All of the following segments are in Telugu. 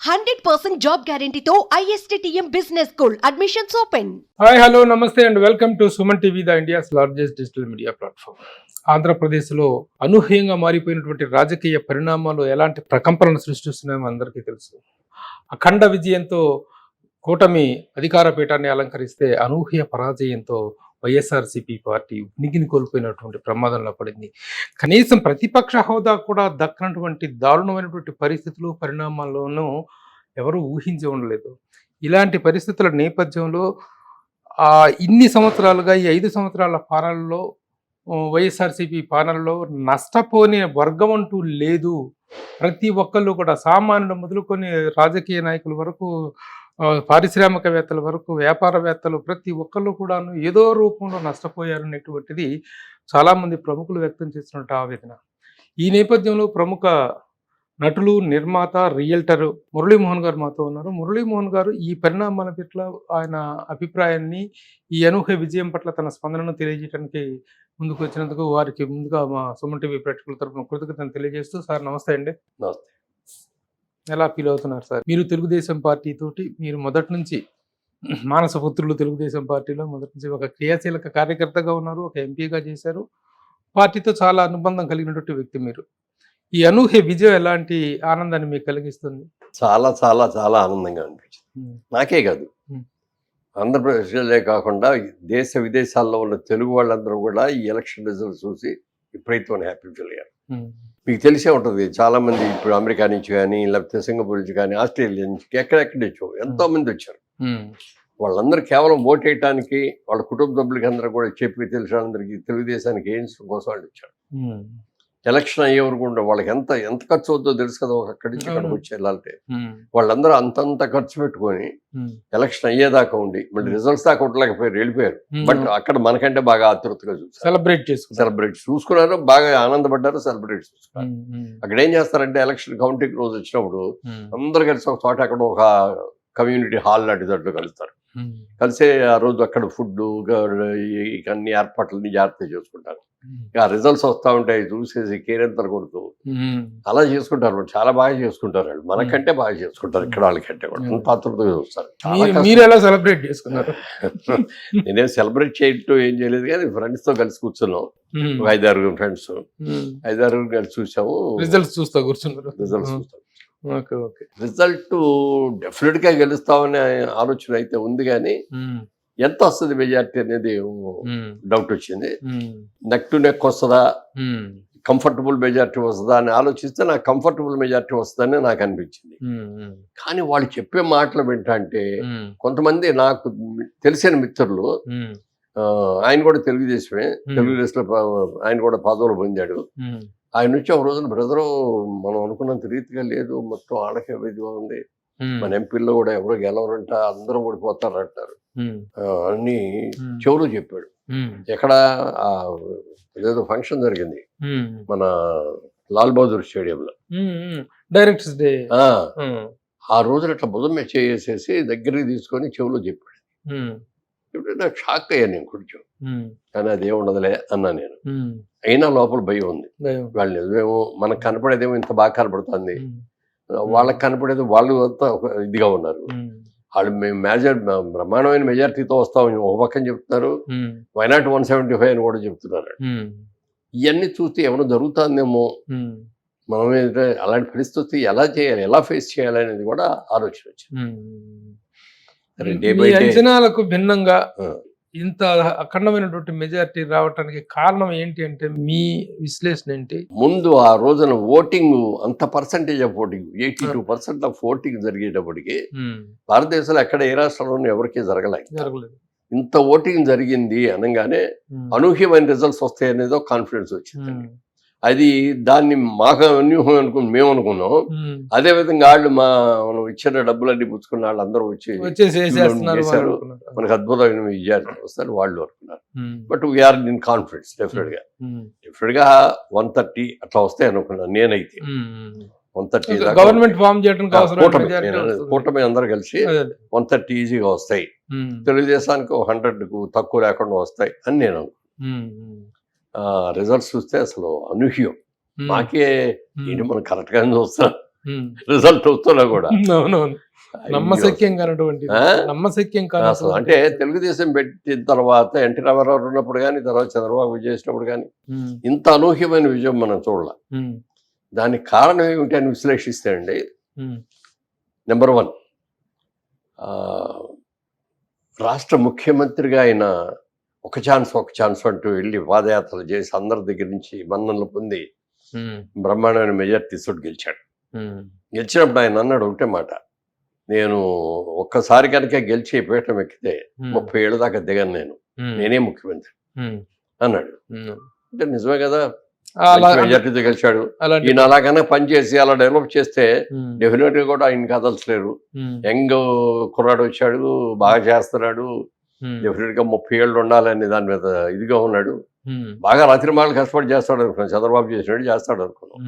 100% జాబ్ గ్యారంటీతో ISTTM business school admissions open. Hi hello నమస్తే and welcome to Suman TV, the India's largest digital media platform. ఆంధ్రప్రదేశ్లో అనూహ్యంగా మారిపోయినటువంటి రాజకీయ పరిణామాలు ఎలాంటి ప్రకంపనలు సృష్టిస్తున్నాయో అందరికీ తెలుసు. అఖండ విజయంతో కూటమి అధికార పీఠాన్ని అలంకరిస్తే అనూహ్య పరాజయంతో వైఎస్ఆర్సీపీ పార్టీ ఉనికిని కోల్పోయినటువంటి ప్రమాదంలో పడింది. కనీసం ప్రతిపక్ష హోదా కూడా దక్కనటువంటి దారుణమైనటువంటి పరిస్థితులు పరిణామాల్లోనూ ఎవరు ఊహించి ఉండలేదు. ఇలాంటి పరిస్థితుల నేపథ్యంలో ఇన్ని సంవత్సరాలుగా ఈ 5 సంవత్సరాల పాలనలో వైఎస్ఆర్సీపీ పాలనలో నష్టపోని వర్గం అంటూ లేదు. ప్రతి ఒక్కళ్ళు కూడా సామాన్యులు మొదలుకొని రాజకీయ నాయకుల వరకు, పారిశ్రామికవేత్తల వరకు, వ్యాపారవేత్తలు ప్రతి ఒక్కళ్ళు కూడాను ఏదో రూపంలో నష్టపోయారనేటువంటిది చాలామంది ప్రముఖులు వ్యక్తం చేస్తున్నట్టు ఆవేదన. ఈ నేపథ్యంలో ప్రముఖ నటులు, నిర్మాత, రియల్టర్ మురళీమోహన్ గారు మాతో ఉన్నారు. మురళీమోహన్ గారు ఈ పరిణామాల పట్ల ఆయన అభిప్రాయాన్ని, ఈ అనూహ్య విజయం పట్ల తన స్పందనను తెలియజేయడానికి ముందుకు వచ్చినందుకు వారికి ముందుగా మా సుమన్ టీవీ ప్రేక్షకుల తరఫున కృతజ్ఞతను తెలియజేస్తూ, సార్ నమస్తే అండి. నమస్తే. ఎలా ఫీల్ అవుతున్నారు సార్? మీరు తెలుగుదేశం పార్టీ తోటి మీరు మొదటి నుంచి మానసపుత్రులు తెలుగుదేశం పార్టీలో మొదటి నుంచి ఒక క్రియాశీలక కార్యకర్తగా ఉన్నారు, ఒక ఎంపీగా చేశారు, పార్టీతో చాలా అనుబంధం కలిగినటువంటి వ్యక్తి మీరు. ఈ అనూహ్య విజయం ఎలాంటి ఆనందాన్ని మీకు కలిగిస్తుంది? చాలా చాలా చాలా ఆనందంగా అనిపించింది. నాకే కాదు, ఆంధ్రప్రదేశ్లే కాకుండా దేశ విదేశాల్లో ఉన్న తెలుగు వాళ్ళందరూ కూడా ఈ ఎలక్షన్ రిజల్ట్స్ చూసి విపరీతమైన హ్యాపీ ఫీల్ అయ్యారు. మీకు తెలిసే ఉంటుంది, చాలా మంది ఇప్పుడు అమెరికా నుంచి కానీ, లేకపోతే సింగపూర్ నుంచి కానీ, ఆస్ట్రేలియా నుంచి, ఎక్కడెక్కడి నుంచో ఎంతో మంది వచ్చారు. వాళ్ళందరూ కేవలం ఓట్ వేయటానికి, వాళ్ళ కుటుంబ సభ్యులకి అందరూ కూడా చెప్పి తెలిసిన అందరికీ తెలుగుదేశానికి వేయించడం కోసం వాళ్ళు వచ్చారు. ఎలక్షన్ అయ్యేవరకు కూడా వాళ్ళకి ఎంత ఎంత ఖర్చు అవుతుందో తెలుసు కదా, అక్కడి నుంచి అక్కడికి వచ్చి వెళ్ళాలంటే. వాళ్ళందరూ అంతంత ఖర్చు పెట్టుకొని ఎలక్షన్ అయ్యేదాకా ఉండి మళ్ళీ రిజల్ట్స్ దాకా ఉండలేకపోయారు, వెళ్ళిపోయారు. బట్ అక్కడ మనకంటే బాగా ఆతృతగా చూసారు, సెలబ్రేట్ చూసుకున్నారు, బాగా ఆనందపడ్డారు, సెలబ్రేట్ చూసుకున్నారు. అక్కడ ఏం చేస్తారంటే ఎలక్షన్ కౌంటింగ్ రోజు వచ్చినప్పుడు అందరు కలిసి ఒక చోట అక్కడ ఒక కమ్యూనిటీ హాల్ లాంటి దాంట్లో కలుస్తారు. కలిసే ఆ రోజు అక్కడ ఫుడ్ అన్ని ఏర్పాట్లని జాగ్రత్తగా చేసుకుంటారు. ఆ రిజల్ట్స్ వస్తూ ఉంటాయి చూసేసి కేరెంతలు కొడుతూ అలా చేసుకుంటారు. చాలా బాగా చేసుకుంటారు వాళ్ళు, మనకంటే బాగా చేసుకుంటారు ఇక్కడ వాళ్ళకంటే కూడా. అంత ఆతృతగా చూస్తారు. సెలబ్రేట్ చేసుకున్నారు. నేనేం సెలబ్రేట్ చేయటం ఏం చేయలేదు, కానీ ఫ్రెండ్స్ తో కలిసి కూర్చున్నాం. 5-6 ఫ్రెండ్స్ 5-6 కలిసి చూసాము. రిజల్ట్స్ చూస్తా కూర్చున్నారు. రిజల్ట్ డెఫినెట్ గా గెలుస్తామనే ఆలోచన అయితే ఉంది, కానీ ఎంత వస్తుంది మెజార్టీ అనేది డౌట్ వచ్చింది. నెక్ టు నెక్ వస్తుందా, కంఫర్టబుల్ మెజార్టీ వస్తుందా అని ఆలోచిస్తే నాకు కంఫర్టబుల్ మెజార్టీ వస్తుందని నాకు అనిపించింది. కానీ వాళ్ళు చెప్పే మాటలు వింటంటే కొంతమంది నాకు తెలిసిన మిత్రులు, ఆయన కూడా తెలుగుదేశమే, తెలుగుదేశంలో ఆయన కూడా పదవులు పొందాడు. ఆయన నుంచి ఒక రోజున బ్రదరు మనం అనుకున్నంత రీతిగా లేదు, మొత్తం ఆడకే విధిగా ఉంది, మన ఎంపీల్లో కూడా ఎవరో గెలవరంట, అందరూ ఓడిపోతారు అంటారు అని చెవులు చెప్పాడు. ఎక్కడ ఏదో ఫంక్షన్ జరిగింది మన లాల్ బహదూర్ స్టేడియంలో, డైరెక్టర్స్ డే. ఆ రోజున అట్లా భుజం మీద చేసేసి దగ్గరికి తీసుకొని చెవులో చెప్పాడు. ఇప్పుడు నాకు షాక్ అయ్యాను నేను కొంచెం, కానీ అదే ఉండదులే అన్నా నేను. అయినా లోపల భయం ఉంది. వాళ్ళు నిజమేమో, మనకు కనపడేదేమో ఇంత బాగా కనపడుతుంది, వాళ్ళకి కనపడేది వాళ్ళు అంతా ఇదిగా ఉన్నారు. వాళ్ళు మేము బ్రహ్మాండమైన మెజార్టీతో వస్తామని ఒక పక్కన చెప్తున్నారు, వైనాట్ 175 అని కూడా చెప్తున్నారు. ఇవన్నీ చూస్తే ఏమైనా జరుగుతుందేమో, మనం అలాంటి పరిస్థితి ఎలా చేయాలి, ఎలా ఫేస్ చేయాలి అనేది కూడా ఆలోచన వచ్చింది. అంచనాలకు భిన్నంగా ఇంత అఖండమైనటువంటి మెజారిటీ రావడానికి కారణం ఏంటి అంటే మీ విశ్లేషణ ఏంటి? ముందు ఆ రోజున ఓటింగ్ అంత percentage of voting 82% of voting జరిగేటప్పటికి భారతదేశంలో ఎక్కడ ఏ రాష్ట్రంలోనూ ఎవరికీ జరగలేదు. ఇంత ఓటింగ్ జరిగింది అనగానే అనూహ్యమైన రిజల్ట్స్ వస్తాయి అనేది ఒక కాన్ఫిడెన్స్ వచ్చింది. అది దాన్ని మాకు అన్యూహం అనుకుని మేము అనుకున్నాం. అదే విధంగా వాళ్ళు మనం ఇచ్చిన డబ్బులన్నీ పుచ్చుకున్న వాళ్ళు అందరూ చేశారు, మనకు అద్భుతమైన విజయాలు వస్తారు వాళ్ళు అనుకున్నారు. But we are in confidence. Definite గా 130 అట్లా వస్తాయి అనుకున్నాను నేనైతే. 130 గవర్నమెంట్ ఫామ్ చేయడం, కూటమి అందరూ కలిసి 130 ఈజీగా వస్తాయి, తెలుగుదేశానికి 100కు తక్కువ లేకుండా వస్తాయి అని నేను అనుకున్నాను. రిజల్ట్స్ చూస్తే అసలు అనూహ్యం. మాకే ఇది మనం కరెక్ట్ గానే చూస్తాం, రిజల్ట్ వస్తున్నా కూడా. అవునవును. నమ్మశక్యం కానటువంటి ఆ? నమ్మశక్యం అసలు అంటే తెలుగుదేశం పెట్టిన తర్వాత ఎన్టీ రామారావు ఉన్నప్పుడు కానీ తర్వాత చంద్రబాబు చేసినప్పుడు కానీ ఇంత అనూహ్యమైన విజయం మనం చూడాల. దానికి కారణం ఏమిటి అని విశ్లేషిస్తే అండి, నెంబర్ 1 రాష్ట్ర ముఖ్యమంత్రిగా ఆయన ఒక ఛాన్స్ అంటూ వెళ్ళి పాదయాత్రలు చేసి అందరి దగ్గర నుంచి మన్ననలు పొంది బ్రహ్మాండమైన మెజార్టీ తోటి గెలిచాడు. గెలిచినప్పుడు ఆయన అన్నాడు ఒకటే మాట, నేను ఒక్కసారి కనుక గెలిచి పీఠం ఎక్కితే 30 ఏళ్ళ దాకా దిగను, నేనే ముఖ్యమంత్రి అన్నాడు. అంటే నిజమే కదా, మెజార్టీతో గెలిచాడు. ఈయన అలాగనే పనిచేసి అలా డెవలప్ చేస్తే డెఫినెట్ గా కూడా ఆయన కదల్చలేరు. యంగ్ కుర్రాడు వచ్చాడు, బాగా చేస్తున్నాడు, డెఫినెట్ గా 30 ఏళ్ళు ఉండాలని దాని మీద ఇదిగా ఉన్నాడు. బాగా రాత్రి మాటలు కష్టపడి చేస్తాడు అనుకున్నాం, చంద్రబాబు చేసినట్టు చేస్తాడు అనుకున్నాం.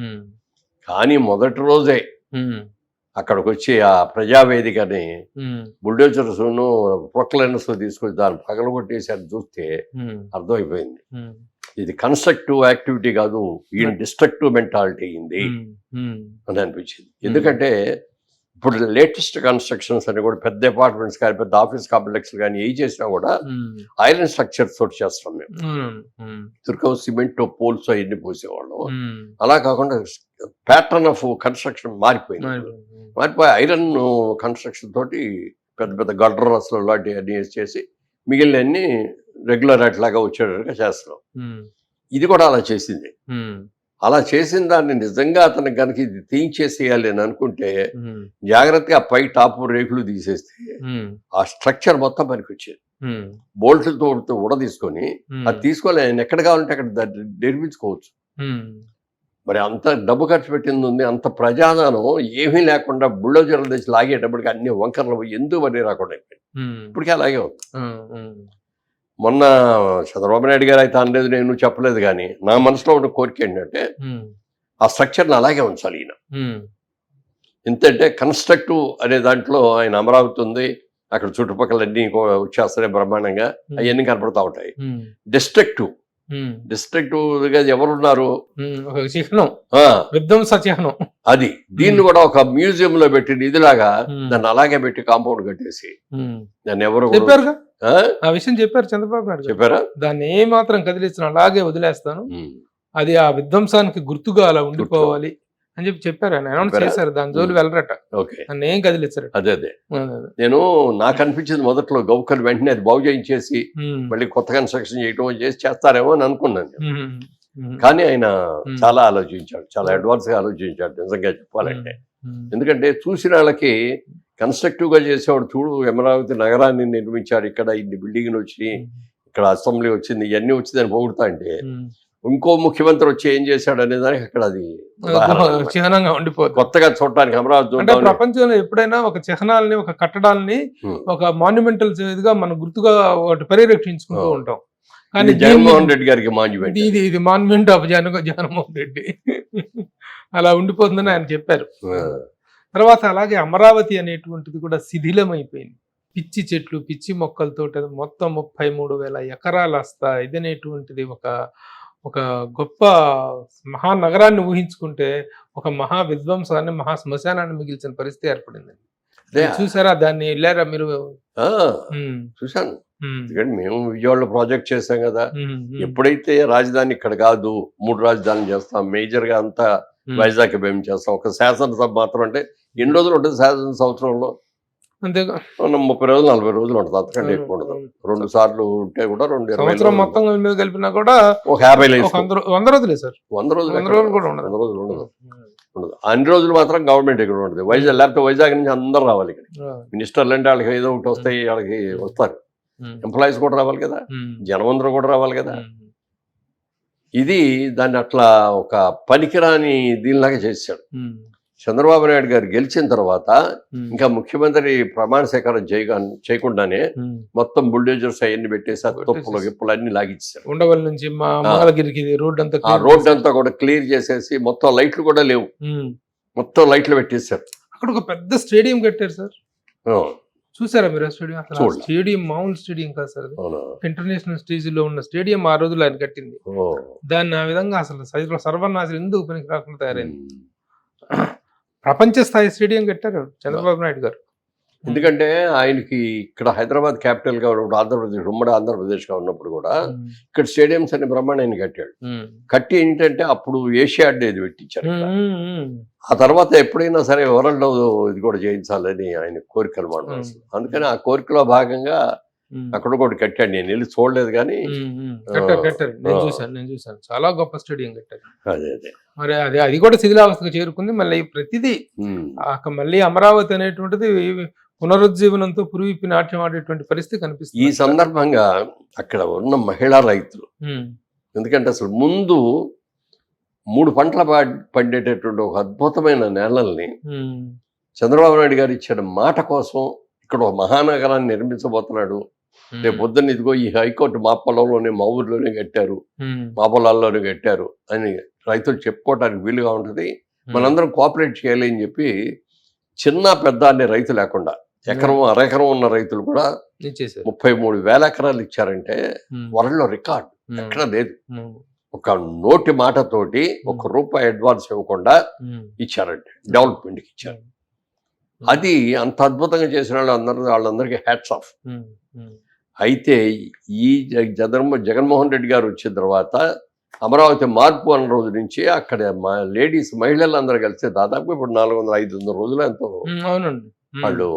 కానీ మొదటి రోజే అక్కడికి వచ్చి ఆ ప్రజావేదికని బుల్డోజర్స్ ప్రొక్లైనర్స్ తీసుకొచ్చి దాన్ని పగలగొట్టేసి అది చూస్తే అర్థమైపోయింది, ఇది కన్స్ట్రక్టివ్ యాక్టివిటీ కాదు, ఈ డిస్ట్రక్టివ్ మెంటాలిటీ అయింది అని అనిపించింది. ఎందుకంటే ఇప్పుడు లేటెస్ట్ కన్స్ట్రక్షన్స్ అని కూడా పెద్ద అపార్ట్మెంట్స్ కానీ పెద్ద ఆఫీస్ కాంప్లెక్స్ కానీ ఏ చేసినా కూడా ఐరన్ స్ట్రక్చర్స్ తోటి చేస్తాం మేము. తుర్కం సిమెంట్ పోల్స్ అవన్నీ పోసేవాళ్ళం. అలా కాకుండా ప్యాటర్న్ ఆఫ్ కన్స్ట్రక్షన్ మారిపోయింది. మారిపోయి ఐరన్ కన్స్ట్రక్షన్ తోటి పెద్ద పెద్ద గడ్డర్స్ లాంటివి అన్ని చేసి మిగిలినన్ని రెగ్యులర్ అట్లాగా వచ్చేటట్టుగా చేస్తున్నాం. ఇది కూడా అలా చేసింది. అలా చేసిన దాన్ని నిజంగా అతనికి కనుక ఇది తీయించేసేయాలి అని అనుకుంటే జాగ్రత్తగా పై టాప్ రేకులు తీసేస్తే ఆ స్ట్రక్చర్ మొత్తం పనికి వచ్చేది. బోల్ట్లతో ఉడదీసుకొని అది తీసుకోవాలి, ఆయన ఎక్కడ కావాలంటే అక్కడ నిర్మించుకోవచ్చు. మరి అంత డబ్బు ఖర్చు పెట్టింది ఉంది, అంత ప్రజాదానం ఏమీ లేకుండా బుల్డోజర్లు తెచ్చి లాగేటప్పటికి అన్ని వంకరలు ఎందుకు పని రాకుండా అయిపోయింది. ఇప్పటికీ అలాగే ఉంది. మొన్న చంద్రబాబు నాయుడు గారు అయితే అనలేదు, నేను చెప్పలేదు, కానీ నా మనసులో ఉన్న కోరిక ఏంటంటే ఆ స్ట్రక్చర్ని అలాగే ఉంచాలి ఈయన. ఎంతంటే కన్స్ట్రక్టివ్ అనే దాంట్లో ఆయన అమరావతి ఉంది, అక్కడ చుట్టుపక్కల అన్ని వచ్చేస్తాయి బ్రహ్మాండంగా, అవన్నీ కనపడతా ఉంటాయి. డిస్ట్రక్టివ్ గా ఎవరున్నారు, అది దీన్ని కూడా ఒక మ్యూజియం లో పెట్టి ఇదిలాగా దాన్ని అలాగే పెట్టి కాంపౌండ్ కట్టేసి దాన్ని ఎవరు ఆ విషయం చెప్పారు చంద్రబాబు నాయుడు. చెప్పారా? దాన్ని ఏ మాత్రం కదిలించిన అలాగే వదిలేస్తాను, అది ఆ విధ్వంసానికి గుర్తుగా అలా ఉండిపోవాలి అని చెప్పారు. ఆయన అనౌన్స్ చేశారు, దాని జోలు వెళ్ళరట, నన్ను ఏం కదిలించారు. అదే నేను నాకు అనిపించింది మొదట్లో గౌకర్ వెంటనే అది బాగు చేయించేసి మళ్ళీ కొత్త కన్స్ట్రక్షన్ చేయటం చేస్తారేమో అని అనుకున్నాను. కానీ ఆయన చాలా ఆలోచించాడు, చాలా అడ్వాన్స్ గా ఆలోచించాడు నిజంగా చెప్పాలంటే. ఎందుకంటే చూసిన వాళ్ళకి కన్స్ట్రక్టివ్ గా చేసేవాడు, చూడు అమరావతి నగరాన్ని నిర్మించాడు, ఇక్కడ ఇన్ని బిల్డింగ్లు వచ్చి, ఇక్కడ అసెంబ్లీ వచ్చింది, ఇవన్నీ వచ్చిందని పొగుడుతా అంటే ఇంకో ముఖ్యమంత్రి వచ్చి ఏం చేశాడు అనే దానికి అక్కడ అది చిహ్నంగా ఉండిపోతుంది. కొత్తగా చూడటానికి అమరావతి అంటే ప్రపంచంలో ఎప్పుడైనా ఒక చిహ్నాలని, ఒక కట్టడాలని ఒక మాన్యుమెంటల్ గా మనం గుర్తుగా ఒకటి పరిరక్షించుకుంటూ ఉంటాం. కానీ జగన్మోహన్ రెడ్డి గారికి మాన్యుమెంట్, ఇది మాన్యుమెంట్ ఆఫ్ జగన్మోహన్ రెడ్డి అలా ఉండిపోతుందని ఆయన చెప్పారు. తర్వాత అలాగే అమరావతి అనేటువంటిది కూడా శిథిలమైపోయింది. పిచ్చి చెట్లు, పిచ్చి మొక్కలతో మొత్తం 33,000 ఎకరాల ఇదనేటువంటిది ఒక గొప్ప మహానగరాన్ని ఊహించుకుంటే ఒక మహా విధ్వంసాన్ని, మహా శ్మశానాన్ని మిగిల్చిన పరిస్థితి ఏర్పడింది. చూసారా దాన్ని? వెళ్ళారా మీరు? చూశాను. ఎందుకంటే మేము విజయవాడలో ప్రాజెక్ట్ చేసాం కదా, ఎప్పుడైతే రాజధాని ఇక్కడ కాదు 3 రాజధానులు చేస్తాం, మేజర్ గా అంతా వైజాగ్ మేము చేస్తాం, ఒక శాసనసభ మాత్రం అంటే ఎన్ని రోజులు ఉంటుంది శాసన సంవత్సరంలో? అంతేగా 30 రోజులు 40 రోజులు ఉంటుంది, అంతకంటే ఎక్కువ ఉండదు. 2 సార్లు ఉంటే కూడా 2 సంవత్సరం మొత్తం మీద కలిపినా కూడా ఒక 50 100 రోజులే సార్. 100 రోజులు కూడా ఉండదు. 100 రోజులు ఉండదు. అన్ని రోజులు మాత్రం గవర్నమెంట్ ఇక్కడ ఉంటుంది. వైజాగ్ లేకపోతే వైజాగ్ నుంచి అందరు రావాలి ఇక్కడ. మినిస్టర్లు అంటే వాళ్ళకి ఏదో ఒకటి వస్తాయి, వాళ్ళకి వస్తారు. ఎంప్లాయీస్ కూడా రావాలి కదా, జనమందరూ కూడా రావాలి కదా. ఇది దాన్ని అట్లా ఒక పనికిరాని దీనిలాగా చేశాడు. చంద్రబాబు నాయుడు గారు గెలిచిన తర్వాత ఇంకా ముఖ్యమంత్రి ప్రమాణ స్వీకారం చేయకుండానే మొత్తం బుల్డోజర్స్ అవన్నీ పెట్టేసి తొప్పులు గిప్పులు అన్ని లాగిచ్చారు. ఉండవల్లి నుంచి ఆ రోడ్ అంతా కూడా క్లియర్ చేసేసి మొత్తం లైట్లు కూడా లేవు, మొత్తం లైట్లు పెట్టేశారు. అక్కడ ఒక పెద్ద స్టేడియం కట్టారు సార్, చూసారా మీరు? స్టేడియం స్టేడియం మామూలు స్టేడియం కాదు సార్, ఇంటర్నేషనల్ స్టేజ్ లో ఉన్న స్టేడియం ఆ రోజుల్లో ఆయన కట్టింది. దాన్ని ఆ విధంగా అసలు సర్వనాశనం ఎందుకు పనికి రాకుండా తయారైంది. ప్రపంచ స్థాయి స్టేడియం కట్టారు చంద్రబాబు నాయుడు గారు. ఎందుకంటే ఆయనకి ఇక్కడ హైదరాబాద్ క్యాపిటల్ గా ఉన్నప్పుడు ఆంధ్రప్రదేశ్ ఉమ్మడి ఆంధ్రప్రదేశ్ గా ఉన్నప్పుడు కూడా ఇక్కడ స్టేడియంస్ అనే బ్రహ్మాండాన్ని కట్టాడు. కట్టి ఏంటంటే అప్పుడు ఏషియాడ్ ఇది పెట్టించారు ఇక్కడ. ఆ తర్వాత ఎప్పుడైనా సరే వరల్డ్ ఇది కూడా చేయించాలని ఆయన కోరిక అనమాట. అందుకని ఆ కోరికలో భాగంగా అక్కడ కూడా కట్టాడు. నేను వెళ్ళి చూడలేదు కానీ కట్టారు. నేను చూసాను చాలా గొప్ప స్టేడియం కట్టారు. అదే అదే మరి అది కూడా శిథిలావస్థకు చేరుకుంది. మళ్ళీ ప్రతిదీ మళ్ళీ అమరావతి అనేటువంటిది పునరుజ్జీవనంతో పురువిప్పి నాట్యం ఆడేటువంటి పరిస్థితి కనిపిస్తుంది. ఈ సందర్భంగా అక్కడ ఉన్న మహిళా రైతులు, ఎందుకంటే అసలు ముందు 3 పంటల పండేటటువంటి ఒక అద్భుతమైన నేలల్ని చంద్రబాబు నాయుడు గారు ఇచ్చిన మాట కోసం ఇక్కడ ఒక మహానగరాన్ని నిర్మించబోతున్నాడు. రేపు పొద్దున్న ఇదిగో ఈ హైకోర్టు మా పొలంలోనే మా ఊర్లోనే కట్టారు, మా పొలాల్లోనే కట్టారు అని రైతులు చెప్పుకోవడానికి వీలుగా ఉంటుంది. మనందరం కోఆపరేట్ చేయాలి అని చెప్పి చిన్న పెద్ద అనే రైతు లేకుండా ఎకరం అరెకరం ఉన్న రైతులు కూడా 33,000 ఎకరాలు ఇచ్చారంటే వరల్డ్లో రికార్డ్ ఎక్కడ లేదు. ఒక నోటి మాటతోటి ₹1 అడ్వాన్స్ ఇవ్వకుండా ఇచ్చారంటే డెవలప్మెంట్కి ఇచ్చారు. అది అంత అద్భుతంగా చేసిన వాళ్ళందరికీ హ్యాట్స్ ఆఫ్. అయితే ఈ జగన్మోహన్ రెడ్డి గారు వచ్చిన తర్వాత అమరావతి మార్పు అన్న రోజు నుంచి అక్కడ మహిళలందరూ కలిసి దాదాపు ఇప్పుడు 400-500 రోజులు ఎంతో వాళ్ళు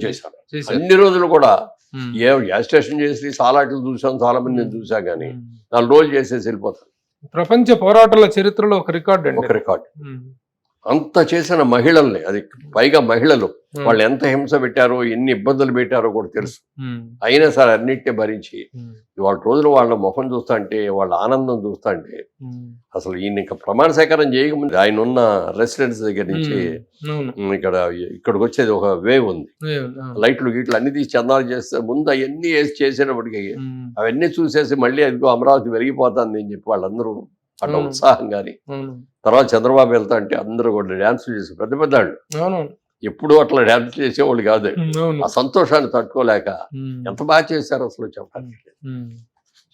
చేశారు. అన్ని రోజులు కూడా గ్యాస్ స్టేషన్ చేసి సాలాట్లు చూసాం, చాలా మందిని చూసా కానీ 4 రోజులు చేసేసి వెళ్ళిపోతారు. ప్రపంచ పోరాటాల చరిత్రలో ఒక రికార్డు. అంత చేసిన మహిళల్ని, అది పైగా మహిళలు వాళ్ళు ఎంత హింస పెట్టారో, ఎన్ని ఇబ్బందులు పెట్టారో కూడా తెలుసు. అయినా సరే అన్నిటినీ భరించి వాళ్ళ రోజులు వాళ్ళ ముఖం చూస్తా అంటే, వాళ్ళ ఆనందం చూస్తా అంటే, అసలు ఈయన ఇంకా ప్రమాణ సేకరణ చేయకముందు ఆయన ఉన్న రెసిడెన్స్ దగ్గర నుంచి ఇక్కడికి వచ్చేది ఒక వేవ్ ఉంది. లైట్లు గీట్లు అన్ని తీసి చందాలు చేస్తే ముందు అవన్నీ వేసి చేసేటప్పటికి అవన్నీ చూసేసి మళ్ళీ అదిగో అమరావతి వెలిగిపోతుంది అని చెప్పి వాళ్ళందరూ అట్లా ఉత్సాహం కానీ, తర్వాత చంద్రబాబు వెళ్తా అంటే అందరూ కూడా డ్యాన్సులు చేసి పెద్ద పెద్దాళ్ళు ఎప్పుడు అట్లా డ్యాన్స్ చేసేవాళ్ళు కాదు. ఆ సంతోషాన్ని తట్టుకోలేక ఎంత బాగా చేశారు అసలు చెప్పడానికి.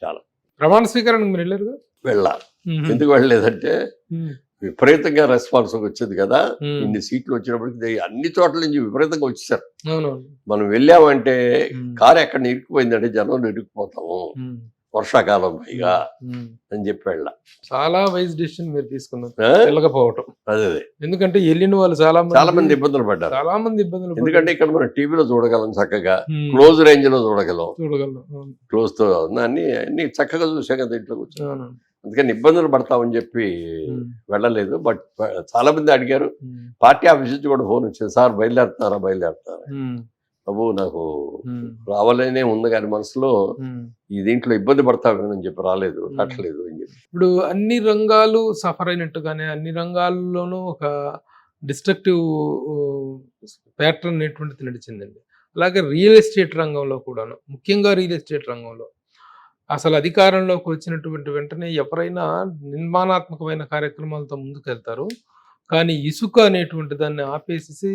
చాలా ప్రమాణ స్వీకరణకు మీరు వెళ్ళారు? వెళ్ళాలి. ఎందుకు వెళ్ళలేదంటే విపరీతంగా రెస్పాన్స్ వచ్చింది కదా. ఇన్ని సీట్లు వచ్చినప్పటికీ అన్ని చోట్ల నుంచి విపరీతంగా వచ్చేసారు. మనం వెళ్ళామంటే కారు ఎక్కడ ఇరుక్కుపోయిందంటే జనంలో ఇరుక్కుపోతాము, వర్షాకాలం పైగా అని చెప్పి వెళ్ళా. చాలా వైజ్ డిసిషన్ మీరు తీసుకున్నారు వెళ్ళకపోవటం. అదే ఎందుకంటే వెళ్ళిన వాళ్ళు చాలా మంది ఇబ్బందులు పడ్డారు. ఎందుకంటే ఇక్కడ మనం టీవీలో చూడగలం, చక్కగా క్లోజ్ రేంజ్ లో చూడగలం. క్లోజ్ తో అన్ని చక్కగా చూసాం కదా ఇంట్లో కూర్చొని. అందుకని ఇబ్బందులు పడతామని చెప్పి వెళ్ళలేదు. బట్ చాలా మంది అడిగారు. పార్టీ ఆఫీస్ నుంచి కూడా ఫోన్ వచ్చింది, సార్ బయలుదేరుతున్నారా బాబు, నాకు రావాలనే ఉంది కానీ మనసులో ఈ దీంట్లో ఇబ్బంది పడతామని చెప్పి రాలేదు, కట్టలేదు అని చెప్పి. ఇప్పుడు అన్ని రంగాలు సఫర్ అయినట్టుగానే అన్ని రంగాల్లోనూ ఒక డిస్ట్రక్టివ్ ప్యాటర్న్ అనేటువంటిది నడిచిందండి. అలాగే రియల్ ఎస్టేట్ రంగంలో కూడాను, ముఖ్యంగా రియల్ ఎస్టేట్ రంగంలో అసలు అధికారంలోకి వచ్చినటువంటి వెంటనే ఎవరైనా నిర్మాణాత్మకమైన కార్యక్రమాలతో ముందుకు వెళ్తారు, కానీ ఇసుక అనేటువంటి దాన్ని ఆపేసి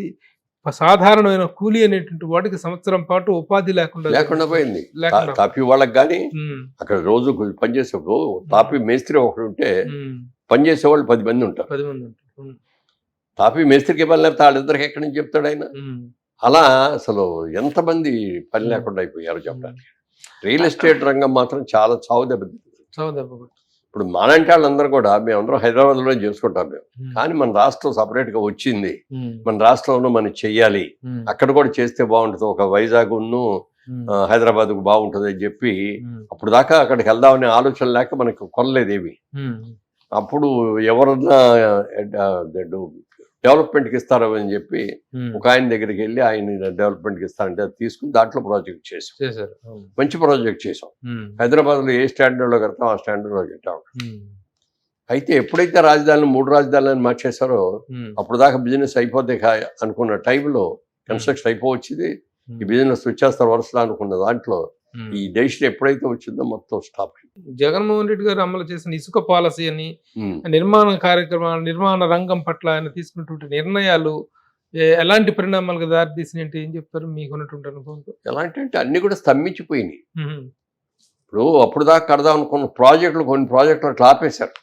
సాధారణమైన కూలీ అనేటువంటి వాటికి సంవత్సరం పాటు ఉపాధి లేకుండా పోయింది. తాపీ వాళ్ళకి కానీ అక్కడ రోజు పనిచేసేప్పుడు తాపీ మేస్త్రి ఒకడు ఉంటే పనిచేసేవాళ్ళు 10 మంది ఉంటారు. తాపీ మేస్త్రికి పని లేకపోతే వాళ్ళిద్దరికి ఎక్కడి నుంచి చెప్తాడు ఆయన. అలా అసలు ఎంతమంది పని లేకుండా అయిపోయారు చెప్పడానికి. రియల్ ఎస్టేట్ రంగం మాత్రం చాలా చావు దెబ్బతింది. ఇప్పుడు మాలాంటి వాళ్ళందరూ కూడా మేమందరం హైదరాబాద్లో చేసుకుంటాం మేము, కానీ మన రాష్ట్రం సపరేట్ గా వచ్చింది, మన రాష్ట్రంలో మనం చెయ్యాలి, అక్కడ కూడా చేస్తే బాగుంటుంది, ఒక వైజాగ్ హైదరాబాద్ కు బాగుంటుంది అని చెప్పి అప్పుడు దాకా అక్కడికి వెళ్దామనే ఆలోచన లేక మనకు కొనలేదేవి. అప్పుడు ఎవరన్నా డెవలప్మెంట్కి ఇస్తారో అని చెప్పి ఒక ఆయన దగ్గరికి వెళ్ళి ఆయన డెవలప్మెంట్కి ఇస్తారంటే అది తీసుకుని దాంట్లో ప్రాజెక్ట్ చేసాం. మంచి ప్రాజెక్ట్ చేసాం. హైదరాబాద్లో ఏ స్టాండర్డ్లో కడతాం ఆ స్టాండర్డ్లో కట్టాం. అయితే ఎప్పుడైతే రాజధానిని 3 రాజధానులను మార్చేశారో అప్పుడు దాకా బిజినెస్ అయిపోతే అనుకున్న టైంలో కన్స్ట్రక్షన్ అయిపోవచ్చింది, ఈ బిజినెస్ వచ్చేస్తారు వరుసలో అనుకున్న దాంట్లో ఈ దేశం ఎప్పుడైతే వచ్చిందో మొత్తం స్టాప్. జగన్మోహన్ రెడ్డి గారు అమలు చేసిన ఇసుక పాలసీ అని, నిర్మాణ కార్యక్రమాలు, నిర్మాణ రంగం పట్ల ఆయన తీసుకున్నటువంటి నిర్ణయాలు ఎలాంటి పరిణామాలకు దారితీసినట్టు ఏం చెప్తారు మీకున్నటువంటి అనుభవంతో? ఎలాంటి అంటే అన్ని కూడా స్తంభించిపోయినాయి. ఇప్పుడు అప్పుడు దాకా కడదాం అనుకున్న ప్రాజెక్టులు కొన్ని ప్రాజెక్టులు అట్లా ఆపేశారు.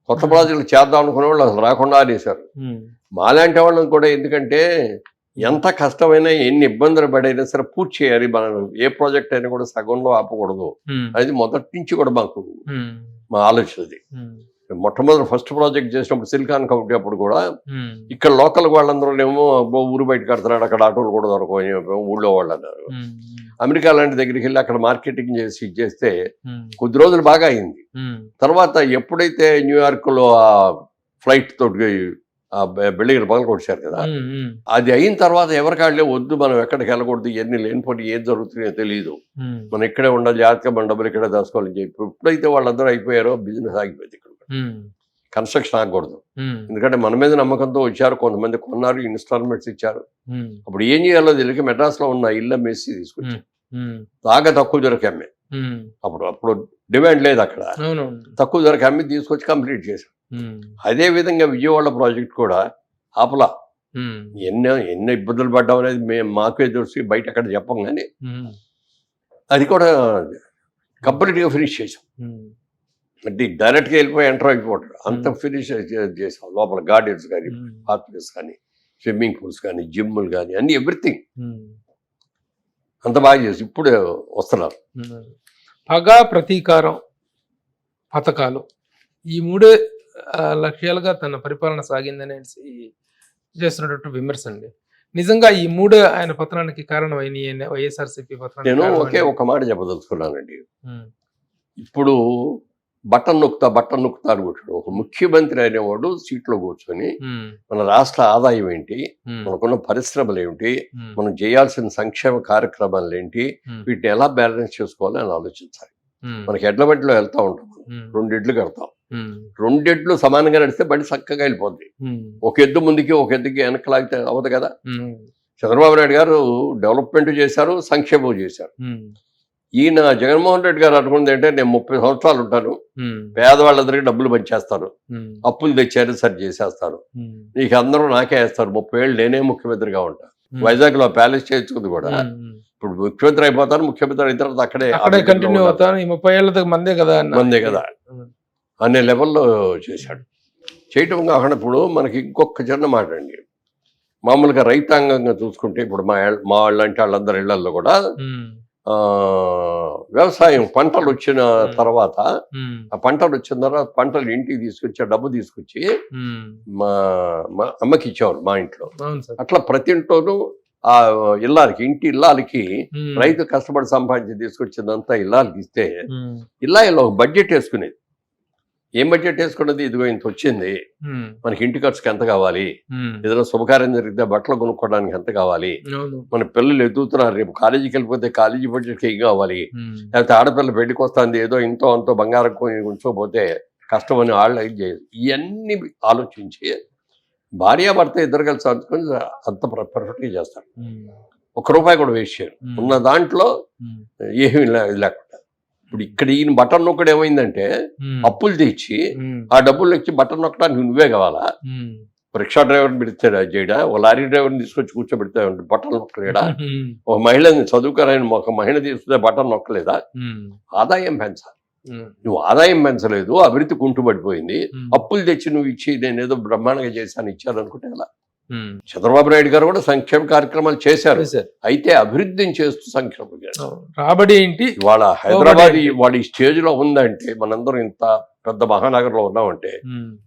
కొత్త ప్రాజెక్టులు చేద్దాం అనుకునే వాళ్ళు అసలు రాకుండా అనేసారు. మాలాంటి వాళ్ళని కూడా ఎందుకంటే ఎంత కష్టమైనా ఎన్ని ఇబ్బందులు పడైనా సరే పూర్తి చేయాలి. మనం ఏ ప్రాజెక్ట్ అయినా కూడా సగంలో ఆపకూడదు. అది మొదటి నుంచి కూడా మాకు మా ఆలోచన అది. మొట్టమొదటి ఫస్ట్ ప్రాజెక్ట్ చేసినప్పుడు సిలికాన్ కమిటీ అప్పుడు కూడా ఇక్కడ లోకల్ వాళ్ళందరూ ఏమో ఊరు బయట కడుతున్నాడు, అక్కడ ఆటోలు కూడా దొరకవు ఊళ్ళో వాళ్ళు అన్నారు. అమెరికా లాంటి దగ్గరికి వెళ్ళి అక్కడ మార్కెటింగ్ చేసి ఇచ్చేస్తే కొద్ది రోజులు బాగా అయింది. తర్వాత ఎప్పుడైతే న్యూయార్క్ లో ఆ ఫ్లైట్ తోటి ఆ బిల్డింగ్ పగల కొట్టారు కదా, అది అయిన తర్వాత ఎవరికాళ్ళే వద్దు, మనం ఎక్కడికి వెళ్ళకూడదు, ఎన్ని లేనిపోయి ఏం జరుగుతున్నాయో తెలియదు, మనం ఇక్కడే ఉండాలి, జాగ్రత్తగా మన డబ్బులు ఇక్కడే దాచుకోవాలని చెప్పి ఎప్పుడైతే వాళ్ళందరూ అయిపోయారో బిజినెస్ ఆగిపోయింది. ఇక్కడ కన్స్ట్రక్షన్ ఆగకూడదు, ఎందుకంటే మన మీద నమ్మకంతో వచ్చారు, కొంతమంది కొన్నారు, ఇన్స్టాల్మెంట్స్ ఇచ్చారు. అప్పుడు ఏం చేయాలో తెలియక మెడ్రాస్ లో ఉన్న ఇల్లు అమ్మేసి తీసుకొచ్చారు. బాగా తక్కువ ధరకు అమ్మే, అప్పుడు డిమాండ్ లేదు అక్కడ, తక్కువ ధరకు అమ్మి తీసుకొచ్చి కంప్లీట్ చేశారు. అదే విధంగా విజయవాడ ప్రాజెక్ట్ కూడా ఆపలా. ఎన్నో ఇబ్బందులు పడ్డాం అనేది మేము మాకే తెలిసి బయట అక్కడ చెప్పం, కానీ అది కూడా కంప్లీట్గా ఫినిష్ చేసాం. అంటే డైరెక్ట్గా వెళ్ళిపోయి ఎంటర్ అయిపోతాడు, అంత ఫినిష్ చేసాం. లోపల గార్డెన్స్ కానీ, పార్క్స్ కానీ, స్విమ్మింగ్ పూల్స్ కానీ, జిమ్లు కానీ, అన్ని ఎవ్రీథింగ్ అంత బాగా చేసి ఇప్పుడు వస్తున్నారు. పగ, ప్రతీకారం, పథకాలు, ఈ మూడే లక్ష్యాలుగా తన పరిపాలన సాగిందని చేస్తున్నటువంటి విమర్శ అండి. నిజంగా ఈ మూడే ఆయన పతనానికి కారణమైన వైఎస్ఆర్సీపీ పతనానికి నేను ఒకే ఒక మాట చెప్పదలుచుకున్నానండి. ఇప్పుడు బటన్ నొక్కుతా అనుకుంటాడు. ఒక ముఖ్యమంత్రి అనేవాడు సీట్లో కూర్చొని మన రాష్ట్ర ఆదాయం ఏంటి, మనకున్న పరిశ్రమలు ఏమిటి, మనం చేయాల్సిన సంక్షేమ కార్యక్రమాలు ఏంటి, వీటిని ఎలా బ్యాలెన్స్ చేసుకోవాలి అని ఆలోచించాలి. మనకి ఎడ్ల బండిలో వెళ్తా ఉంటాం, 2 ఎడ్లు కడతాం, 2 ఎడ్లు సమానంగా నడిస్తే బండి చక్కగా వెళ్ళిపోద్ది. ఒక ఎద్దు ముందుకి ఒక ఎద్దుకి వెనక్కి లాగితే అవ్వదు కదా. చంద్రబాబు నాయుడు గారు డెవలప్మెంట్ చేశారు, సంక్షేమం చేశారు. ఈయన జగన్మోహన్ రెడ్డి గారు అనుకున్నది అంటే, నేను 30 సంవత్సరాలు ఉంటాను, పేదవాళ్ళందరికీ డబ్బులు పంచేస్తాను, అప్పులు తెచ్చారు సరి చేసేస్తాను, నీకు అందరూ నాకే వేస్తారు, 30 ఏళ్ళు నేనే ముఖ్యమంత్రిగా ఉంటాను. వైజాగ్ లో ప్యాలెస్ చేయించుకుంది కూడా, ఇప్పుడు ముఖ్యమంత్రి అయిపోతాను, ముఖ్యమంత్రి అయిన తర్వాత అక్కడే కంటిన్యూ అవుతాను, 30 ఏళ్ళ మందే కదా అనే లెవెల్లో చేశాడు. చేయటం కాకుండా ఇప్పుడు మనకి ఇంకొక చిన్న మాట అండి, మామూలుగా రైతాంగంగా చూసుకుంటే ఇప్పుడు మా వాళ్ళంటే వాళ్ళందరి ఇళ్లలో కూడా వ్యవసాయం పంటలు వచ్చిన తర్వాత, ఆ పంటలు వచ్చిన తర్వాత పంటలు ఇంటికి తీసుకొచ్చి డబ్బు తీసుకొచ్చి మా అమ్మకి ఇచ్చేవారు మా ఇంట్లో. అట్లా ప్రతి ఇంట్లోనూ ఆ ఇల్లాలకి, ఇంటి ఇల్లాలకి రైతు కష్టపడి సంపాదించి తీసుకొచ్చిందంతా ఇల్లాలకి ఇస్తే, ఇల్లాలో ఒక బడ్జెట్ వేసుకునేది. ఏం బడ్జెట్ వేసుకున్నది, ఇదిగో ఇంత వచ్చింది, మనకి ఇంటి ఖర్చుకి ఎంత కావాలి, ఏదైనా శుభకార్యం జరిగితే బట్టలు కొనుక్కోవడానికి ఎంత కావాలి, మన పిల్లలు ఎదుగుతున్నారు, రేపు కాలేజీకి వెళ్ళిపోతే కాలేజీ బడ్జెట్కి ఏం కావాలి, లేకపోతే ఆడపిల్ల పెళ్లికి వస్తుంది, ఏదో ఇంతో అంతో బంగారం కొని ఉంచకపోతే కష్టం అని వాళ్ళు ఇది చేయదు. ఇవన్నీ ఆలోచించి భార్యాభర్త ఇద్దరు కలిసి అనుకుని అంత పర్ఫెక్ట్గా చేస్తారు. ₹1 కూడా వేస్ట్ చేయరు. ఉన్న దాంట్లో ఏమీ లేకుండా. ఇప్పుడు ఇక్కడ ఈయన బటన్ నొక్కడు ఏమైందంటే, అప్పులు తెచ్చి ఆ డబ్బులు వచ్చి బటన్ నొక్కడానికి నువ్వే కావాలా, రిక్షా డ్రైవర్ని పెడితే చేయడా, ఒక లారీ డ్రైవర్ని తీసుకొచ్చి కూర్చోబెడితే బటన్ నొక్కలేడా, ఒక మహిళని చదువుకోరాని ఒక మహిళ తీసుకుంటే బటన్ నొక్కలేదా? ఆదాయం పెంచాలి. నువ్వు ఆదాయం పెంచలేదు, అభివృద్ధి కుంటుపడిపోయింది, అప్పులు తెచ్చి నువ్వు ఇచ్చి నేను ఏదో బ్రహ్మాండంగా చేశాను ఇచ్చాను అనుకుంటే ఎలా? చంద్రబాబు నాయుడు గారు కూడా సంక్షేమ కార్యక్రమాలు చేశారు, అయితే అభివృద్ధిని చేస్తూ సంక్షేమం చేశారు. రాబడి ఏంటి ఇవాళ హైదరాబాద్ వాడు ఈ స్టేజ్ లో ఉందంటే, మనందరం ఇంత పెద్ద మహానగరంలో ఉన్నామంటే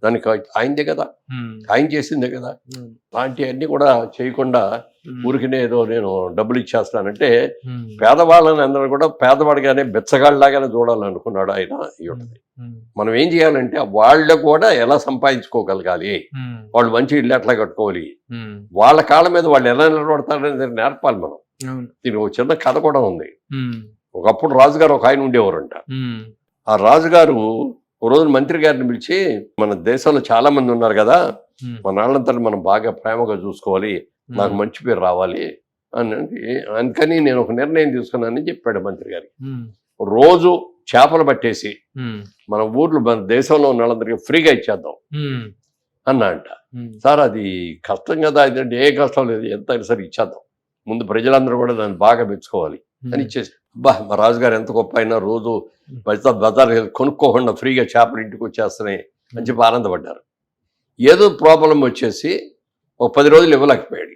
దానికి ఆయనదే కదా, ఆయన చేసిందే కదా. అలాంటివన్నీ కూడా చేయకుండా ఊరికినే ఏదో నేను డబ్బులు ఇచ్చేస్తానంటే, పేదవాళ్ళని అందరూ కూడా పేదవాడిగానే బెచ్చగాళ్ళలాగానే చూడాలనుకున్నాడు ఆయన. మనం ఏం చేయాలంటే వాళ్ళు కూడా ఎలా సంపాదించుకోగలగాలి, వాళ్ళు మంచి ఇల్లు ఎట్లా కట్టుకోవాలి, వాళ్ళ కాళ్ళ మీద వాళ్ళు ఎలా నిలబడతారనేది నేర్పాలి మనం. దీనికి ఒక చిన్న కథ కూడా ఉంది. ఒకప్పుడు రాజుగారు ఒక ఆయన ఉండేవారంట. ఆ రాజుగారు ఓ రోజు మంత్రి గారిని పిలిచి, మన దేశంలో చాలా మంది ఉన్నారు కదా, మన వాళ్ళంతా మనం బాగా ప్రేమగా చూసుకోవాలి, నాకు మంచి పేరు రావాలి అని, అందుకని నేను ఒక నిర్ణయం తీసుకున్నానని చెప్పాడు మంత్రి గారికి. రోజు చేపలు పట్టేసి మన ఊర్లో, మన దేశంలో ఉన్న వాళ్ళందరికీ ఫ్రీగా ఇచ్చేద్దాం అన్నా అంట. సార్ అది కష్టం కదా, ఇదంటే ఏ కష్టం లేదు, ఎంత అయినా సరే ఇచ్చేద్దాం, ముందు ప్రజలందరూ కూడా దాన్ని బాగా మెచ్చుకోవాలి అని ఇచ్చేసి, మా రాజుగారు ఎంత గొప్ప అయినా రోజు బజార్ కొనుక్కోకుండా ఫ్రీగా చేపలు ఇంటికి వచ్చేస్తున్నాయి అని చెప్పి ఆనందపడ్డారు. ఏదో ప్రాబ్లం వచ్చేసి ఒక 10 రోజులు ఇవ్వలేకపోయాడు.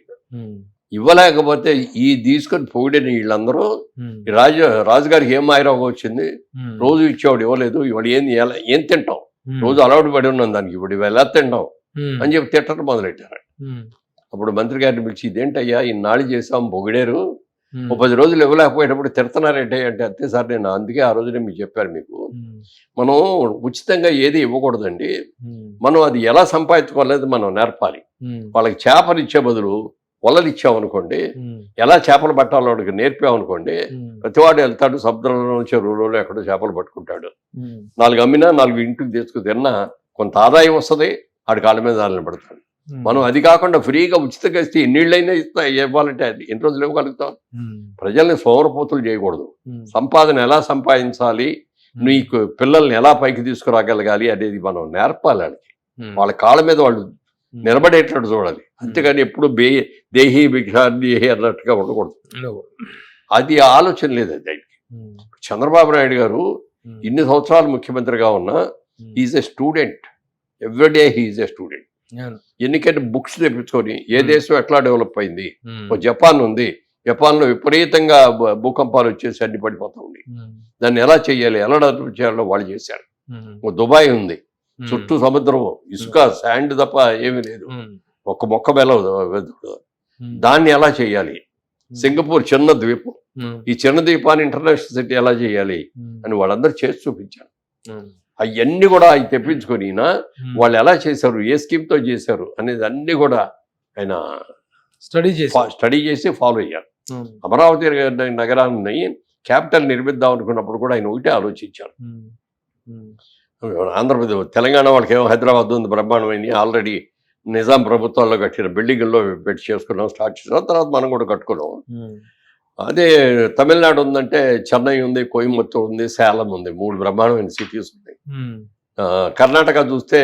ఇవ్వలేకపోతే ఈ తీసుకొని పొగిడిన వీళ్ళందరూ రాజుగారికి ఏం మాయరోగం వచ్చింది, రోజు ఇచ్చేవాడు ఇవ్వలేదు, ఇవాడు ఏం తింటాం, రోజు అలవాటు పడి ఉన్నాం దానికి, ఇప్పుడు ఇవి ఎలా తింటాం అని చెప్పి తిట్టడం మొదలెట్టారు. అప్పుడు మంత్రి గారిని పిలిచి, ఇదేంటయ్యా ఇన్నాళ్ళు చేసాం పొగిడారు, ఒక 10 రోజులు ఇవ్వలేకపోయేటప్పుడు తిడుతున్నారేంటే అంటే, అంతే సార్ నేను అందుకే ఆ రోజునే మీకు చెప్పారు, మీకు మనం ఉచితంగా ఏది ఇవ్వకూడదండి, మనం అది ఎలా సంపాదించుకోలేదు మనం నేర్పాలి. వాళ్ళకి చేపలు ఇచ్చే బదులు వలలు ఇచ్చామనుకోండి, ఎలా చేపలు పట్టాలో వాడికి నేర్పామనుకోండి, ప్రతివాడు వెళ్తాడు సముద్రంలో చెరువులలో ఎక్కడో చేపలు పట్టుకుంటాడు, 4 అమ్మినా 4 ఇంటికి తెచ్చుకు తిన్నా కొంత ఆదాయం వస్తుంది, ఆడి కాళ్ళ మీద నిలబడతాడు. మనం అది కాకుండా ఫ్రీగా ఉచితంగా ఇస్తే ఎన్నిళ్ళైనా ఇవ్వాలంటే అది ఎన్ని రోజులు ఇవ్వగలుగుతాం? ప్రజల్ని సోమరపోతులు చేయకూడదు, సంపాదన ఎలా సంపాదించాలి, నీకు పిల్లల్ని ఎలా పైకి తీసుకురాగలగాలి అనేది మనం నేర్పాలి. వాళ్ళకి వాళ్ళ కాళ్ళ మీద వాళ్ళు నిలబడేటట్టు చూడాలి, అంతేగాని ఎప్పుడు దేహి భిక్షాదేహి అన్నట్టుగా ఉండకూడదు. అది ఆలోచన లేదు దానికి. చంద్రబాబు నాయుడు గారు ఇన్ని సంవత్సరాలు ముఖ్యమంత్రిగా ఉన్నా is a student, everyday he is a student. ఎన్నికైనా బుక్స్ తెప్పించుకొని ఏ దేశం ఎట్లా డెవలప్ అయింది, జపాన్ ఉంది, జపాన్లో విపరీతంగా భూకంపాలు వచ్చేసి అన్ని పడిపోతా ఉంది, దాన్ని ఎలా చేయాలి, ఎలా డెవలప్ చేయాలో వాళ్ళు చేశారు. దుబాయ్ ఉంది, చుట్టూ సముద్రం, ఇసుక శాండ్ తప్ప ఏమీ లేదు, ఒక్క మొక్క వెదదు, దాన్ని ఎలా చేయాలి. సింగపూర్ చిన్న ద్వీపం, ఈ చిన్న ద్వీపాన్ని ఇంటర్నేషనల్ సిటీ ఎలా చేయాలి అని వాళ్ళందరూ చేసి చూపించారు. అవన్నీ కూడా అవి తెప్పించుకొని వాళ్ళు ఎలా చేశారు, ఏ స్కీమ్తో చేశారు అనేది అన్ని కూడా ఆయన స్టడీ చేసి ఫాలో అయ్యారు. అమరావతి నగరాన్ని క్యాపిటల్ నిర్మిద్దాం అనుకున్నప్పుడు కూడా ఆయన ఒకటే ఆలోచించారు. ఆంధ్రప్రదేశ్ తెలంగాణ వాళ్ళకి ఏమో హైదరాబాద్ ఉంది బ్రహ్మాండమైంది, ఆల్రెడీ నిజాం ప్రభుత్వాల్లో కట్టిన బిల్డింగుల్లో పెట్టి చేసుకున్నాం, స్టార్ట్ చేసాం, తర్వాత మనం కూడా కట్టుకున్నాం. అదే తమిళనాడు ఉందంటే చెన్నై ఉంది, కోయంబత్తూర్ ఉంది, సేలం ఉంది, 3 బ్రహ్మాండమైన సిటీస్ ఉన్నాయి. కర్ణాటక చూస్తే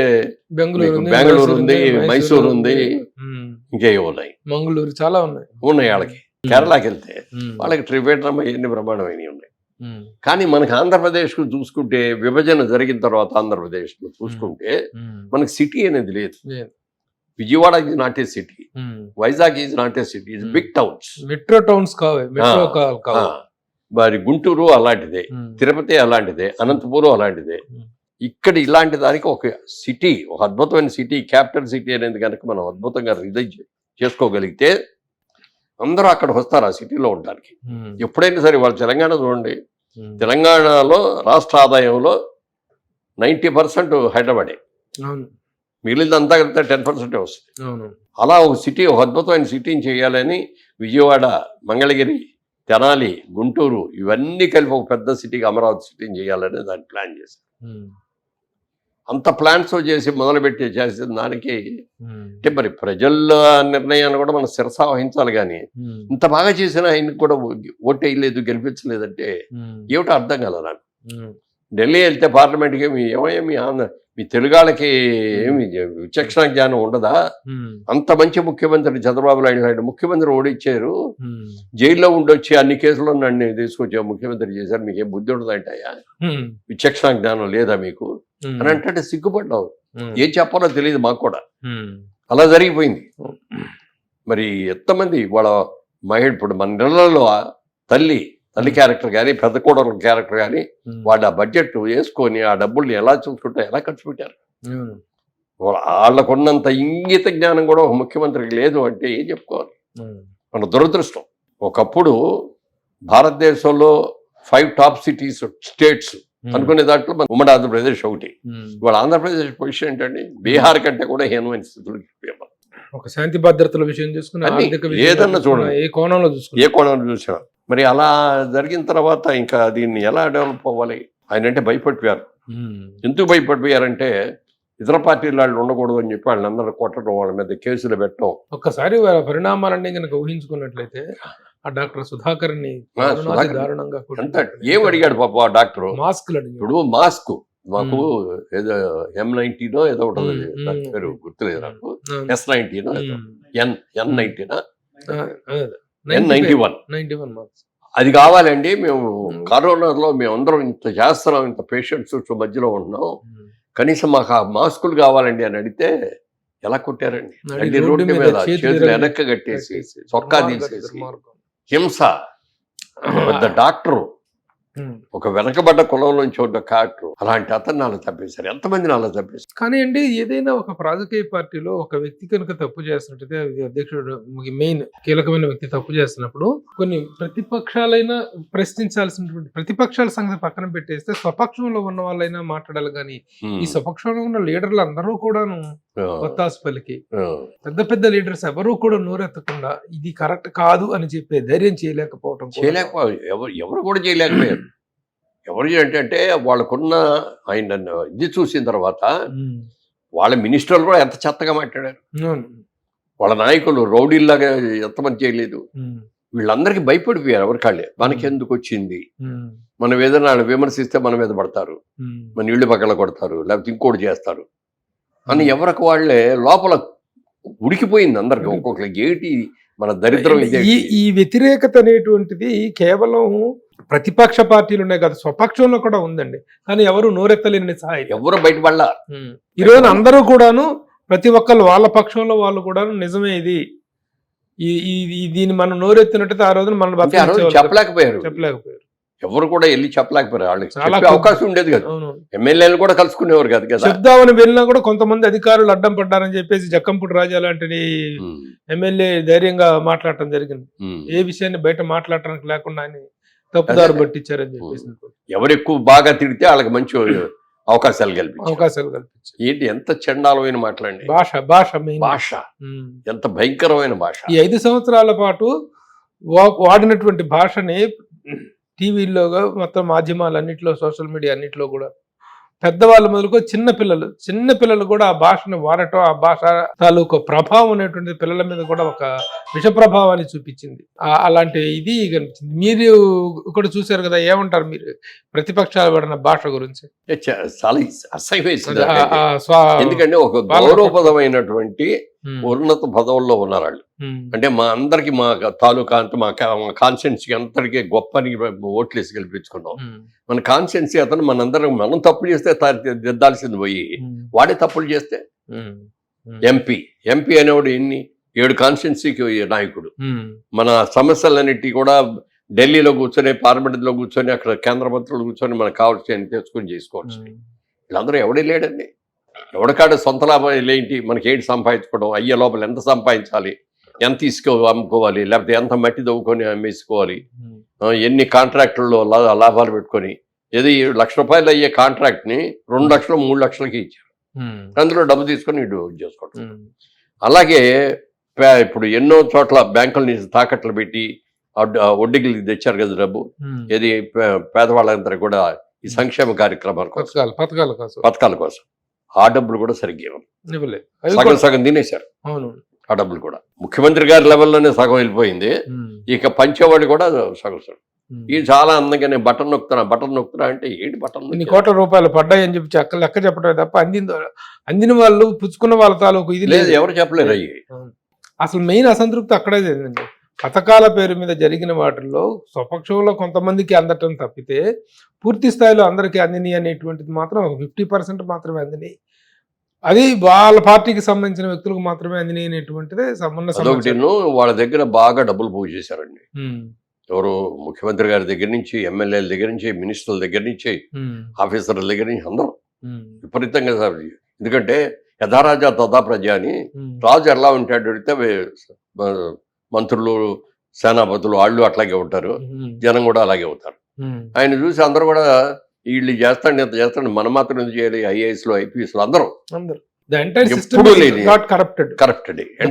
బెంగళూరు ఉంది, మైసూర్ ఉంది, ఇంకేమో ఉన్నాయి, మంగళూరు చాలా ఉన్నాయి వాళ్ళకి. కేరళకి వెళ్తే వాళ్ళకి త్రివేంద్రం ఎన్ని బ్రహ్మాండమైనవి ఉన్నాయి. కానీ మనకి ఆంధ్రప్రదేశ్కు చూసుకుంటే విభజన జరిగిన తర్వాత ఆంధ్రప్రదేశ్లో చూసుకుంటే మనకి సిటీ అనేది లేదు. Vijayawada is not a city, Vizag is not a city, it's big towns, metro towns మరి గుంటూరు అలాంటిదే, తిరుపతి అలాంటిదే, అనంతపురం అలాంటిదే. ఇక్కడ ఇలాంటి దానికి ఒక సిటీ, ఒక అద్భుతమైన సిటీ, క్యాపిటల్ సిటీ అనేది కనుక మనం అద్భుతంగా రిజైన్ చేసుకోగలిగితే అందరూ అక్కడ వస్తారు ఆ సిటీలో ఉండడానికి. ఎప్పుడైనా సరే వాళ్ళు తెలంగాణ చూడండి, తెలంగాణలో రాష్ట్ర ఆదాయంలో 90% హైదరాబాదే, మిగిలిందంతా కలిపితే 10% వస్తుంది. అలా ఒక సిటీ, ఒక అద్భుతమైన సిటీని చేయాలని విజయవాడ, మంగళగిరి, తెనాలి, గుంటూరు ఇవన్నీ కలిపి ఒక పెద్ద సిటీకి అమరావతి సిటీని చేయాలని దాన్ని ప్లాన్ చేశారు. అంత ప్లాన్స్ చేసి మొదలుపెట్టి చేసిన దానికి అంటే మరి ప్రజల నిర్ణయాన్ని కూడా మనం శిరసా వహించాలి. కానీ ఇంత బాగా చేసిన ఆయనకు కూడా ఓటు వేయలేదు, గెలిపించలేదంటే ఏమిటో అర్థం కదా నాకు. ఢిల్లీ వెళ్తే పార్లమెంట్కి మీ తెలుగాళ్ళకి ఏమి విచక్షణ జ్ఞానం ఉండదా? అంత మంచి ముఖ్యమంత్రి చంద్రబాబు నాయుడు ముఖ్యమంత్రి ఓడిచ్చారు, జైల్లో ఉండొచ్చి అన్ని కేసుల్లో నన్ను తీసుకొచ్చే ముఖ్యమంత్రి చేశారు, మీకేం బుద్ధి ఉండదంటాయా, విచక్షణ జ్ఞానం లేదా మీకు అని అంటే సిగ్గుపడ్డావు. ఏం చెప్పాలో తెలియదు మాకు కూడా. అలా జరిగిపోయింది. మరి ఎంతమంది వాళ్ళ మహిళ, ఇప్పుడు మన నెలల్లో తల్లి క్యారెక్టర్ కానీ పెద్ద కోడల క్యారెక్టర్ కానీ వాళ్ళు ఆ బడ్జెట్ వేసుకొని ఆ డబ్బుల్ని ఎలా చూసుకుంటే ఎలా ఖర్చు పెట్టారు. వాళ్ళకున్నంత ఇంగిత జ్ఞానం కూడా ఒక ముఖ్యమంత్రికి లేదు అంటే ఏం చెప్పుకోవాలి. మన దురదృష్టం. ఒకప్పుడు భారతదేశంలో 5 టాప్ సిటీస్ స్టేట్స్ అనుకునే దాంట్లో మన ఉమ్మడి ఆంధ్రప్రదేశ్ ఒకటి. ఇవాళ ఆంధ్రప్రదేశ్ పొజిషన్ ఏంటంటే బీహార్ కంటే కూడా హీనమైన స్థితులు. ఒక శాంతి భద్రతల విషయం చూసుకుని ఏదన్నా చూడండి, ఏ కోణంలో చూసినా మరి అలా జరిగిన తర్వాత ఇంకా దీన్ని ఎలా డెవలప్ అవ్వాలి? ఆయన అంటే భయపడిపోయారు. ఎందుకు భయపడిపోయారంటే ఇతర పార్టీల వాళ్ళు ఉండకూడదు అని చెప్పి వాళ్ళందరూ కొట్టడం, వాళ్ళ మీద కేసులు పెట్టడం. ఒక్కసారి పరిణామాలన్నీ కనుక ఊహించుకున్నట్లయితే ఆ డాక్టర్ సుధాకర్ ని దారుణంగా ఏం అడిగాడు పాప ఆ డాక్టర్? మాస్క్. ఇప్పుడు మాస్క్ మాకు ఏదో M90 ఏదో ఉంటుంది, దాని పేరు గుర్తులేదు నాకు, S90 N91 అది కావాలండి. మేము కరోనాలో మేమందరం ఇంత చేస్తున్నాం, ఇంత పేషెంట్స్ మధ్యలో ఉంటున్నాం, కనీసం మాకు ఆ మాస్కులు కావాలండి అని అడిగితే ఎలా కొట్టారండి? నడి నడి రోడ్డు రోడ్డు మీద మీద చేతులు చేతులు ఇరగ వెనక్కి కట్టేసి చొక్కా తీసేసి దుర్మార్గం. హింస. పెద్ద డాక్టరు, ఉమ్. ఒక వెనకబడ్డ కులం నుంచి ఉన్న డాక్టరు, అలాంటి అతను నాలో తప్పేశారు. ఎంతమంది నాలో తప్పేశారు? కానీ అండి ఏదైనా ఒక రాజకీయ పార్టీలో ఒక వ్యక్తి కనుక తప్పు చేస్తున్నట్టయితే అది అధ్యక్షుడు మెయిన్ కీలకమైన వ్యక్తి తప్పు చేస్తున్నప్పుడు కొన్ని ప్రతిపక్షాలైనా ప్రశ్నించాల్సినటువంటి ప్రతిపక్షాల సంగతి పక్కన పెట్టేస్తే స్వపక్షంలో ఉన్న వాళ్ళైనా మాట్లాడాలి కానీ ఈ స్వపక్షంలో ఉన్న లీడర్లు అందరూ కూడాను ఒత్తాసు పలికి పెద్ద పెద్ద లీడర్స్ ఎవరు కూడా నోరెత్తకుండా ఇది కరెక్ట్ కాదు అని చెప్పే ధైర్యం చేయలేకపోవటం ఎవరు కూడా చేయలేకపోయారు. ఎవరు అంటే వాళ్ళకున్న ఆయన ఇది చూసిన తర్వాత వాళ్ళ మినిస్టర్లు కూడా ఎంత చెత్తగా మాట్లాడారు. వాళ్ళ నాయకులు రౌడీల్లాగా ఎంతమంది చేయలేదు. వీళ్ళందరికీ భయపడిపోయారు. ఎవరికాళ్ళే మనకెందుకు వచ్చింది, మనం ఏదైనా విమర్శిస్తే మన మీద పడతారు, మన ఇళ్ళు పక్కల కొడతారు, లేకపోతే ఇంకోటి చేస్తారు అని ఎవరికి వాళ్ళే లోపల ఉడికిపోయింది అందరికి. ఒక్కొక్కరికి ఏంటి మన దరిద్రం. ఈ వ్యతిరేకత అనేటువంటిది కేవలం ప్రతిపక్ష పార్టీలు ఉన్నాయి కదా, స్వపక్షంలో కూడా ఉందండి. కానీ ఎవరు నోరెత్తలేని సహాయం, ఎవరు బయటపడలా. ఈ రోజున అందరూ కూడాను ప్రతి ఒక్కళ్ళు వాళ్ళ పక్షంలో వాళ్ళు కూడా నిజమే ఇది దీన్ని మనం నోరెత్తినట్టయితే ఆ రోజున మనం చెప్పలేకపోయారు. ఎవరు కూడా వెళ్ళి చెప్పలేకపోయారు. వాళ్ళకి చెప్పే అవకాశం ఉండేది కదా. ఎమ్మెల్యేలు కూడా కలుసుకునేవారు కాదు కదా. చెప్దామని వెళ్ళినా కూడా కొంతమంది అధికారులు అడ్డం పడ్డారని చెప్పేసి జక్కంపూడి రాజా లాంటి ఎమ్మెల్యే ధైర్యంగా మాట్లాడటం జరిగింది. ఏ విషయాన్ని బయట మాట్లాడటానికి లేకుండా ఆయన తప్పుదారు పట్టించారని చెప్పేసి. ఎవరు ఎక్కువ బాగా తిడితే వాళ్ళకి మంచి అవకాశాలు కల్పించారు. ఏంటి ఎంత చండాలమైన మాట్లాడండి. భాష ఎంత భయంకరమైన భాష. ఈ 5 సంవత్సరాల పాటు వాడినటువంటి భాషని టీవీలో మొత్తం మాధ్యమాలన్నింటిలో సోషల్ మీడియా అన్నింటిలో కూడా పెద్దవాళ్ళు మొదలుకో చిన్న పిల్లలు కూడా ఆ భాషను వాడటం, ఆ భాష తాలూకు ప్రభావం అనేటువంటి పిల్లల మీద కూడా ఒక విష ప్రభావాన్ని చూపించింది. అలాంటి ఇది కనిపించింది. మీరు ఇక్కడ చూశారు కదా, ఏమంటారు మీరు ప్రతిపక్షాలు వాడిన భాష గురించి? చాలా అసహ్యమేసింది. ఎందుకంటే ఒక గౌరవప్రదమైనటువంటి ఉన్నత పదవుల్లో ఉన్నారు వాళ్ళు. అంటే మా అందరికి మా తాలూకా అంతా మా కాన్స్టిట్యున్సీ అంతటికీ గొప్పని ఓట్లు వేసి గెలిపించుకున్నాం. మన కాన్స్టిట్యున్సీ అతను మనందరం మనం తప్పులు చేస్తే దిద్దాల్సింది పోయి వాడే తప్పులు చేస్తే ఎంపీ అనేవాడు 7 కాన్స్టిట్యున్సీకి నాయకుడు. మన సమస్యలన్నిటి కూడా ఢిల్లీలో కూర్చొని, పార్లమెంట్లో కూర్చొని, అక్కడ కేంద్ర మంత్రులు కూర్చొని మనకు కావాల్సిన తెచ్చుకొని చేసుకోవచ్చు. వీళ్ళందరూ ఎవడే లేడండి. ఎవడికాడ సొంత లాభాలు ఏంటి, మనకి ఏంటి సంపాదించుకోవడం, అయ్యే లోపల ఎంత సంపాదించాలి, ఎంత అమ్ముకోవాలి, లేకపోతే ఎంత మట్టి దవ్వుకొని అమ్మేసుకోవాలి, ఎన్ని కాంట్రాక్టుల్లో లాభాలు పెట్టుకొని, ఏది 1 లక్ష రూపాయలు అయ్యే కాంట్రాక్ట్ని 2 లక్షలు 3 లక్షలకి ఇచ్చారు. అందులో డబ్బు తీసుకొని ఇటు చేసుకోవడం. అలాగే ఇప్పుడు ఎన్నో చోట్ల బ్యాంకుల నుంచి తాకట్లు పెట్టి వడ్డీకి తెచ్చారు కదా డబ్బు. ఏది పేదవాళ్ళందరూ కూడా ఈ సంక్షేమ కార్యక్రమాల కోసం, పథకాల కోసం ఆ డబ్బులు కూడా సరిగ్గా ఇవ్వలేదు. సగం తినేశారు ఆ డబ్బులు కూడా. ముఖ్యమంత్రి గారి లెవెల్లోనే సగం వెళ్ళిపోయింది. ఇక పంచేవాడు కూడా సగం. ఇది చాలా అందంగానే బటన్ నొక్కుతున్నా అంటే ఏంటి బటన్? ఇన్ని కోట్ల రూపాయలు పడ్డాయి అని చెప్పి లెక్క చెప్పడం తప్ప అందిన వాళ్ళు పుచ్చుకున్న వాళ్ళ తాలూకు ఇది లేదు, ఎవరు చెప్పలేరు. అయ్యి అసలు మెయిన్ అసంతృప్తి అక్కడే జరిగిందండి. పథకాల పేరు మీద జరిగిన వాటిల్లో స్వపక్షంలో కొంతమందికి అందటం తప్పితే పూర్తి స్థాయిలో అందరికీ అందినాయి అనేటువంటిది మాత్రం 50% మాత్రమే అందినాయి. అది వాళ్ళ పార్టీకి సంబంధించిన వ్యక్తులకు మాత్రమే అందినాయి అనేటువంటిది వాళ్ళ దగ్గర బాగా డబ్బులు పోగు చేశారండి. ఎవరు ముఖ్యమంత్రి గారి దగ్గర నుంచి, ఎమ్మెల్యేల దగ్గర నుంచి, మినిస్టర్ల దగ్గర నుంచి, ఆఫీసర్ల దగ్గర నుంచి అందరూ విపరీతంగా. ఎందుకంటే యథారాజా తథా ప్రజ అని రాజు ఎలా ఉంటాడు అడిగితే మంత్రులు, సేనాపతులు వాళ్ళు అట్లాగే ఉంటారు, జనం కూడా అలాగే అవుతారు. ఆయన చూసి అందరూ కూడా వీళ్ళు చేస్తాడు మనం మాత్రం ఎందుకు చేయాలి? ఐఏఎస్లు, ఐపీఎస్లు అందరూ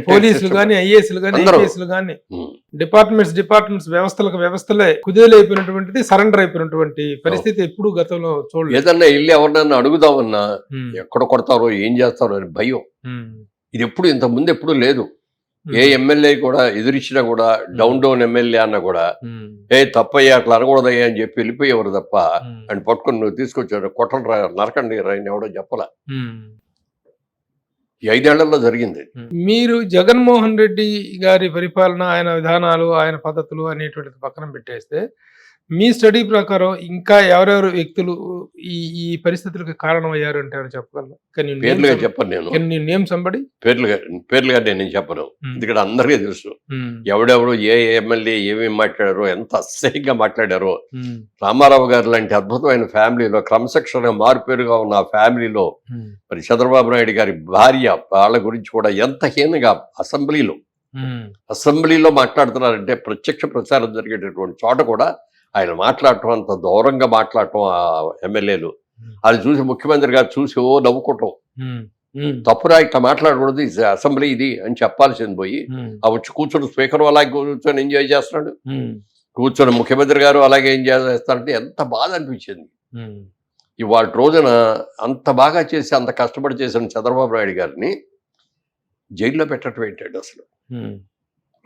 పోలీసులు కానీ, ఐఏఎస్లు కానీ, ఐపీఎస్లు కానీ, డిపార్ట్మెంట్స్ వ్యవస్థలే కుదేలైపోయినటువంటిది, సరెండర్ అయిపోయినటువంటి పరిస్థితి ఎప్పుడు గతంలో చూడలేదు. ఏదన్నా వెళ్ళి ఎవరినన్నా అడుగుదామన్నా ఎక్కడ కొడతారో, ఏం చేస్తారో అని భయం. ఇది ఎప్పుడు ఇంత ముందు ఎప్పుడు లేదు. ఏ ఎమ్మెల్యే కూడా ఎదిరించినా కూడా, డౌన్ ఎమ్మెల్యే అన్నా కూడా తప్పయ్యా అట్లా అనకూడదయ్యా అని చెప్పి వెళ్ళిపోయేవారు తప్ప అని పట్టుకుని నువ్వు తీసుకొచ్చాడు కొట్టండి నరకండి ఆయన ఎవడో చెప్పలా. ఈ 5 ఏళ్లలో జరిగింది. మీరు జగన్మోహన్ రెడ్డి గారి పరిపాలన, ఆయన విధానాలు, ఆయన పద్ధతులు అనేటువంటిది పక్కన పెట్టేస్తే మీ స్టడీ ప్రకారం ఇంకా ఎవరెవరు వ్యక్తులు ఈ పరిస్థితులకు కారణం అయ్యారు అంటే ఏమైనా చెప్పగలరా? పేర్లుగా చెప్పను నేను, నేమ్ సంబడి పేర్లుగా నేను చెప్పను. ఇక్కడ అందరికీ తెలుసు ఎవడెవరు ఏ ఎమ్మెల్యే ఏమేమి మాట్లాడారో, ఎంత అసహ్యంగా మాట్లాడారో. రామారావు గారు లాంటి అద్భుతమైన ఫ్యామిలీలో, క్రమశిక్షణ మారుపేరుగా ఉన్న ఆ ఫ్యామిలీలో మరి చంద్రబాబు నాయుడు గారి భార్య వాళ్ళ గురించి కూడా ఎంత హీనంగా అసెంబ్లీలో మాట్లాడుతున్నారంటే, ప్రత్యక్ష ప్రచారం జరిగేటటువంటి చోట కూడా ఆయన మాట్లాడటం, అంత దూరంగా మాట్లాడటం ఆ ఎమ్మెల్యేలు. అది చూసి ముఖ్యమంత్రి గారు చూసి నవ్వుకోవటం. తప్పురా, ఇట్లా మాట్లాడకూడదు, అసెంబ్లీ ఇది అని చెప్పాల్సింది పోయి ఆ వచ్చి కూర్చొని స్పీకర్ అలాగే కూర్చొని ఎంజాయ్ చేస్తున్నాడు. కూర్చొని ముఖ్యమంత్రి గారు అలాగే ఎంజాయ్ చేస్తారంటే ఎంత బాధ అనిపించింది. ఇవాళ రోజున అంత బాగా చేసి, అంత కష్టపడి చేసిన చంద్రబాబు నాయుడు గారిని జైల్లో పెట్టడం ఏంటండి అసలు?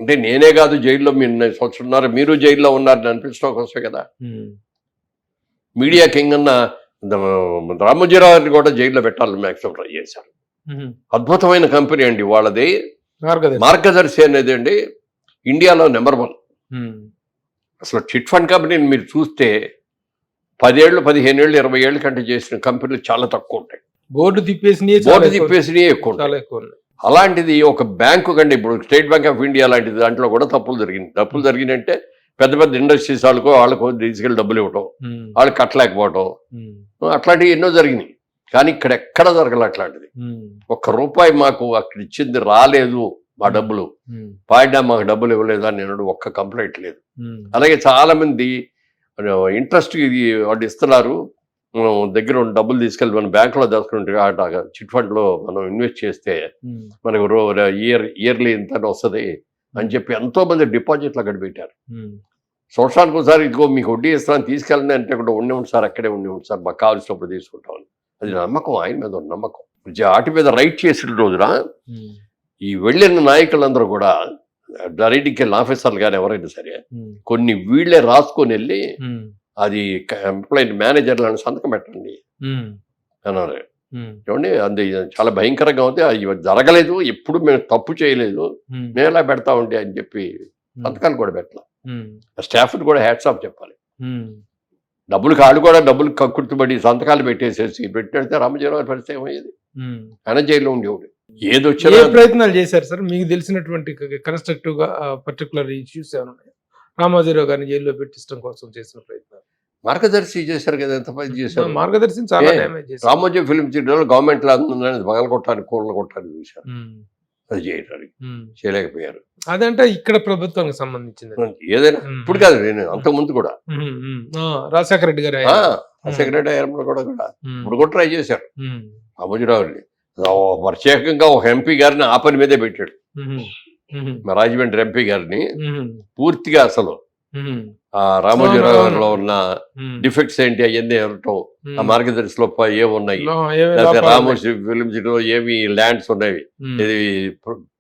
అంటే నేనే కాదు జైల్లో, మీరు మీరు జైల్లో ఉన్నారని అనిపించడం కోసమే కదా. మీడియా కింగ్ అన్న రామోజీరావు గారిని కూడా జైల్లో పెట్టాలని మ్యాక్సిమం ట్రై చేశారు. అద్భుతమైన కంపెనీ అండి వాళ్ళది, మార్గదర్శి అనేది అండి ఇండియాలో నెంబర్ 1. అసలు చిట్ ఫండ్ కంపెనీని మీరు చూస్తే 10 ఏళ్ళు, 15 ఏళ్ళు, 20 ఏళ్ళ కంటే చేసిన కంపెనీలు చాలా తక్కువ ఉంటాయి. బోర్డు తిప్పేసి ఎక్కువ ఉంటాయి. అలాంటిది ఒక బ్యాంకు కంటే, ఇప్పుడు స్టేట్ బ్యాంక్ ఆఫ్ ఇండియా లాంటిది దాంట్లో కూడా తప్పులు జరిగినాయంటే పెద్ద పెద్ద ఇండస్ట్రీస్ వాళ్ళకు తీసుకెళ్ళి డబ్బులు ఇవ్వటం, వాళ్ళు కట్టలేకపోవటం, అట్లాంటివి ఎన్నో జరిగినాయి. కానీ ఇక్కడ ఎక్కడ జరగలేదు అట్లాంటిది. ₹1 మాకు అక్కడ ఇచ్చింది రాలేదు, మా డబ్బులు పాయినా మాకు డబ్బులు ఇవ్వలేదు అని నేను ఒక్క కంప్లైంట్ లేదు. అలాగే చాలా మంది ఇంట్రెస్ట్ వాళ్ళు ఇస్తున్నారు, దగ్గర డబ్బులు తీసుకెళ్ళి మన బ్యాంకులో దాచుకుంటే చిట్ ఫండ్లో మనం ఇన్వెస్ట్ చేస్తే మనకు ఇయర్లీ ఇంత వస్తుంది అని చెప్పి ఎంతో మంది డిపాజిట్లు అక్కడ పెట్టారు. సంవత్సరానికి ఒకసారి ఇదిగో మీకు వడ్డీ ఇస్తాను తీసుకెళ్ళండి అంటే కూడా ఉండి సార్, అక్కడే ఉండి సార్, మాకు కావాల్సినప్పుడు తీసుకుంటామని. అది నమ్మకం, ఆయన మీద నమ్మకం. వాటి మీద రైట్ చేసిన రోజున ఈ వెళ్ళిన నాయకులందరూ కూడా, రైడింగ్కి ఆఫీసర్లు కానీ ఎవరైనా సరే, కొన్ని వీళ్ళే రాసుకొని వెళ్ళి అది ఎంప్లాయీ మేనేజర్లను సంతకం పెట్టండి అన్నారు. చూడండి, అది చాలా భయంకరంగా ఉంది. అది జరగలేదు, ఎప్పుడు మేము తప్పు చేయలేదు, మేము ఎలా పెడతా ఉంటే అని చెప్పి సంతకాలు కూడా పెట్టాలి. స్టాఫ్ని కూడా హ్యాట్స్ ఆఫ్ చెప్పాలి. డబ్బులు కూడా డబ్బులు కక్కుర్తిపడి సంతకాలు పెట్టేసేసి పెట్టితే రామజీరావు పరిస్థితి ఏమయ్యేది? ఆయన జైల్లో ఉండేవాడు. ఏదొచ్చినా ప్రయత్నాలు చేశారు సార్ మీకు తెలిసినటువంటి కన్స్ట్రక్టివ్ గా పర్టికులర్ ఇష్యూస్ ఏమైనా రామోజీరావు గారిని జైల్లో పెట్టించడం కోసం చేసిన ప్రయత్నాలు? మార్గదర్శి చేశారు కదా, ఎంత పని చేశారు. మార్గదర్శి చాలా డ్యామేజ్ చేశారు. రామోజీ ఫిల్మ్ సిటీలో గవర్నమెంట్ పగల కొట్టడానికి, కూడలు కొట్టడానికి చూశారు, అది చేయడానికి చేయలేకపోయారు. అదంటే ఇక్కడ ప్రభుత్వానికి సంబంధించింది ఏదైనా. ఇప్పుడు కాదు, నేను అంతకుముందు కూడా రాజశేఖర రెడ్డి గారు కూడా ఇప్పుడు కూడా ట్రై చేశారు రామోజీరావుని. ప్రత్యేకంగా ఒక ఎంపీ గారిని ఆ పని మీదే పెట్టాడు, రాజమండ్రి ఎంపీ గారిని. పూర్తిగా అసలు ఆ రామోజీరావులో ఉన్న డిఫెక్ట్స్ ఏంటి అవన్నీ ఎవరటం, ఆ మార్గదర్శిలో ఏమున్నాయి, లేకపోతే రామోజీ ఫిల్మ్ సిటీలో ఏమి ల్యాండ్స్ ఉన్నాయి, ఇది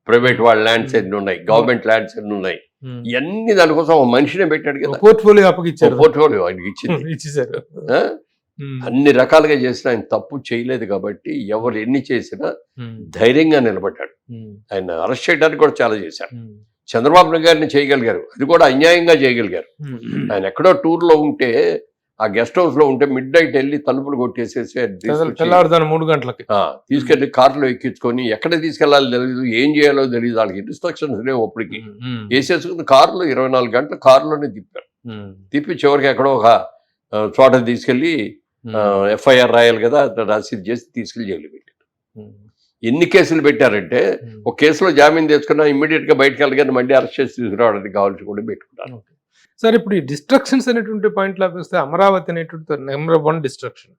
ప్రైవేట్ వాళ్ళ ల్యాండ్స్ ఎన్ని ఉన్నాయి, గవర్నమెంట్ ల్యాండ్స్ ఎన్ని ఉన్నాయి, ఇవన్నీ దానికోసం ఒక మనిషినే పెట్టాడు కదా. పోర్ట్ఫోలియో అప్పగిచ్చారు, పోర్ట్ఫోలియో ఆయనకి ఇచ్చేసారు. అన్ని రకాలుగా చేసినా ఆయన తప్పు చేయలేదు కాబట్టి ఎవరు ఎన్ని చేసినా ధైర్యంగా నిలబడ్డాడు. ఆయన అరెస్ట్ చేయడానికి కూడా చాలా చేశారు. చంద్రబాబు నాయుడు గారిని చేయగలిగారు, అది కూడా అన్యాయంగా చేయగలిగారు. ఆయన ఎక్కడో టూర్లో ఉంటే, ఆ గెస్ట్ హౌస్ లో ఉంటే మిడ్ నైట్ వెళ్ళి తలుపులు కొట్టేసేసి 3 గంటలకి తీసుకెళ్లి కార్లో ఎక్కించుకొని ఎక్కడ తీసుకెళ్లాలో తెలియదు, ఏం చేయాలో తెలియదు, వాళ్ళకి ఇన్స్ట్రక్షన్స్ లేవు అప్పటికి. వేసేసుకుని కారులో 24 గంటలు కారులోనే తిప్పారు. తిప్పి చివరికి ఎక్కడో ఒక చోట తీసుకెళ్లి ఎఫ్ఐఆర్ రాయాలి కదా, రసీదు చేసి తీసుకెళ్లి జైలు పెట్టారు. ఎన్ని కేసులు పెట్టారంటే, ఒక కేసులో జామీన్ తెచ్చుకున్నా ఇమ్మీడియట్ గా బయటకు వెళ్ళగానే మళ్ళీ అరెస్ట్ చేసి తీసుకురావడానికి కావాల్సి కూడా పెట్టుకున్నారు. సార్, ఇప్పుడు ఈ డిస్ట్రక్షన్స్ అనేటువంటి పాయింట్లో వస్తే అమరావతి అనేటువంటి నెంబర్ 1 డిస్ట్రక్షన్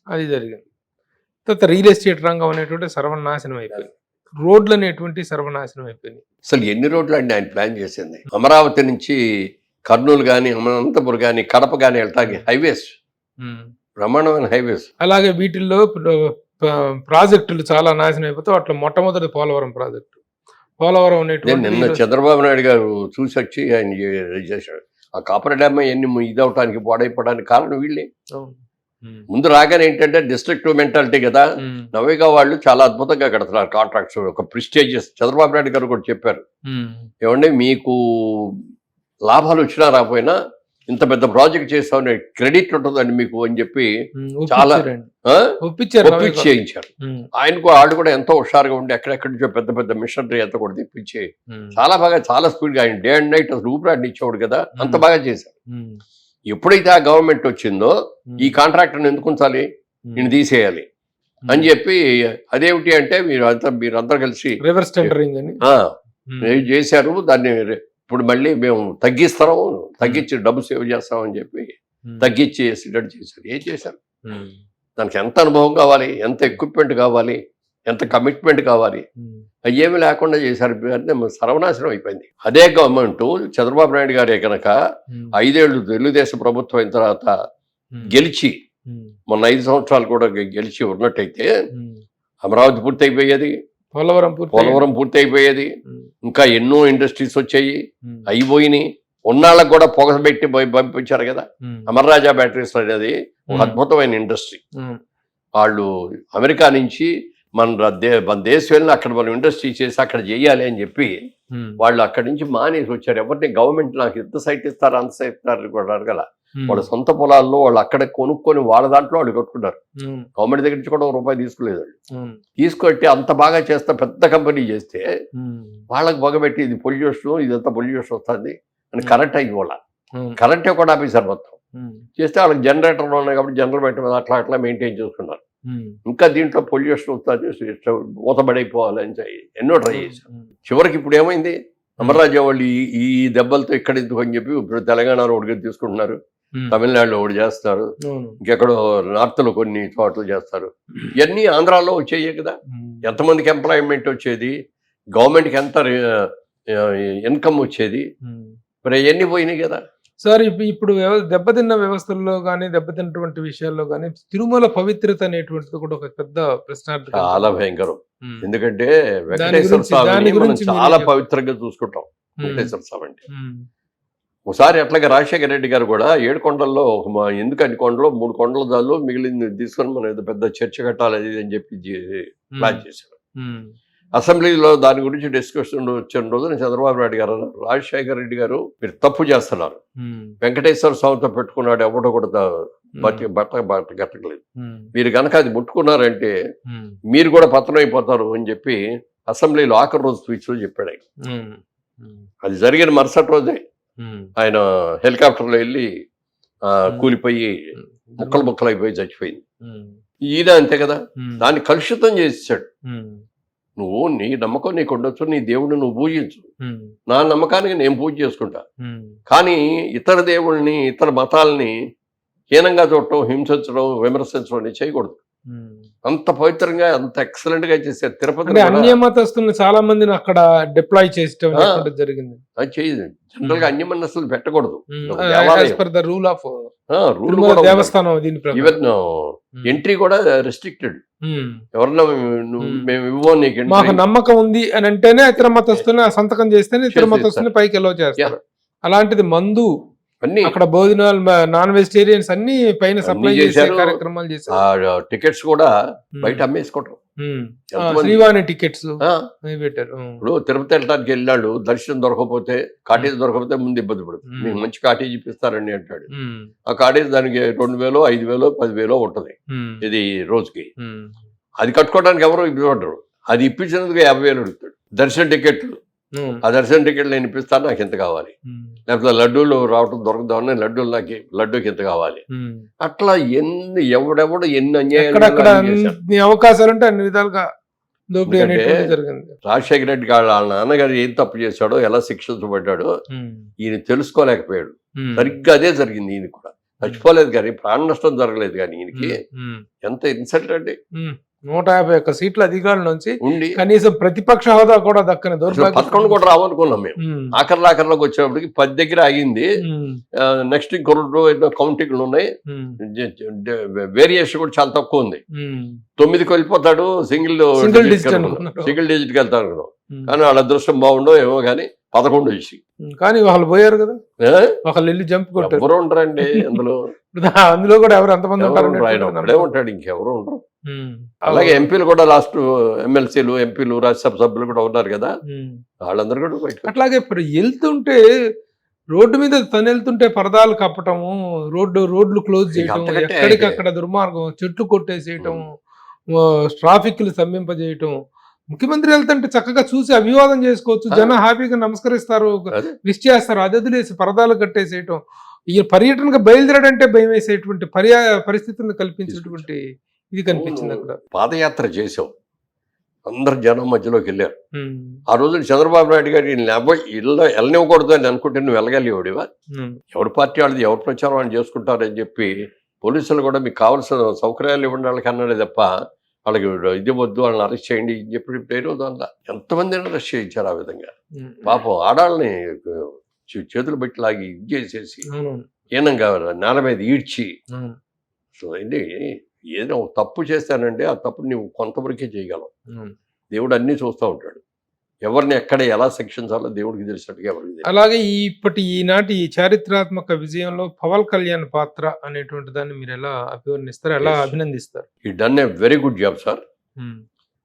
అది జరిగింది. తర్వాత రియల్ ఎస్టేట్ రంగం అనేటువంటి సర్వనాశనం అయిపోయింది, రోడ్లు అనేటువంటి సర్వనాశనం అయిపోయింది. అసలు ఎన్ని రోడ్లు అండి ఆయన ప్లాన్ చేసింది? అమరావతి నుంచి కర్నూలు కానీ, అనంతపురం కానీ, కడప కానీ వెళ్ళటానికి హైవేస్, బ్రహ్మాండమైన హైవేస్. అలాగే వీటిల్లో ప్రాజెక్టులు చాలా నాశనం అయిపోతే అట్లా మొట్టమొదటి పోలవరం ప్రాజెక్టు. పోలవరం అనేటువంటి నిన్న చంద్రబాబు నాయుడు గారు చూసి వచ్చి ఆయన చేశాడు. ఆ కాపర్ డ్యామ్ ఎన్ని ఇదవటానికి పాడైపోవడానికి కారణం వీళ్ళే. ముందు రాగానే ఏంటంటే డిస్ట్రక్టివ్ మెంటాలిటీ కదా. నవేగా వాళ్ళు చాలా అద్భుతంగా కడుతున్నారు కాంట్రాక్ట్స్, ఒక ప్రిస్టేజియస్. చంద్రబాబు నాయుడు గారు కూడా చెప్పారు, ఏమంటే మీకు లాభాలు వచ్చినా రాకపోయినా ఇంత పెద్ద ప్రాజెక్ట్ చేస్తామని క్రెడిట్ ఉంటుందండి మీకు అని చెప్పి చాలా ఒప్పించారండి. ఆ? ఒప్పించారు ఒప్పించి చేయించారు. ఆయనకు ఆడు కూడా ఎంతో హుషారుగా ఉండి ఎక్కడెక్కడి నుంచో పెద్ద పెద్ద మిషనరీ అంతా కూడా తెప్పించి చాలా బాగా చాలా స్పీడ్గా ఆయన డే అండ్ నైట్ అసలు ఊపిరాడిని ఇచ్చేవాడు కదా, అంత బాగా చేశారు. ఎప్పుడైతే ఆ గవర్నమెంట్ వచ్చిందో ఈ కాంట్రాక్టర్ని ఎందుకు ఉంచాలి, నేను తీసేయాలి అని చెప్పి అదేమిటి అంటే మీరందరూ కలిసి రివర్స్ టెండరింగ్ అని ఏం చేశారు, దాన్ని ఇప్పుడు మళ్ళీ మేము తగ్గించి డబ్బు సేవ్ చేస్తామని చెప్పి తగ్గించి వేసేటట్టు చేశారు. ఏం చేశారు, దానికి ఎంత అనుభవం కావాలి, ఎంత ఎక్విప్మెంట్ కావాలి, ఎంత కమిట్మెంట్ కావాలి, అవి ఏమీ లేకుండా చేశారు. సర్వనాశనం అయిపోయింది. అదే గవర్నమెంట్ చంద్రబాబు నాయుడు గారే కనుక 5 ఏళ్ళు తెలుగుదేశం ప్రభుత్వం అయిన తర్వాత గెలిచి మొన్న 5 సంవత్సరాలు కూడా గెలిచి ఉన్నట్టయితే అమరావతి పూర్తి అయిపోయేది, పోలవరం పూర్తి అయిపోయేది, ఇంకా ఎన్నో ఇండస్ట్రీస్ వచ్చాయి, అయిపోయినాయి. ఉన్నాళ్ళకు కూడా పొగబెట్టి పంపించారు కదా. అమర్రాజా బ్యాటరీస్ అనేది ఒక అద్భుతమైన ఇండస్ట్రీ. వాళ్ళు అమెరికా నుంచి మన దేశం వెళ్ళిన అక్కడ మనం ఇండస్ట్రీ చేసి అక్కడ చేయాలి అని చెప్పి వాళ్ళు అక్కడి నుంచి మానేసి వచ్చారు. ఎవరిని గవర్నమెంట్ నాకు ఎంత సైట్ ఇస్తారు అంత సైట్ ఇస్తారు కూడా అడగల. వాళ్ళ సొంత పొలాల్లో వాళ్ళు అక్కడ కొనుక్కొని వాళ్ళ దాంట్లో వాళ్ళు కట్టుకున్నారు. గవర్నమెంట్ దగ్గర నుంచి కూడా ₹1 తీసుకోలేదు. వాళ్ళు తీసుకొట్టి అంత బాగా చేస్తా పెద్ద కంపెనీ చేస్తే వాళ్ళకి పొగబెట్టి ఇది పొల్యూషన్, ఇదంతా పొల్యూషన్ వస్తుంది అని కరెంట్ అయ్యి వాళ్ళ కరెంటే కూడా ఆఫీసర్ మొత్తం చేస్తే వాళ్ళకి జనరేటర్లు ఉన్నాయి కాబట్టి జనరేటర్ అట్లా అట్లా మెయింటైన్ చేసుకున్నారు. ఇంకా దీంట్లో పొల్యూషన్ వస్తుంది, మూతబడైపోవాలని ఎన్నో ట్రై చేశారు. చివరికి ఇప్పుడు ఏమైంది, అమర్రాజా వాళ్ళు ఈ దెబ్బలతో ఇక్కడ ఎందుకు అని చెప్పి ఇప్పుడు తెలంగాణలో ఒకటి తీసుకుంటున్నారు, తమిళనాడులో ఒకటి చేస్తారు, ఇంకెక్కడో నార్త్ లో కొన్ని చోట్ల చేస్తారు. ఇవన్నీ ఆంధ్రాలో వచ్చాయి కదా. ఎంతమందికి ఎంప్లాయ్మెంట్ వచ్చేది, గవర్నమెంట్కి ఎంత ఇన్కమ్ వచ్చేది, మరి అవన్నీ పోయినాయి కదా. సార్ ఇప్పుడు దెబ్బతిన్న వ్యవస్థల్లో కానీ దెబ్బతిన్నటువంటి విషయాల్లో కానీ తిరుమల పవిత్రత అనేటువంటిది కూడా ఒక పెద్ద ప్రశ్నార్థకం. చాలా భయంకరం. ఎందుకంటే వెంకటేశ్వర స్వామిని మనం చాలా పవిత్రంగా చూసుకుంటాం. వెంకటేశ్వర స్వామి అంటే ఒకసారి అట్లాగే రాజశేఖర రెడ్డి గారు కూడా 7 కొండల్లో ఎందుకు అన్ని కొండలు 3 కొండల దాళ్ళు మిగిలింది తీసుకొని మనం ఏదో పెద్ద చర్చ కట్టాలి అది అని చెప్పి ప్లాన్ చేశారు. అసెంబ్లీలో దాని గురించి డిస్కషన్ వచ్చిన రోజున చంద్రబాబు నాయుడు గారు రాజశేఖర రెడ్డి గారు మీరు తప్పు చేస్తున్నారు, వెంకటేశ్వర స్వామితో పెట్టుకున్నాడు ఎవడో కూడా బట్ట కట్టలేదు, మీరు కనుక అది ముట్టుకున్నారంటే మీరు కూడా పతనం అయిపోతారు అని చెప్పి అసెంబ్లీలో ఆఖరి రోజు స్పీచ్ లో చెప్పాడు ఆయన. అది జరిగిన మరుసటి రోజే ఆయన హెలికాప్టర్లో వెళ్ళి కూలిపోయి ముక్కలు అయిపోయి చచ్చిపోయింది. ఈయన అంతే కదా, దాన్ని కలుషితం చేసాడు. నువ్వు నీ నమ్మకం నీకు ఉండొచ్చు, నీ దేవుడిని నువ్వు పూజించు, నా నమ్మకానికి నేను పూజ చేసుకుంటా, కానీ ఇతర దేవుళ్ళని ఇతర మతాలని హీనంగా చూడటం, హింసించడం, విమర్శించడం అనేది చేయకూడదు. అంత పవిత్రంగా అంత ఎక్సలెంట్ గా చేశారు. తిరుపతి అన్యమతస్తుల్ని చాలా మందిని అక్కడ డిప్లాయ్ చేయడం జరిగింది. అది చేయదు, జనరల్ గా అన్యమనస్తులు పెట్టకూడదు. Rule of rule Devasthanam even entry కూడా రెస్ట్రిక్టెడ్. ఎవరన్నా మేము ఇవ్వం నీకు మాకు నమ్మకం ఉంది అని అంటేనే ఇతర మతస్తుల్ని సంతకం చేస్తేనే ఇతర మతస్తుల్ని పైకి ఎలో చేస్తారు. అలాంటిది మందు అన్ని అక్కడ భోజనాలు నాన్ వెజిటేరియన్స్ అన్ని పైన సప్లై చేసే కార్యక్రమాలు చేశారు. టికెట్స్ కూడా బయట అమ్మేసుకోవటం, శ్రీవాణి టికెట్స్ పెట్టారు. ఇప్పుడు తిరుపతి వెళ్ళడానికి వెళ్ళాడు, దర్శనం దొరకకపోతే కాటేజ్ దొరకకపోతే ముందు ఇబ్బంది పడుతుంది. మీకు మంచి కాటేజ్ ఇప్పిస్తారండి అంటాడు. ఆ కాటేజ్ దానికి 2000, 5000, 10,000 ఉంటది ఇది రోజుకి. అది కట్టుకోవడానికి ఎవరు ఇబ్బంది పడరు. అది ఇప్పించినందుకు 50,000 అడుగుతాడు. దర్శన టికెట్లు, ఆ దర్శన టికెట్ నేను ఇప్పిస్తాను, నాకు ఎంత కావాలి, లేకపోతే లడ్డూలు రావటం దొరకదామని లడ్డూకి ఎంత కావాలి, అట్లా ఎవడెవడు ఎన్ని అన్యాయాలు అవకాశాలు ఉంటే అన్ని విధాలుగా రాజశేఖర రెడ్డి గారు వాళ్ళ నాన్నగారు ఏం తప్పు చేశాడో, ఎలా శిక్షించబడ్డాడో ఈయన తెలుసుకోలేకపోయాడు. సరిగ్గా అదే జరిగింది. ఈయన కూడా చచ్చిపోలేదు కానీ ప్రాణ నష్టం జరగలేదు, కానీ ఈయనకి ఎంత ఇన్సల్ట్ అండి. 151 సీట్ల అధికారుల నుంచి ఉండి కనీసం ప్రతిపక్ష హోదా కూడా దక్కని 11 కూడా రావాలనుకున్నాం మేము. ఆఖరిలోకి వచ్చేప్పటికి 10 దగ్గర ఆగింది. నెక్స్ట్ ఇంకో 2 కౌంటింగ్లు ఉన్నాయి, వేరియేషన్ కూడా చాలా తక్కువ ఉంది. 9కి వెళ్ళిపోతాడు, సింగిల్ డిజిట్కి వెళ్తాను అనుకున్నాం. కానీ వాళ్ళ అదృష్టం బాగుండో ఏమో కానీ 11 వచ్చి, కానీ వాళ్ళు పోయారు కదా, వాళ్ళు వెళ్ళి జంప్ కొట్టారు. ఎవరు ఉంటారండి అందులో కూడా ఎవరు అంతమంది ఉంటారు, ఉంటాడు ఇంకెవరు ఉండరు. అలాగే ఎంపీలు కూడా లాస్ట్ ఎమ్మెల్సీలు, ఎంపీలు, రాజ్యసభ సభ్యులు కూడా ఉన్నారు కదా, వాళ్ళందరూ కూడా అట్లాగే ఇప్పుడు వెళ్తుంటే రోడ్డు మీద తను వెళ్తుంటే పరదాలు కప్పటము, రోడ్లు క్లోజ్ ఇక చేయటం, అంతకంటే ఎక్కడికక్కడ దుర్మార్గం, చెట్లు కొట్టేసేయటం, ట్రాఫిక్లు స్తంభింపజేయటం. ముఖ్యమంత్రి వెళ్తుంటే చక్కగా చూసి అభివాదం చేసుకోవచ్చు, జనం హ్యాపీగా నమస్కరిస్తారు, అదే. విష్ చేస్తారు. అది వదిలేసి పరదాలు కట్టేసేయటం, ఈ పర్యటనకు బయలుదేరడంటే భయం వేసేటువంటి పరిస్థితులను కల్పించినటువంటి ఇది కనిపించింది అక్కడ. పాదయాత్ర చేసాం, అందరు జనం మధ్యలోకి వెళ్ళారు. ఉమ్, ఆ రోజున చంద్రబాబు నాయుడు గారు వెళ్ళనివ్వకూడదు అని అనుకుంటే నువ్వు వెళ్ళగలిగేవాడివా? ఉమ్, ఎవరి పార్టీ వాళ్ళది ఎవరి ప్రచారం వాళ్ళు చేసుకుంటారని చెప్పి పోలీసులు కూడా మీకు కావాల్సిన సౌకర్యాలు ఇవ్వండి వాళ్ళకి అన్నాడే తప్ప వాళ్ళకి ఇది వద్దు, వాళ్ళని అరెస్ట్ చేయండి అని చెప్పి పేరు దానిలో ఎంతమందిని అరెస్ట్ చేయించారు ఆ విధంగా. ఉమ్, పాపం ఆడాళ్ళని చేతులు పెట్టి లాగి ఇది చేసేసి అవునవును, ఈనంగా నేల మీద ఈడ్చి. అవును, సో ఏంటి, ఏదైనా ఒక తప్పు చేస్తానంటే ఆ తప్పు నువ్వు కొంతవరకే చేయగలవు. అవును. దేవుడు అన్నీ చూస్తూ ఉంటాడు. ఎవరిని ఎక్కడ ఎలా శిక్షించాలో దేవుడికి తెలిసినట్టుగా ఎవరికి తెలియదు. అలాగే ఈనాటి ఈ చారిత్రాత్మక విజయంలో పవన్ కళ్యాణ్ పాత్ర అనేటువంటి దాన్ని మీరు ఎలా అభివర్ణిస్తారు, ఎలా Yes. అభినందిస్తారు? He done a very good job sir. Um,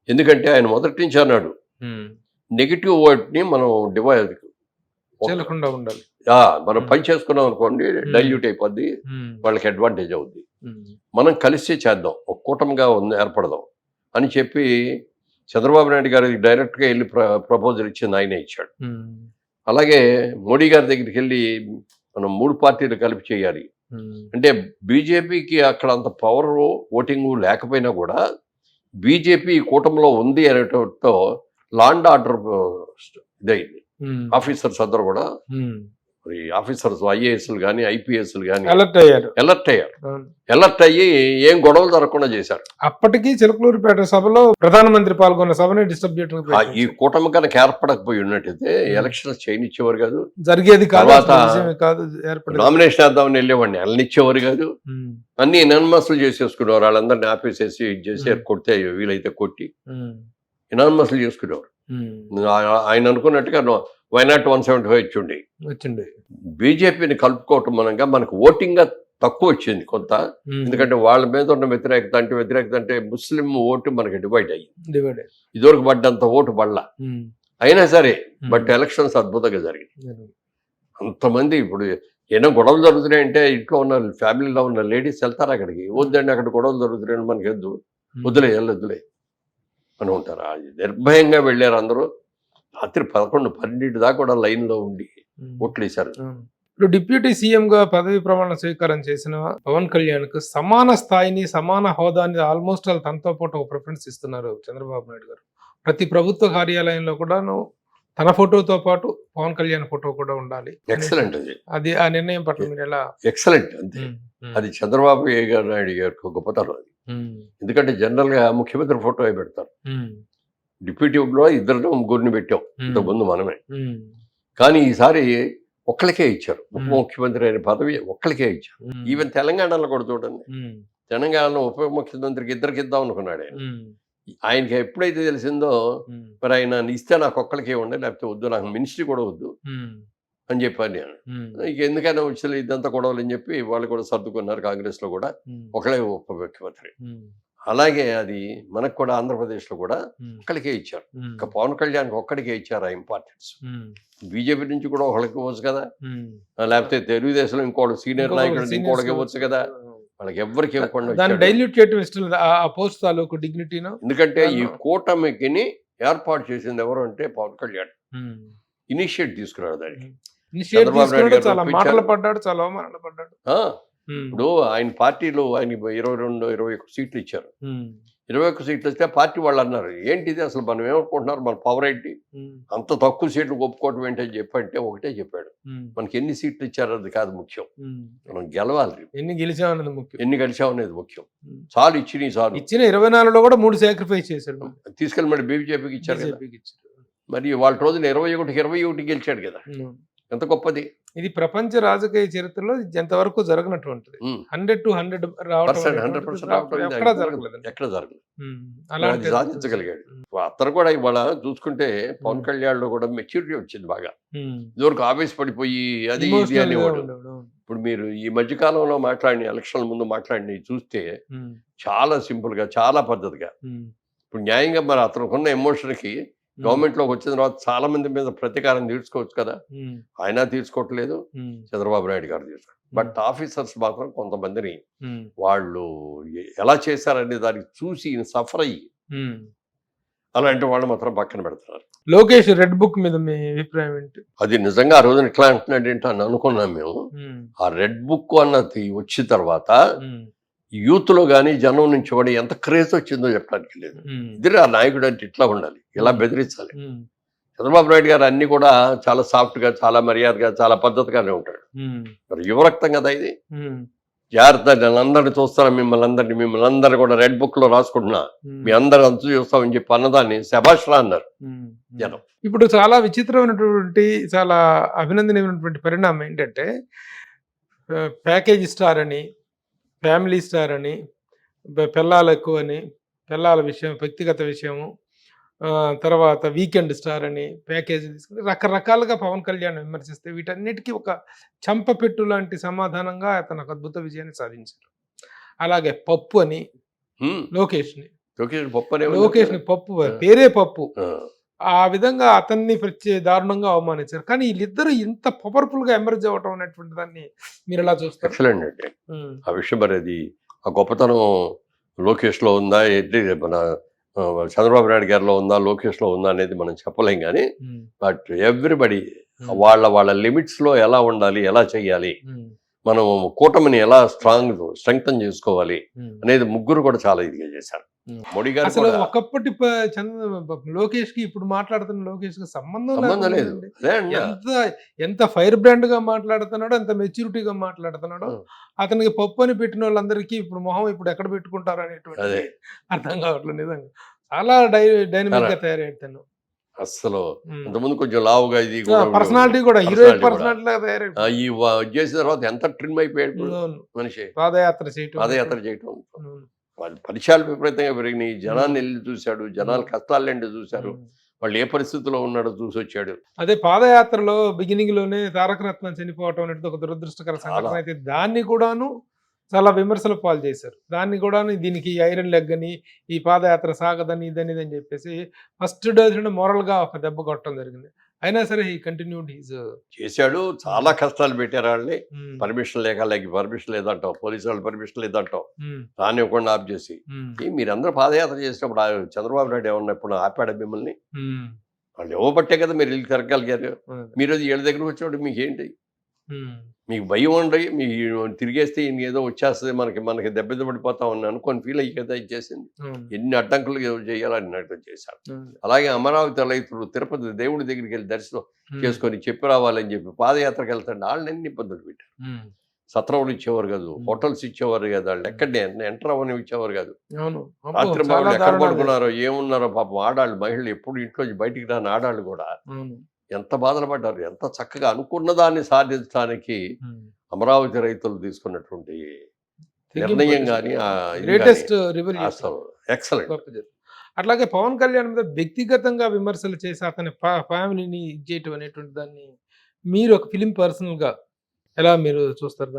ఎందుకంటే ఆయన మొదటి నుంచి అన్నాడు ఉమ్, నెగిటివ్ వర్డ్ని మనం డివైడ్ చేయకుండా ఉండాలి. మనం పని చేసుకున్నాం అనుకోండి డైల్యూట్ అయిపోద్ది, ఉమ్, వాళ్ళకి అడ్వాంటేజ్ అవుద్ది. ఉమ్, మనం కలిసి చేద్దాం, ఒక కూటమిగా ఏర్పడదాం అని చెప్పి చంద్రబాబు నాయుడు గారికి డైరెక్ట్గా వెళ్ళి ప్రపోజల్ ఇచ్చింది ఆయనే ఇచ్చాడు. ఉమ్, అలాగే మోడీ గారి దగ్గరికి వెళ్ళి మనం 3 పార్టీలు కలిపి చేయాలి ఉమ్, అంటే బీజేపీకి అక్కడ అంత పవర్ ఓటింగ్ లేకపోయినా కూడా బీజేపీ కూటమిలో ఉంది అనేటతో లా అండ్ ఆర్డర్ ఇదైంది. ఉమ్, ఆఫీసర్స్ అందరూ కూడా ఉమ్, మరి ఆఫీసర్స్ ఐఏఎస్లు కానీ ఐపీఎస్లు కానీ అలర్ట్ అయ్యారు. అలర్ట్ అయ్యారు. అవును. అలర్ట్ అయ్యి ఏం గొడవలు జరగకుండా చేశారు. అప్పటికి చిలకలూరుపేట సభలో ప్రధానమంత్రి పాల్గొన్న సభని డిస్టర్బ్ ఈ కూటమి కనుక ఏర్పడకపోయి ఉన్నట్టయితే ఎలక్షన్స్ చేయనిచ్చేవారు కాదు, జరిగేది కాదు, తర్వాత అసలు విషయమే కాదు, ఏర్పడేది. నామినేషన్ వేద్దామని వెళ్ళేవాడిని వెళ్ళనిచ్చేవారు కాదు. ఉమ్, అన్ని ఎనానిమస్లు చేసేసుకునేవారు, వాళ్ళందరినీ ఆపేసేసి ఇది చేసి కొడితే వీలైతే కొట్టి ఉమ్, ఎనానిమస్లు చేసుకునేవారు. ఉమ్, ఆయన అనుకున్నట్టుగా వైనాట్ 175 ఇచ్చుండి వచ్చింది. బీజేపీని కలుపుకోవటం మూలంగా మనకు ఓటింగ్ తక్కువ వచ్చింది కొంత. ఉమ్, ఎందుకంటే వాళ్ళ మీద ఉన్న వ్యతిరేకత అంటే ముస్లిం ఓటు మనకి డివైడ్ అయ్యింది. డివైడ్ అయ్యింది. ఇదివరకు పడ్డంత ఓటు పడలా, ఉమ్, అయినా సరే ఉమ్, బట్ ఎలక్షన్స్ అద్భుతంగా జరిగింది. జరిగింది. అంతమంది ఇప్పుడు ఏమైనా గొడవలు జరుగుతున్నాయంటే ఇంట్లో ఉన్న ఫ్యామిలీలో ఉన్న లేడీస్ వెళ్తారు అక్కడికి. వద్దండి అక్కడ గొడవలు జరుగుతున్నాయని మనకి వద్దు, వద్దులే వెళ్ళొద్దులే అని ఉంటారు. నిర్భయంగా వెళ్ళారు అందరూ. రాత్రి 11, 12 దాకా కూడా లైన్లో ఉండి ఉమ్. ఓట్లు వేశారు. ఇప్పుడు డిప్యూటీ సీఎం గా పదవి ప్రమాణ స్వీకారం చేసిన పవన్ కళ్యాణ్ కు సమాన స్థాయిని, సమాన హోదాని ఆల్మోస్ట్ వాళ్ళు తనతో పాటు ఒక ప్రిఫరెన్స్ ఇస్తున్నారు చంద్రబాబు నాయుడు గారు. ప్రతి ప్రభుత్వ కార్యాలయంలో కూడాను తన ఫోటోతో పాటు పవన్ కళ్యాణ్ ఫోటో కూడా ఉండాలి. ఎక్సలెంట్ అది ఆ నిర్ణయం పట్ల మీరు ఎలా? ఎక్సలెంట్ అంతే. అది చంద్రబాబు నాయుడు గారికి గొప్పతనం అది. ఎందుకంటే జనరల్ గా ముఖ్యమంత్రి ఫోటో పెడతారు. డిప్యూటీలో 2 ముగ్గురిని పెట్టాం ఇంతకుముందు మనమే. కానీ ఈసారి ఒక్కరికే ఇచ్చారు. ఉప ముఖ్యమంత్రి అనే పదవి ఒక్కరికే ఇచ్చారు. ఈవెన్ తెలంగాణలో కూడా చూడండి, తెలంగాణలో ఉప ముఖ్యమంత్రికి ఇద్దరికి ఇద్దాం అనుకున్నాడు ఆయన. ఆయనకి ఎప్పుడైతే తెలిసిందో మరి ఆయన ఇస్తే నాకు ఒక్కరికే ఉండే, లేకపోతే వద్దు, నాకు మినిస్ట్రీ కూడా వద్దు అని చెప్పాను నేను. ఇక ఎందుకైనా వచ్చి ఇదంతా గొడవలు అని చెప్పి వాళ్ళు కూడా సర్దుకున్నారు. కాంగ్రెస్ లో కూడా ఒకళ్ళే ఉప ముఖ్యమంత్రి. అలాగే అది మనకు కూడా ఆంధ్రప్రదేశ్లో కూడా ఒక్కడికే ఇచ్చారు. ఇక పవన్ కళ్యాణ్కి ఒక్కడికే ఇచ్చారు ఆ ఇంపార్టెన్స్. బీజేపీ నుంచి కూడా ఒకళ్ళకి ఇవ్వచ్చు కదా, లేకపోతే తెలుగుదేశంలో ఇంకోటి సీనియర్ నాయకుడు ఇంకోటికి ఇవ్వచ్చు కదా. వాళ్ళకి ఎవరికి ఇవ్వకుండా డైల్యూట్ చేయడం ఇష్టం లేదు ఆ పోస్ట్ తాలూకు డిగ్నిటీను. ఎందుకంటే ఈ కూటమికి ఏర్పాటు చేసింది ఎవరు అంటే పవన్ కళ్యాణ్ ఇనిషియేట్ తీసుకున్నాడు. దానికి చంద్రబాబు నాయుడు గారు చాలా మాటలు పడ్డాడు, చాలా అవమానాలు పడ్డాడు. ఇప్పుడు ఆయన పార్టీలో ఆయన 22-21 సీట్లు ఇచ్చారు. 21 సీట్లు వస్తే పార్టీ వాళ్ళు అన్నారు, ఏంటిది అసలు మనం ఏమనుకుంటున్నారు, మన పవర్ ఏంటి, అంత తక్కువ సీట్లు ఒప్పుకోవటం ఏంటని చెప్పంటే ఒకటే చెప్పాడు, మనకి ఎన్ని సీట్లు ఇచ్చారు అది కాదు ముఖ్యం, మనం గెలవాలి, ఎన్ని గెలిచామనేది ముఖ్యం, ఎన్ని గెలిచామనేది ముఖ్యం. చాలు ఇచ్చిన 24లో కూడా 3 సాక్రిఫైస్ చేశాడు, తీసుకెళ్ళి మరి బీజేపీకి ఇచ్చారు. మరి వాళ్ళ రోజున 21 గెలిచాడు కదా, ఎంత గొప్పది. ఇది ప్రపంచ రాజకీయ చరిత్రలో ఎంతవరకు జరగనటువంటిది. 100 to 100 రావడం ఎక్కడ జరగలేదు, అలాంటి సాధించగలిగాడు. అతను కూడా ఇవాళ చూసుకుంటే పవన్ కళ్యాణ్ లో కూడా మెచ్యూరిటీ వచ్చింది బాగా. ఇదివరకు ఆవేశపడిపోయి అది ఇది అనేవాడు. ఇప్పుడు మీరు ఈ మధ్యకాలంలో ఎలక్షన్ల ముందు మాట్లాడినవి చూస్తే చాలా సింపుల్ గా, చాలా పద్ధతిగా, ఇప్పుడు న్యాయంగా మరి అతనుకున్న ఎమోషన్కి గవర్నమెంట్లోకి వచ్చిన తర్వాత చాలా మంది మీద ప్రతీకారం తీర్చుకోవచ్చు కదా, ఆయన తీర్చుకోవట్లేదు, చంద్రబాబు నాయుడు గారు తీర్చుకోవచ్చు. బట్ ఆఫీసర్స్ మాత్రం కొంతమందిని వాళ్ళు ఎలా చేశారనే దానికి చూసి సఫర్ అయ్యి అలాంటి వాళ్ళు మాత్రం పక్కన పెడుతున్నారు. లోకేష్ రెడ్ బుక్ మీద మీ అభిప్రాయం ఏంటి? అది నిజంగా ఆ రోజున ఎట్లా అంటున్నాడు ఏంటో అని అనుకున్నాం మేము. ఆ రెడ్ బుక్ అన్నది వచ్చిన తర్వాత యూత్ లో గానీ జనం నుంచి కూడా ఎంత క్రేజ్ వచ్చిందో చెప్పడానికి లేదు. ఇద్దరు ఆ నాయకుడు అంటే ఇట్లా ఉండాలి, ఇలా బెదిరించాలి. చంద్రబాబు నాయుడు గారు అన్ని కూడా చాలా సాఫ్ట్ గా, చాలా మర్యాదగా, చాలా పద్ధతిగానే ఉంటాడు. మరి యువరక్తం కదా ఇది. జాగ్రత్త, నేను అందరిని చూస్తాను, మిమ్మల్ని అందరినీ కూడా రెడ్ బుక్ లో రాసుకుంటున్నా, మీ అందరు అంతు చూస్తామని చెప్పి అన్నదాన్ని శభాష్రా అన్నారు జనం. ఇప్పుడు చాలా విచిత్రమైనటువంటి, చాలా అభినందనీయమైనటువంటి పరిణామం ఏంటంటే, ప్యాకేజ్ స్టార్ అని, ఫ్యామిలీ స్టార్ అని, పిల్లలు ఎక్కువ అని, పిల్లల విషయం, వ్యక్తిగత విషయము, తర్వాత వీకెండ్ స్టార్ అని ప్యాకేజీ తీసుకుని రకరకాలుగా పవన్ కళ్యాణ్ విమర్శిస్తే వీటన్నిటికీ ఒక చంపపెట్టు లాంటి సమాధానంగా అతను ఒక అద్భుత విజయాన్ని సాధించారు. అలాగే పప్పు అని లోకేష్ని పప్పు పేరే పప్పు, ఆ విధంగా అతన్ని దారుణంగా అవమానించారు. కానీ వీళ్ళిద్దరూ ఇంత పవర్ఫుల్ గా ఎమర్జ్ అవ్వటం అనేటువంటి దాన్ని మీరు ఎలా చూస్తారు? ఎక్సలెంట్ అండి ఆ విషయం. మరి అది ఆ గొప్పతనం లోకేష్ లో ఉందా, ఏంటి మన చంద్రబాబు నాయుడు గారిలో ఉందా, లోకేష్ లో ఉందా అనేది మనం చెప్పలేం. కానీ బట్ ఎవ్రీబడి వాళ్ళ లిమిట్స్ లో ఎలా ఉండాలి, ఎలా చెయ్యాలి, మనం కూటమిని ఎలా స్ట్రెంగ్తన్ చేసుకోవాలి అనేది ముగ్గురు కూడా చాలా ఇదిగా చేశారు. మోడీ గారు అసలు ఒకప్పటి లోకేష్ కి ఇప్పుడు మాట్లాడుతున్న లోకేష్ కి సంబంధం లేదు. ఎంత ఫైర్ బ్రాండ్ గా మాట్లాడుతున్నాడో, ఎంత మెచ్యూరిటీగా మాట్లాడుతున్నాడో, అతనికి పప్పు అని పెట్టిన వాళ్ళందరికీ ఇప్పుడు మొహం ఇప్పుడు ఎక్కడ పెట్టుకుంటారు అనేటువంటి అర్థం కావట్లేదు. నిజంగా చాలా డైనమిక్ గా తయారవుతాను. అసలు అంతకుముందు కొంచెం లావుగా, ఇది పర్సనాలిటీ కూడా హీరోయిన్ పర్సనాలిటీ లాగా తయారైపోయింది. చేసిన తర్వాత ఎంత ట్రిమ్ అయిపోయాడు మనిషి. పాదయాత్ర చేయటం వాళ్ళ పరిచయాలు విపరీతంగా పెరిగినాయి. జనాన్ని వెళ్ళి చూశాడు, జనాల కష్టాలేంటి చూశారు, వాళ్ళు ఏ పరిస్థితిలో ఉన్నాడో చూసి వచ్చాడు. అదే పాదయాత్రలో బిగినింగ్ లోనే తారక రత్న చనిపోవటం అనేది ఒక దురదృష్టకర సంఘటన అయితే దాన్ని కూడాను చాలా విమర్శల పాలు చేశారు. దాన్ని కూడా దీనికి ఐరన్ లెగ్ అని, ఈ పాదయాత్ర సాగదని, ఇదని చెప్పేసి ఫస్ట్ డోస్ నుండి మోరల్ గా ఒక దెబ్బ కొట్టడం జరిగింది. అయినా సరే ఈ కంటిన్యూడ్ చేశాడు. చాలా కష్టాలు పెట్టారు వాళ్ళని. పర్మిషన్ పర్మిషన్ లేదంటావు, పోలీసు వాళ్ళు పర్మిషన్ లేదంటావు, రానివ్వకుండా ఆఫ్ చేసి. మీరందరూ పాదయాత్ర చేసినప్పుడు చంద్రబాబు నాయుడు ఏమన్నా ఇప్పుడు ఆపాడ మిమ్మల్ని? వాళ్ళు ఇవ్వబట్టే కదా మీరు ఇల్లు తిరగలిగారు. మీరు అది ఏళ్ళ దగ్గరకు వచ్చినప్పుడు మీకేంటి, మీకు భయం ఉండి మీకు తిరిగేస్తే ఏదో వచ్చేస్తుంది, మనకి దెబ్బతిపడిపోతాం అని అనుకొని ఫీల్ అయ్యి కదా ఇచ్చేసింది. ఎన్ని అడ్డంకులు చేయాలని చేశారు. అలాగే అమరావతి రైతులు తిరుపతి దేవుడి దగ్గరికి వెళ్ళి దర్శనం చేసుకొని చెప్పి రావాలని చెప్పి పాదయాత్రకు వెళ్తాడు. వాళ్ళని ఎన్ని ఇబ్బందులు పెట్టారు. సత్రంలు ఇచ్చేవారు కాదు, హోటల్స్ ఇచ్చేవారు కదా, వాళ్ళు ఎక్కడే ఎంటర్ అవ్వని ఇచ్చేవారు కాదు. రాత్రి మహిళలు ఎక్కడ పడుకున్నారో ఏమున్నారో పాపం. ఆడాళ్ళు, మహిళలు ఎప్పుడు ఇంట్లో బయటికి రాని ఆడాళ్ళు కూడా ఎంత బాధలు పడ్డారు. ఎంత చక్కగా అనుకున్న దాన్ని సాధించడానికి అమరావతి రైతులు తీసుకున్నటువంటి నిర్ణయం కానీ ఎక్సలెంట్. అట్లాగే పవన్ కళ్యాణ్ మీద వ్యక్తిగతంగా విమర్శలు చేసి అతని ఫ్యామిలీని ఇచ్చేయటం అనేటువంటి దాన్ని మీరు ఒక ఫిలిం పర్సనల్ గా ఎలా మీరు చూస్తారు?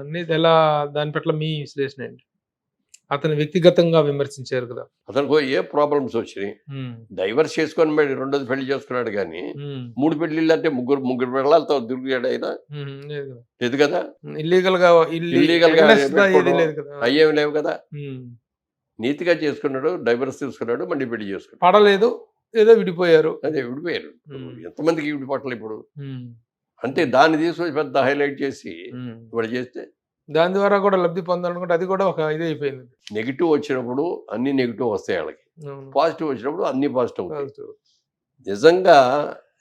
దాని పట్ల మీ విశ్లేషణ ఏంటి? అతను వ్యక్తిగతంగా విమర్శించారు కదా, అతనికి ఏ ప్రాబ్లమ్స్ వచ్చినాయి, డైవర్స్ చేసుకొని మరి రెండోది పెళ్లి చేసుకున్నాడు. కానీ 3 పెళ్లిళ్ళు అంటే ముగ్గురు పిల్లలతో తిరిగాడు అయినా లేదు కదా. ఇల్లీగల్ గా అయ్యేవి లేవు కదా. నీతిగా చేసుకున్నాడు, డైవర్స్ తీసుకున్నాడు, మళ్ళీ పెళ్లి చేసుకున్నాడు. పడలేదు, ఏదో విడిపోయారు. ఎంతమందికి విడిపోవట్లేదు ఇప్పుడు. అంటే దాన్ని తీసుకొని పెద్ద హైలైట్ చేసి ఇప్పుడు చేస్తే దాని ద్వారా కూడా లబ్ధి పొందాలనుకుంటే అది కూడా ఒక ఇది అయిపోయింది. నెగిటివ్ వచ్చినప్పుడు అన్ని నెగిటివ్ వస్తాయి వాళ్ళకి, పాజిటివ్ వచ్చినప్పుడు అన్ని పాజిటివ్ అవుతాయి. నిజంగా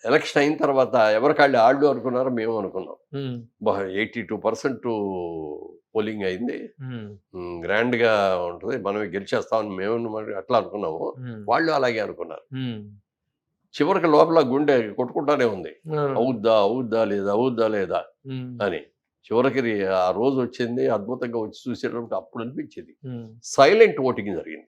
ఎలక్షన్ అయిన తర్వాత ఎవరికాళ్ళు ఆళ్ళు అనుకున్నారో మేము అనుకున్నాం. 82% పోలింగ్ అయింది, గ్రాండ్ గా ఉంటుంది, మనమే గెలిచేస్తామని మేము అట్లా అనుకున్నాము. వాళ్ళు అలాగే అనుకున్నారు. చివరికి లోపల గుండె కొట్టుకుంటానే ఉంది, అవుద్దా లేదా అని. చివరికి ఆ రోజు వచ్చింది, అద్భుతంగా వచ్చి చూసేటప్పుడు అప్పుడు అనిపించింది సైలెంట్ ఓటింగ్ జరిగింది.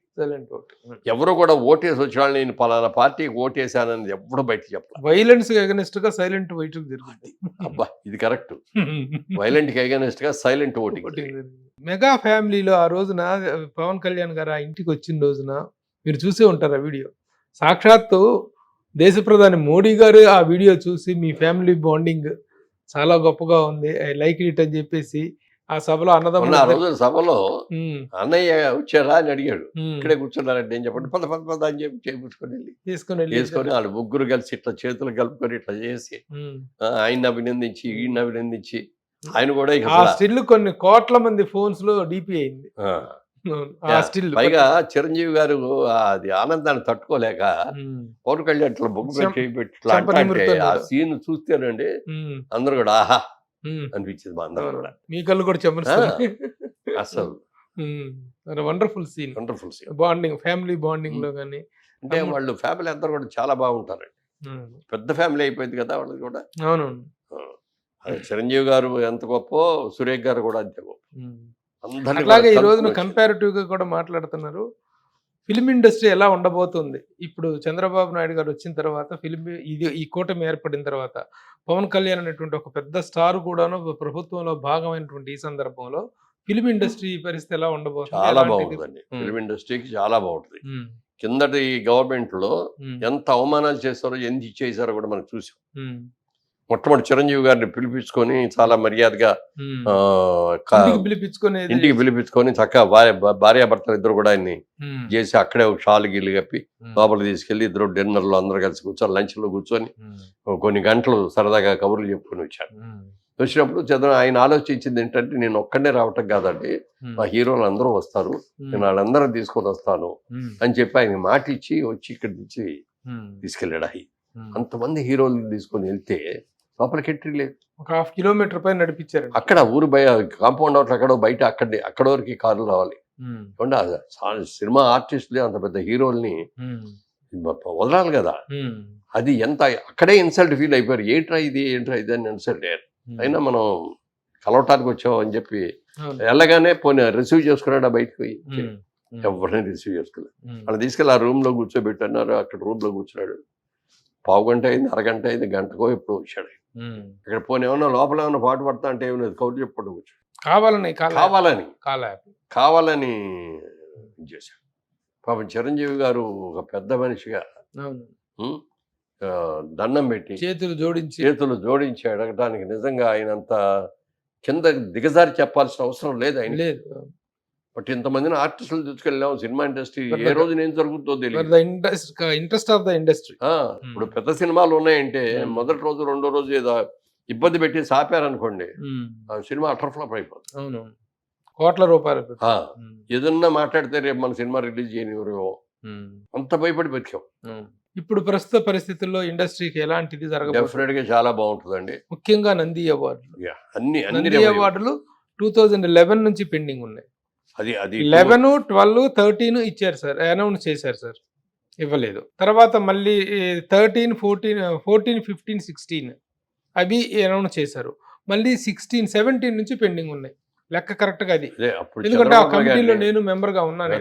ఎవరు కూడా ఓటేసి వచ్చిన నేను పలానా పార్టీకి ఓటేసానని ఎవరు బయట చెప్పాలి. వైలెన్స్ అగెనిస్ట్ గా సైలెంట్ ఓటింగ్ జరిగింది. అబ్బా ఇది కరెక్ట్. వైలెంట్ కి అగెనిస్ట్ గా సైలెంట్ ఓటింగ్. మెగా ఫ్యామిలీలో ఆ రోజున పవన్ కళ్యాణ్ గారు ఆ ఇంటికి వచ్చిన రోజున మీరు చూసే ఉంటారు ఆ వీడియో. సాక్షాత్తు దేశ ప్రధాని మోడీ గారు ఆ వీడియో చూసి మీ ఫ్యామిలీ బాండింగ్ చాలా గొప్పగా ఉంది, ఐ లైక్ ఇట్ అని చెప్పేసి ఆ సభలో మొన్న ఆ అన్నదమ్ములు రోజు సభలో ఉమ్, అన్నయ్య వచ్చారా అని అడిగాడు. ఉమ్, ఇక్కడే కూర్చున్నారంటే ఏం చెప్పండి, పద పద పద అని చెప్పి చేయించుకొని వెళ్ళి తీసుకొని వెళ్ళి వేసుకొని వాళ్ళు ముగ్గురు కలిసి ఇట్లా చేతులు కలుపుకొని ఇట్లా చేసి ఉమ్. ఆయన్ని అభినందించి ఈయన్ని అభినందించి ఆయన కూడా ఇక ఆ అసలు, స్టిల్ కొన్ని కోట్ల మంది ఫోన్స్ లో డిపి అయింది. ఆ, ఆ స్టిల్ పైగా చిరంజీవి గారు అది ఆనందాన్ని తట్టుకోలేక పవన్ కళ్యాణ్ ఇట్లా బొగ్గు చెంప- పెట్టి ఇట్లా చెంప అంటే ఆ నిమురుతున్నాడు. సీన్ చూస్తేనండి అందరూ కూడా ఆహా అనిపించింది మా అందరూ కూడా. మీ కళ్ళు కూడా చెమరుస్తున్నాయి. అసలు wonderful scene, wonderful scene. Bonding, family bonding లో కానీ అంటే వాళ్ళు ఫ్యామిలీ అందరూ కూడా చాలా బాగుంటారండి. పెద్ద ఫ్యామిలీ అయిపోయింది కదా వాళ్ళది కూడా. అవును. అది చిరంజీవి గారు ఎంత గొప్ప, సురేష్ గారు కూడా అంతే గొప్ప. అందరినీ అట్లాగే కూడా ఈ రోజున కలుపుకొని కంపారిటివ్ గా కూడా మాట్లాడుతున్నారు. ఫిల్మ్ ఇండస్ట్రీ ఎలా ఉండబోతుంది ఇప్పుడు చంద్రబాబు నాయుడు గారు వచ్చిన తర్వాత, ఈ కూటమి ఏర్పడిన తర్వాత పవన్ కళ్యాణ్ అనేటువంటి ఒక పెద్ద స్టార్ కూడాను ప్రభుత్వంలో భాగమైనటువంటి ఈ సందర్భంలో ఫిల్మ్ ఇండస్ట్రీ పరిస్థితి ఎలా ఉండబోతుంది? చాలా ఎలాంటిది? బాగుంటుందండి. ఫిల్మ్ ఇండస్ట్రీకి చాలా బాగుంటుంది. ఉమ్, కిందటి గవర్నమెంట్ లో ఉమ్, ఎంత అవమానాలు చేస్తారో, ఎంత చేశారో కూడా మనం చూసాం. ఉమ్, మొట్టమొదటి చిరంజీవి గారిని పిలిపించుకొని చాలా మర్యాదగా ఉమ్. ఆ, క- ఇంటికి పిలిపించుకునేది. ఇంటికి పిలిపించుకొని చక్కగా భార్యాభర్తలు ఇద్దరు కూడా ఆయన్ని ఉమ్, చేసి అక్కడే ఒక షాలు గిల్లు కప్పి ఉమ్, లోపలికి తీసుకెళ్లి ఇద్దరు డిన్నర్లో అందరూ కలిసి కూర్చొని లంచ్లో కూర్చొని ఉమ్, కొన్ని గంటలు సరదాగా కబుర్లు చెప్పుకొని వచ్చారు. ఉమ్, వచ్చినప్పుడు ఆయన ఆలోచించింది ఏంటంటే, నేను ఒక్కడే రావటం కాదండి, ఉమ్, మా హీరోలు అందరూ వస్తారు, నేను వాళ్ళందరూ తీసుకొని వస్తాను ఉమ్, అని చెప్పి ఆయన మాట ఇచ్చి వచ్చి ఇక్కడి నుంచి ఉమ్, తీసుకెళ్ళాడు. ఉమ్. అంతమంది హీరోలు తీసుకొని వెళ్తే లోపలికి ఎంట్రీ లేదు. ఒక 1/2 కిలోమీటర్ పైన నడిపించారు. అక్కడ ఊరు కాంపౌండ్ అవుట్ అక్కడ బయట అక్కడ వరకు కార్లు రావాలి. సినిమా ఆర్టిస్టులే అంత పెద్ద హీరోల్ని వదలాలి కదా. అది ఎంత అక్కడే ఇన్సల్ట్ ఫీల్ అయిపోయారు. ఏంట్రా ఇది అని ఇన్సల్ట్ అయ్యారు. అయినా మనం కలవటానికి వచ్చాం అని చెప్పి వెళ్ళగానే పోనీ రిసీవ్ చేసుకున్నాడు బయటకు పోయి. ఎవరిని రిసీవ్ చేసుకోలేదు. అలా తీసుకెళ్ళి ఆ రూమ్ లో కూర్చోబెట్టన్నారు. అక్కడ రూమ్ లో కూర్చున్నాడు. పావు గంట అయింది, అరగంట అయింది, గంటకో ఎప్పుడు వచ్చాడు. ఇక్కడ పోనీ ఏమన్నా లోపల ఏమన్నా పాటు పడతా అంటే ఏమన్నా కౌరు చెప్పడం కూర్చోడు. కావాలని చేశాడు. పాపం చిరంజీవి గారు ఒక పెద్ద మనిషిగా దండం పెట్టి చేతులు జోడించి అడగటానికి నిజంగా ఆయనంత కింద దిగజారి చెప్పాల్సిన అవసరం లేదు ఆయన. బట్ ఇంతమందిని ఆర్టిస్టులు తీసుకెళ్ళాం. సినిమా ఇండస్ట్రీ ఏ రోజు ఏం జరుగుతుందో తెలియదు. Interest of the industry. ఇప్పుడు పెద్ద సినిమాలు ఉన్నాయంటే మొదటి రోజు రెండో రోజు ఏదో ఇబ్బంది పెట్టి సాపారనుకోండి, ఆ సినిమా అటర్ ఫ్లాప్ అయిపోతుంది. అవును, కోట్ల రూపాయలు. ఏదన్నా మాట్లాడితే రేపు మన సినిమా రిలీజ్ చేయనివ్వరు, అంత భయపడి బతికాం. ఇప్పుడు ప్రస్తుత పరిస్థితుల్లో ఇండస్ట్రీకి ఎలాంటిది జరగదు. డెఫినెట్ గా చాలా బాగుంటుందండి. ముఖ్యంగా నంది అవార్డులు. అన్ని అవార్డులు 2011 నుంచి పెండింగ్ ఉన్నాయి. అది 11, 12, 13 ఇచ్చారు సార్, అనౌన్స్ చేశారు సార్, ఇవ్వలేదు. తర్వాత మళ్ళీ 13, 14, 15, 16 అవి అనౌన్స్ చేశారు. మళ్ళీ 16, 17 నుంచి పెండింగ్ ఉన్నాయి. లెక్క కరెక్ట్ గా అది. ఎందుకంటే ఆ కమిటీలో నేను మెంబర్ గా ఉన్నాను.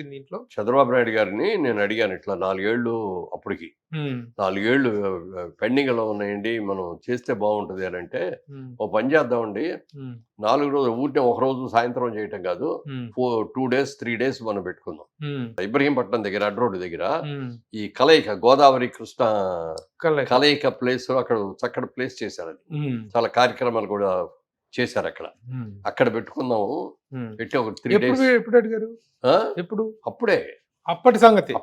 దీంట్లో చంద్రబాబు నాయుడు గారిని నేను అడిగాను, ఇట్లా 4 ఏళ్ళు అప్పటికి 4 ఏళ్ళు పెండింగ్ లో ఉన్నాయండి, మనం చేస్తే బాగుంటది అని అంటే, ఓ పని చేద్దామండి, 4 రోజులు ఊరినే ఒక రోజు సాయంత్రం చేయటం కాదు, 2 days 3 days మనం పెట్టుకుందాం. ఇబ్రహీంపట్నం దగ్గర అడ్ రోడ్డు దగ్గర ఈ కలయిక గోదావరి కృష్ణ కలయిక ప్లేస్ అక్కడ చక్కటి ప్లేస్ చేశారు. అది చాలా కార్యక్రమాలు కూడా చేశారు అక్కడ పెట్టుకుందాము. పెట్టి ఒక 3 days. ఎప్పుడు అడిగారు? ఎప్పుడు? అప్పటి సంగతి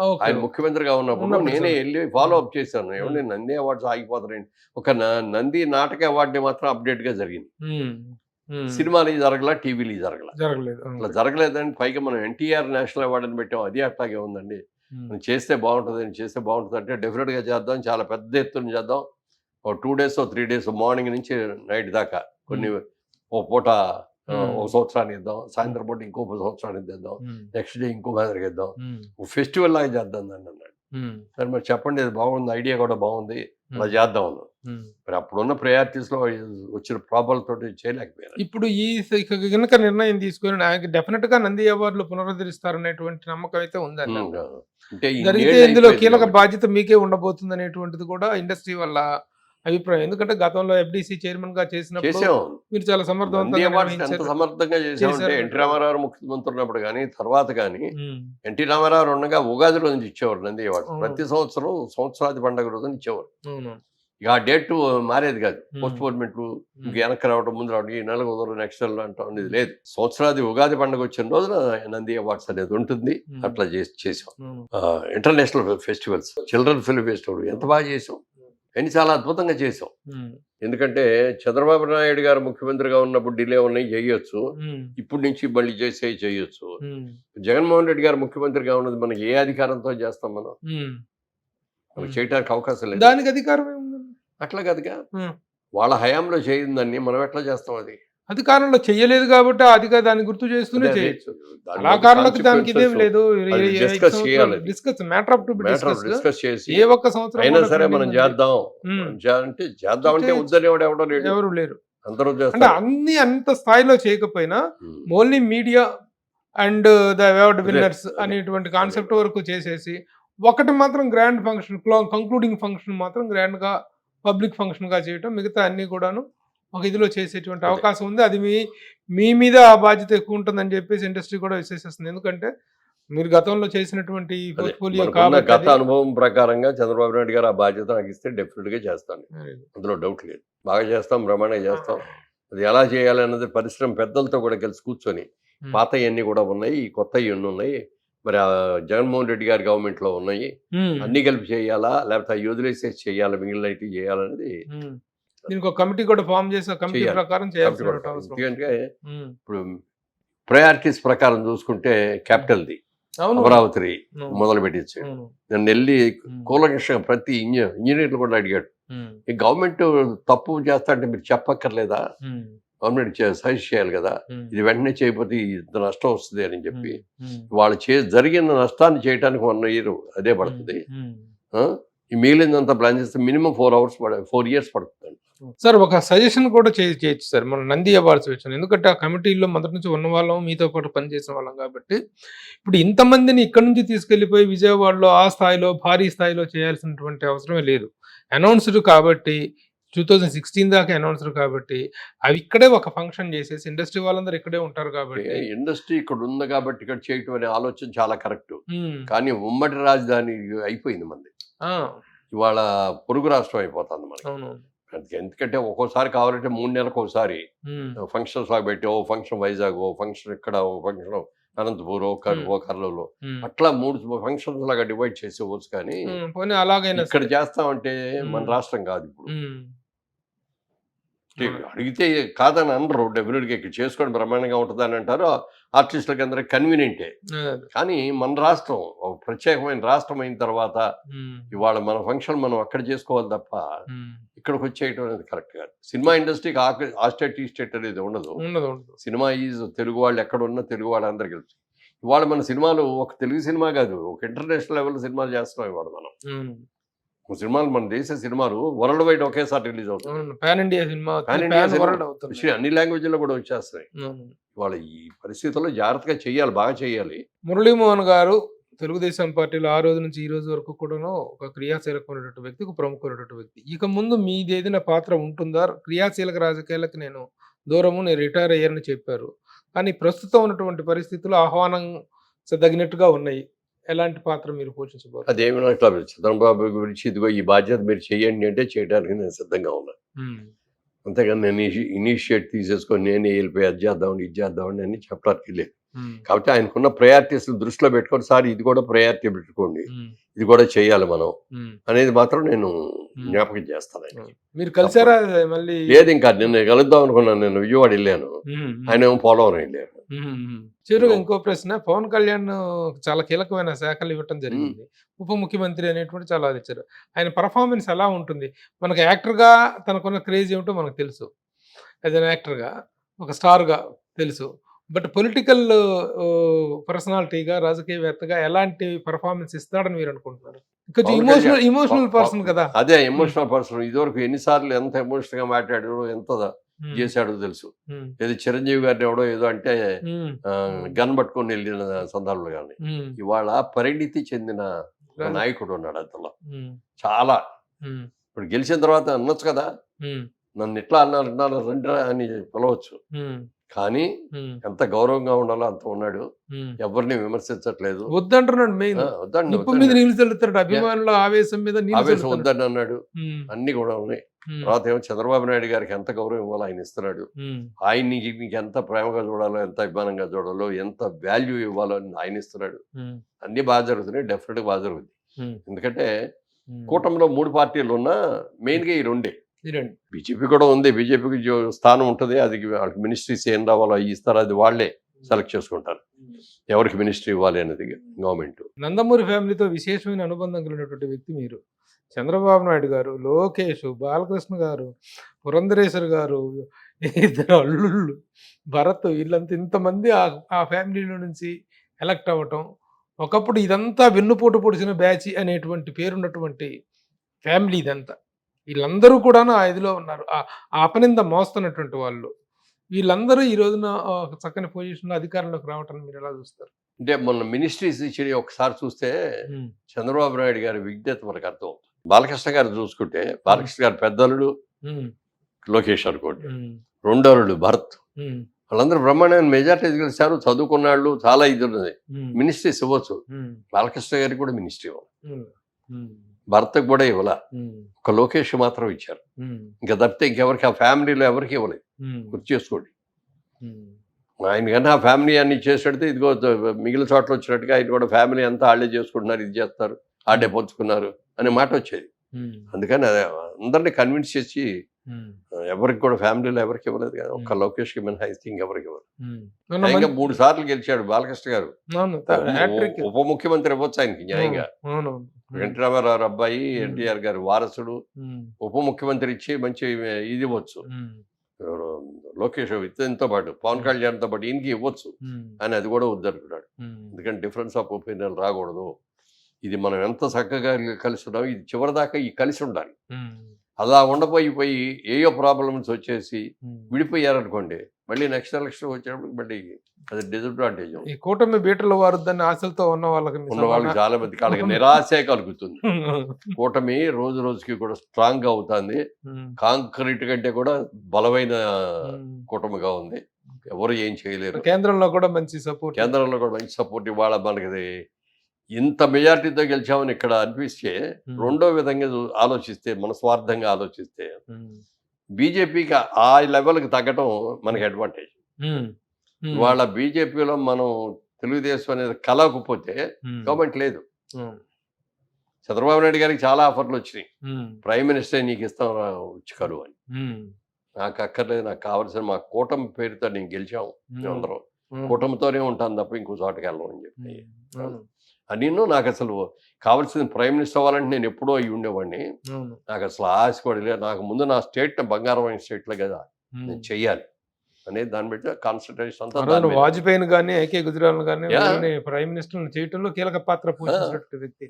Okay. ఆయన ముఖ్యమంత్రిగా ఉన్నప్పుడు నేనే వెళ్ళి ఫాలో అప్ చేశాను. ఏమంటే నంది అవార్డ్స్ ఆగిపోతారండి. ఒక నంది నాటక అవార్డు మాత్రం అప్డేట్ గా జరిగింది. సినిమాలు జరగలా, టీవీలు జరగలేదు. అట్లా జరగలేదండి. పైగా మనం ఎన్టీఆర్ నేషనల్ అవార్డు అని పెట్టాం, అది అట్లాగే ఉందండి. చేస్తే బాగుంటుంది అంటే డెఫినెట్ గా చేద్దాం, చాలా పెద్ద ఎత్తున చేద్దాం. ఒక 2 days 3 days మార్నింగ్ నుంచి నైట్ దాకా కొన్ని ఓ పూట ఒక సంవత్సరానికి ఇద్దాం, సాయంత్రం పూట ఇంకో సంవత్సరానికి ఇద్దాం, నెక్స్ట్ డే ఇంకో మాదిరిగా ఇద్దాం, ఒక ఫెస్టివల్ లాగా చేద్దాం దాన్ని అన్నాడు. సరే మరి చెప్పండి, ఇది బాగుంది, ఐడియా కూడా బాగుంది, అలా చేద్దాం అన్నాను. మరి అప్పుడున్న ప్రయారిటీస్ లో వచ్చిన ప్రాబ్లం తోటి చేయలేకపోయారు. ఇప్పుడు ఈ కనుక నిర్ణయం తీసుకుని ఆయనకి డెఫినెట్ గా నంది అవార్డులు పునరుద్ధరిస్తారనేటువంటి నమ్మకం అయితే ఉందండి. అంటే జరిగితే ఇందులో కీలక బాధ్యత మీకే ఉండబోతుంది అనేటువంటిది కూడా ఇండస్ట్రీ వల్ల అభిప్రాయం. ఎందుకంటే గతంలో ఎఫ్డీసీ చైర్మన్ గా చేసినప్పుడు చేసాం. మీరు చాలా నంది సమర్థవంతంగా అవార్డ్స్ ఎంత నిర్వహించారు. సమర్థంగా చేసామంటే చేశారు. ఎన్టీ రామారావు ముఖ్యమంత్రి ఉన్నప్పుడు కానీ తర్వాత కానీ ఉమ్, ఎన్టీ రామారావు ఉండగా ఉగాది రోజు ఇచ్చేవారు నంది అవార్డ్స్. అవును. ప్రతి సంవత్సరం సంవత్సరాది పండుగ రోజున ఇచ్చేవారు. అవును. ఇక ఆ డేట్ మారేది కాదు. ఉమ్, పోస్ట్ పోన్మెంట్లు ఉమ్, ఇంక వెనక్కి రావడం ముందు రావడం ఈ నెల కుదరదు నెక్స్ట్ నెల అంటాం అనేది లేదు. సంవత్సరాది ఉగాది పండుగ వచ్చిన రోజున నంది అవార్డ్స్ అనేది ఉంటుంది. ఉమ్, అట్లా చేసాం. అవును. International festivals, children film festival ఎంత బాగా చేసాం. అన్ని చాలా అద్భుతంగా చేసాం. ఉమ్, ఎందుకంటే చంద్రబాబు నాయుడు గారు ముఖ్యమంత్రిగా ఉన్నప్పుడు డిలే ఉన్నాయి చేయొచ్చు. ఉమ్, ఇప్పటి నుంచి మళ్ళీ చేయొచ్చు. ఉమ్, జగన్మోహన్ రెడ్డి గారు ముఖ్యమంత్రిగా ఉన్నది మనకి ఏ అధికారంతో చేస్తాం మనం? ఉమ్. మనకు చేయడానికి అవకాశం లేదు. దానికి అధికారం ఏముంది? అట్లా కాదుగా, ఉమ్. వాళ్ళ హయాంలో చేయిందని మనం ఎట్లా చేస్తాం? అది అధికారంలో చెయ్యలేదు కాబట్టి ఆ అధికారం దాన్ని గుర్తు చేస్తూనే అదే, చేయొచ్చు. దాని కళాకారులకు దానికి ఇదేం consequences లేదు. అది discuss చేయాలి. Discuss matter off to matter discuss చేసి ఏ ఒక్క సంవత్సరం అయినా కూడా సరే pending మనం ఉంది. చేద్దాం ఉమ్. అంటే చేద్దామంటే చేయొచ్చు. వద్దనేవాడు ఎవడో లేడు. ఎవరు లేరు. అందరూ అంటే చేస్తారు. అన్ని అంత స్థాయిలో చేయకపోయినా um. Only media and the award అదే, విన్నర్స్ అదే. అనేటువంటి కాన్సెప్ట్ వరకు చేసేసి ఒకటి మాత్రం గ్రాండ్ ఫంక్షన్ కంక్లూడింగ్ ఫంక్షన్ మాత్రం గ్రాండ్ గా పబ్లిక్ ఫంక్షన్ గా చేయటం, మిగతా అన్ని కూడాను ఒక ఇదిలో చేసేటువంటి అదే. అవకాశం ఉంది. అది మీ మీద ఆ బాధ్యత ఎక్కువ ఉంటుందని చెప్పేసి ఇండస్ట్రీ కూడా విశ్లేషిస్తుంది. ఎందుకంటే మీరు గతంలో చేసినటువంటి అదే, పోర్ట్ఫోలియో మనకున్న కాబట్టి గత అది- అనుభవం ప్రకారంగా చంద్రబాబు నాయుడు గారు ఆ బాధ్యత నాకు ఇస్తే డెఫినెట్ గా చేస్తాను. అందులో డౌట్ లేదు. బాగా చేస్తాం, బ్రహ్మాండంగా చేస్తాం. అది ఎలా చేయాలి అన్నది పరిశ్రమ పెద్దలతో కూడా కలిసి కూర్చొని ఉమ్. పాతవి కూడా ఉన్నాయి, ఈ కొత్తవి ఎన్ని ఉన్నాయి, మరి ఆ జగన్మోహన్ రెడ్డి గారి గవర్నమెంట్ లో ఉన్నాయి, ఉమ్. అన్ని కలిపి చేయాలా లేకపోతే అవి వదిలేసేసి చేయాలా, మిగిలిన అయితే చేయాలనేది ఉమ్. దీనికి ఒక కమిటీ కూడా ఫామ్ చేసి ఆ కమిటీ చేయాలి. ప్రకారం కాబట్టి చేయాల్సిన కూడా అవసరం. ఎందుకంటే ఉమ్. ఇప్పుడు ప్రయారిటీస్ ప్రకారం చూసుకుంటే క్యాపిటల్ది అవును. అమరావతి అవును. మొదలు పెట్టించి అవును. నన్ను వెళ్ళి ఉమ్. కూలంకషంగా ప్రతి ఇంజనీర్లు కూడా అడిగాడు, ఉమ్. ఈ గవర్నమెంట్ తప్పు చేస్తా అంటే మీరు చెప్పక్కర్లేదా? ఉమ్. గవర్నమెంట్ సజెస్ట్ చేయాలి కదా, ఉమ్. ఇది వెంటనే చేయకపోతే ఇంత నష్టం వస్తుంది అని చెప్పి ఉమ్. వాళ్ళు జరిగిన నష్టాన్ని చేయడానికి 1 year అదే పడుతుంది. ఉమ్. ఆ? ఈ మిగిలిందంతా ప్లాన్ చేస్తే మినిమం 4 years పడుతుంది. సార్ ఒక సజెషన్ కూడా చేయొచ్చు సార్. మనం నంది అవార్డ్స్ విషయం, ఎందుకంటే ఆ కమిటీలో మొదటి నుంచి ఉన్న వాళ్ళం, మీతో పాటు పనిచేసిన వాళ్ళం కాబట్టి ఇప్పుడు ఇంతమందిని ఇక్కడ నుంచి తీసుకెళ్లిపోయి విజయవాడలో ఆ స్థాయిలో భారీ స్థాయిలో చేయాల్సినటువంటి అవసరమే లేదు. అనౌన్స్డ్ కాబట్టి 2016 దాకా అనౌన్స్డ్ కాబట్టి అవి ఇక్కడే ఒక ఫంక్షన్ చేసేసి ఇండస్ట్రీ వాళ్ళందరూ ఇక్కడే ఉంటారు కాబట్టి ఇండస్ట్రీ ఇక్కడ ఉంది కాబట్టి ఇక్కడ చేయటం అనే ఆలోచన చాలా కరెక్ట్. ఉమ్. కానీ ఉమ్మడి రాజధాని అయిపోయింది మనది. ఆ, ఇవాళ పొరుగు రాష్ట్రం అయిపోతుంది మనకి. అవును. ఎందుకంటే ఒక్కోసారి కావాలంటే 3 నెలలకు ఒకసారి ఉమ్. ఫంక్షన్స్ లాగా పెట్టి, ఓ ఫంక్షన్ వైజాగ్, ఓ ఫంక్షన్ ఇక్కడ, ఓ ఫంక్షన్ అనంతపూర్, ఓ కర్నూలు, ఉమ్. అట్లా 3 ఫంక్షన్స్ లాగా డివైడ్ చేసేవచ్చు. కానీ ఉమ్. పోనీ అలాగైనా ఇక్కడ సరే. చేస్తామంటే మన ఉమ్. రాష్ట్రం కాదు ఇప్పుడు. ఉమ్. అడిగితే కాదని అనరు, డెఫినెట్గా ఇక్కడ చేసుకొని బ్రహ్మాండంగా ఉంటుంది అని అంటారు. ఆర్టిస్టులకి అందరికి కన్వీనియంటే. అదే. కానీ మన రాష్ట్రం ఒక ప్రత్యేకమైన రాష్ట్రం అయిన తర్వాత ఉమ్. ఇవాళ మన ఫంక్షన్ మనం అక్కడ చేసుకోవాలి తప్ప ఉమ్. ఇక్కడికి వచ్చేయటం అనేది కరెక్ట్ కాదు. సినిమా ఇండస్ట్రీకి ఆ స్టేట్ ఈ స్టేట్ అనేది ఉండదు. ఉండదు ఉండదు. సినిమా ఈజ్ తెలుగు వాళ్ళు ఎక్కడ ఉన్నా తెలుగు వాళ్ళు అందరికి తెలుసు. ఇవాళ మన సినిమాలు ఒక తెలుగు సినిమా కాదు, ఒక ఇంటర్నేషనల్ లెవెల్ సినిమాలు చేస్తున్నాం ఇవాళ మనం. ఉమ్. సినిమాలు, మన దేశ సినిమాలు వరల్డ్ వైడ్ ఒకేసారి రిలీజ్ అవుతాయి. అవును. Pan India cinema Pan India pan cinema. World అవుతుంది. అన్ని లాంగ్వేజ్లో కూడా వచ్చేస్తాయి. అవును. ఇవాళ ఈ పరిస్థితుల్లో జాగ్రత్తగా చేయాలి, బాగా చేయాలి. మురళీమోహన్ గారు తెలుగుదేశం పార్టీలో ఆ రోజు నుంచి ఈ రోజు వరకు కూడాను ఒక క్రియాశీలకమైనటువంటి వ్యక్తి, ఒక ప్రముఖమైనటువంటి వ్యక్తి. ఇక ముందు మీది ఏదైనా పాత్ర ఉంటుందా? క్రియాశీలక రాజకీయాలకు నేను దూరము, నేను రిటైర్ అయ్యానని చెప్పారు. కానీ ప్రస్తుతం ఉన్నటువంటి పరిస్థితులు ఆహ్వానం తగినట్టుగా ఉన్నాయి. ఎలాంటి పాత్ర మీరు పోషించబోతున్నారు? అదేమి అట్లా చంద్రబాబు గురించి ఇదిగో ఈ బాధ్యత మీరు చేయండి అంటే చేయడానికి నేను సిద్ధంగా ఉన్నాను. ఉమ్. అంతేగాని నేను ఇనిషియేట్ తీసేసుకొని నేనే వెళ్ళిపోయి అది చేద్దామండి ఇది చేద్దామండి అని చెప్పడానికి లేదు. ఉమ్. కాబట్టి ఆయనకున్న ప్రయారిటీస్ దృష్టిలో పెట్టుకొని, సార్ ఇది కూడా ప్రయారిటీ పెట్టుకోండి, ఉమ్. ఇది కూడా చేయాలి మనం ఉమ్. అనేది మాత్రం నేను జ్ఞాపకం చేస్తాను ఆయన. మీరు కలిసారా మళ్ళీ? లేదు, ఇంకా నిన్న కలుద్దాం అనుకున్నాను. నేను విజయవాడ వెళ్ళాను, ఉమ్. ఆయన ఏమో పోలవరం వెళ్ళారు. చివరిగా ఇంకో ప్రశ్న, పవన్ కళ్యాణ్ చాలా కీలకమైన శాఖలు ఇవ్వటం జరిగింది. ఉప ముఖ్యమంత్రి అనేటువంటి చాలా ఇచ్చారు. ఆయన పర్ఫార్మెన్స్ ఎలా ఉంటుంది? మనకు యాక్టర్గా తనకున్న క్రేజ్ ఏమిటో మనకు తెలుసు, యాజ్ అన్ యాక్టర్గా ఒక స్టార్గా తెలుసు. బట్ పొలిటికల్ పర్సనాలిటీగా, రాజకీయవేత్తగా ఎలాంటి పర్ఫార్మెన్స్ ఇస్తాడని మీరు అనుకుంటున్నారు? కొంచెం ఇమోషనల్ పర్సన్ కదా. అదే ఎమోషనల్ పర్సన్. ఇదివరకు ఎన్నిసార్లు ఎంత ఎమోషనల్ గా మాట్లాడాడో, ఎంత చేశాడో తెలుసు. ఏదో చిరంజీవి గారిని ఎవడో ఏదో అంటే గన్ పట్టుకొని వెళ్ళిన సందర్భంలో కానీ, ఇవాళ పరిణితి చెందిన నాయకుడు ఉన్నాడు. అతను చాలా ఇప్పుడు గెలిచిన తర్వాత అనొచ్చు కదా, ఉమ్, నన్ను ఇట్లా అన్నారు రండిరా అని పిలవచ్చు. ఉమ్, కానీ ఉమ్, ఎంత గౌరవంగా ఉండాలో అంత ఉన్నాడు. ఉమ్. ఎవరిని విమర్శించట్లేదు. వద్దంటున్నాడు మెయిన్. వద్దండి నిప్పు మీద నీళ్లు చల్లుతాడు, అభిమానుల ఆవేశం మీద నీళ్లు ఆవేశం చల్లుతాడు. వద్దని అన్నాడు. ఉమ్, అన్ని కూడా ఉన్నాయి. ఉమ్, తర్వాత ఏమో చంద్రబాబు నాయుడు గారికి ఎంత గౌరవం ఇవ్వాలో ఆయన ఇస్తున్నాడు. ఉమ్, ఆయన్ని మీకు ఎంత ప్రేమగా చూడాలో, ఎంత అభిమానంగా చూడాలో, ఎంత వాల్యూ ఇవ్వాలో అని ఆయన ఇస్తున్నాడు. ఉమ్, అన్ని బాగా జరుగుతున్నాయి, డెఫినెట్గా బాగా జరుగుతుంది. ఉమ్, ఎందుకంటే ఉమ్. కూటమిలో 3 పార్టీలు ఉన్నా మెయిన్గా ఈ రెండే. ఇదండి. బీజేపీ కూడా ఉంది, బీజేపీకి స్థానం ఉంటుంది. అది వాళ్ళకి మినిస్ట్రీస్ ఏం రావాలో అవి ఇస్తారు, అది వాళ్ళే సెలెక్ట్ చేసుకుంటారు ఎవరికి మినిస్ట్రీ ఇవ్వాలి అనేది గవర్నమెంట్. నందమూరి ఫ్యామిలీతో విశేషమైన అనుబంధం కలిగినటువంటి వ్యక్తి మీరు. చంద్రబాబు నాయుడు గారు, లోకేష్, బాలకృష్ణ గారు, పురంధరేశ్వర్ గారు, ఇద్దరు అల్లుళ్ళు, భరత్, వీళ్ళంతా ఇంతమంది ఆ ఫ్యామిలీలో నుంచి ఎలక్ట్ అవ్వటం. ఒకప్పుడు ఇదంతా వెన్నుపోటు పొడిచిన బ్యాచ్ అనేటువంటి పేరున్నటువంటి ఫ్యామిలీ ఇదంతా. వీళ్ళందరూ కూడా ఆ ఇదిలో ఉన్నారు, ఆ అపనింద మోస్తున్నటువంటి వాళ్ళు. వీళ్ళందరూ ఈ రోజున ఒక చక్కని పొజిషన్లో అధికారంలోకి రావటాన్ని మీరు ఎలా చూస్తారు? అంటే మొన్న మినిస్ట్రీస్ ఇచ్చి ఒకసారి చూస్తే చంద్రబాబు నాయుడు గారి విజ్ఞత మనకు అర్థం అవుతుంది. బాలకృష్ణ గారు చూసుకుంటే, బాలకృష్ణ గారు పెద్దలుడు లోకేష్ అనుకోండి, రెండోరుడు భరత్, వాళ్ళందరూ బ్రహ్మాండమైన మెజార్టీ గెలిచారు. చదువుకున్న వాళ్ళు చాలా ఇది ఉన్నది. మినిస్ట్రీస్ ఇవ్వచ్చు. బాలకృష్ణ గారికి కూడా మినిస్ట్రీ ఇవ్వాలి, భరత్కి కూడా ఇవ్వాల. ఒక లోకేష్ మాత్రం ఇచ్చారు. ఇంకా తప్పితే ఇంకెవరికి ఆ ఫ్యామిలీలో ఎవరికి ఇవ్వలేదు. గుర్తు చేసుకోండి. ఆయన కన్నా ఆ ఫ్యామిలీ అన్ని చేసేడితే ఇదిగో మిగిలిన చోట్ల వచ్చినట్టుగా ఆయన కూడా ఫ్యామిలీ అంతా వాళ్ళే చేసుకుంటున్నారు, ఇది చేస్తారు, ఆడే పంచుకున్నారు అనే మాట వచ్చేది. అందుకని అందరినీ కన్విన్స్ చేసి ఎవరికి కూడా ఫ్యామిలీలో ఎవరికి ఇవ్వలేదు కదా, ఒక్క లోకేష్కి మినహాయిస్తే ఇంకెవరికి ఇవ్వలేదు. న్యాయంగా 3 సార్లు గెలిచాడు బాలకృష్ణ గారు. ఉప ముఖ్యమంత్రి ఇవ్వచ్చు ఆయనకి న్యాయంగా. ఎన్టీ రామారావు అబ్బాయి, ఎన్టీఆర్ గారు వారసుడు, ఉప ముఖ్యమంత్రి ఇచ్చి మంచి ఇది ఇవ్వచ్చు. లోకేష్ ఇతనితో పాటు పవన్ కళ్యాణ్తో పాటు ఈయనకి ఇవ్వచ్చు అని అది కూడా వద్దనుకున్నాడు. ఎందుకంటే డిఫరెన్స్ ఆఫ్ ఒపీనియన్ రాకూడదు. ఇది మనం ఎంత చక్కగా కలిసి ఉన్నాం, ఇది చివరిదాకా ఈ కలిసి ఉండాలి. అలా ఉండపోయి ఏయో ప్రాబ్లమ్స్ వచ్చేసి విడిపోయారనుకోండి, మళ్ళీ నెక్స్ట్ ఎలక్షన్ వచ్చినప్పుడు మళ్ళీ అది డిసడ్వాంటేజ్. ఈ కూటమి బీటలు వారుద్దని ఆశలతో ఉన్న వాళ్ళకి చాలా మంది వాళ్ళకి నిరాశే కలుగుతుంది. కూటమి రోజు రోజుకి కూడా స్ట్రాంగ్ గా అవుతుంది. కాంక్రీట్ కంటే కూడా బలమైన కూటమిగా ఉంది. ఎవరు ఏం చేయలేరు. కేంద్రంలో కూడా మంచి సపోర్ట్ ఇవాళ మనకి ఇంత మెజార్టీతో గెలిచామని ఇక్కడ అనిపిస్తే, రెండో విధంగా ఆలోచిస్తే, మన స్వార్థంగా ఆలోచిస్తే బీజేపీకి ఆ లెవెల్కి తగ్గటం మనకి అడ్వాంటేజ్. వాళ్ళ బీజేపీలో మనం తెలుగుదేశం అనేది కలవకపోతే గవర్నమెంట్ లేదు. చంద్రబాబు నాయుడు గారికి చాలా ఆఫర్లు వచ్చినాయి, ప్రైమ్ మినిస్టర్ నీకు ఇస్తాం వచ్చి కలువు అని. నాకు అక్కర్లేదు, నాకు కావాల్సిన మా కూటమి పేరుతో నేను గెలిచాము, అందరం కూటమితోనే ఉంటాను తప్ప ఇంకో చోటకి వెళ్ళం అని చెప్పి అన్నీను. నాకు అసలు కావాల్సిన ప్రైమ్ మినిస్టర్ అవ్వాలంటే నేను ఎప్పుడో అయ్యి ఉండేవాడిని. నాకు అసలు ఆశ కూడా లేదు. నాకు ముందు నా స్టేట్ బంగారమైన స్టేట్లో కదా నేను చెయ్యాలి అనేది దాన్ని బట్టి కాన్సన్ట్రేషన్ అంతా. వాజ్పేయిని కానీ ఏకే గుజరాల్ కానీ ప్రైమ్ మినిస్టర్ చేయటంలో కీలక పాత్ర పోషించినటువంటి వ్యక్తి.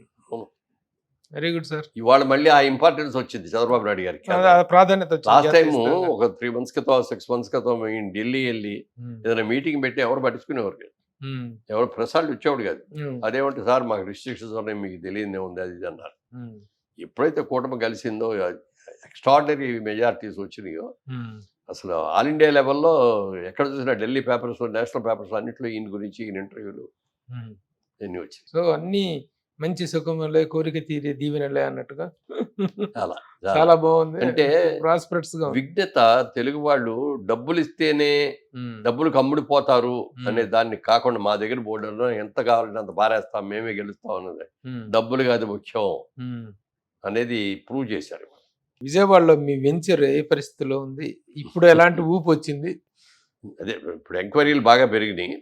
Very good sir. ఇవాళ మళ్ళీ ఆ ఇంపార్టెన్స్ వచ్చింది చంద్రబాబు నాయుడు గారికి, ప్రాధాన్యత. లాస్ట్ టైం ఒక 3 months క్రితం 6 months క్రితం ఢిల్లీ వెళ్ళి ఏదైనా మీటింగ్ పెట్టి ఎవరు పట్టించుకునేవారు కాదు, ఎవరు ప్రసాద్ వచ్చేవాడు కాదు. అదేమంటే సార్ మాకు రిస్ట్రిక్షన్స్ ఉన్నాయి, మీకు తెలియదే ఉంది అది ఇది అన్నారు. ఎప్పుడైతే కూటమి కలిసిందో, ఎక్స్ట్రాడినరీ మెజారిటీస్ వచ్చినాయో, అసలు ఆల్ ఇండియా లెవెల్లో ఎక్కడ చూసినా ఢిల్లీ పేపర్స్, నేషనల్ పేపర్స్ అన్నింటిలో ఈయన గురించి, ఈయన ఇంటర్వ్యూలు ఎన్ని వచ్చాయి. సో అన్ని మంచి సుఖములే, కోరిక తీరే దీవెనలే అన్నట్టుగా అలా చాలా బాగుంది. అంటే ప్రాస్పెరట్స్ గా విజ్ఞత తెలుగు వాళ్ళు డబ్బులు ఇస్తేనే డబ్బులు కమ్ముడిపోతారు అనే దాన్ని కాకుండా, మా దగ్గర బోర్డులో ఎంత కావాలంటే అంత పారేస్తాం, మేమే గెలుస్తాం అన్నది, డబ్బులు కాదు ముఖ్యం అనేది ప్రూవ్ చేశారు. విజయవాడలో మీ వెంచర్ ఏ పరిస్థితిలో ఉంది, ఇప్పుడు ఎలాంటి ఊపు వచ్చింది? అదే ఇప్పుడు ఎంక్వైరీలు బాగా పెరిగినాయి.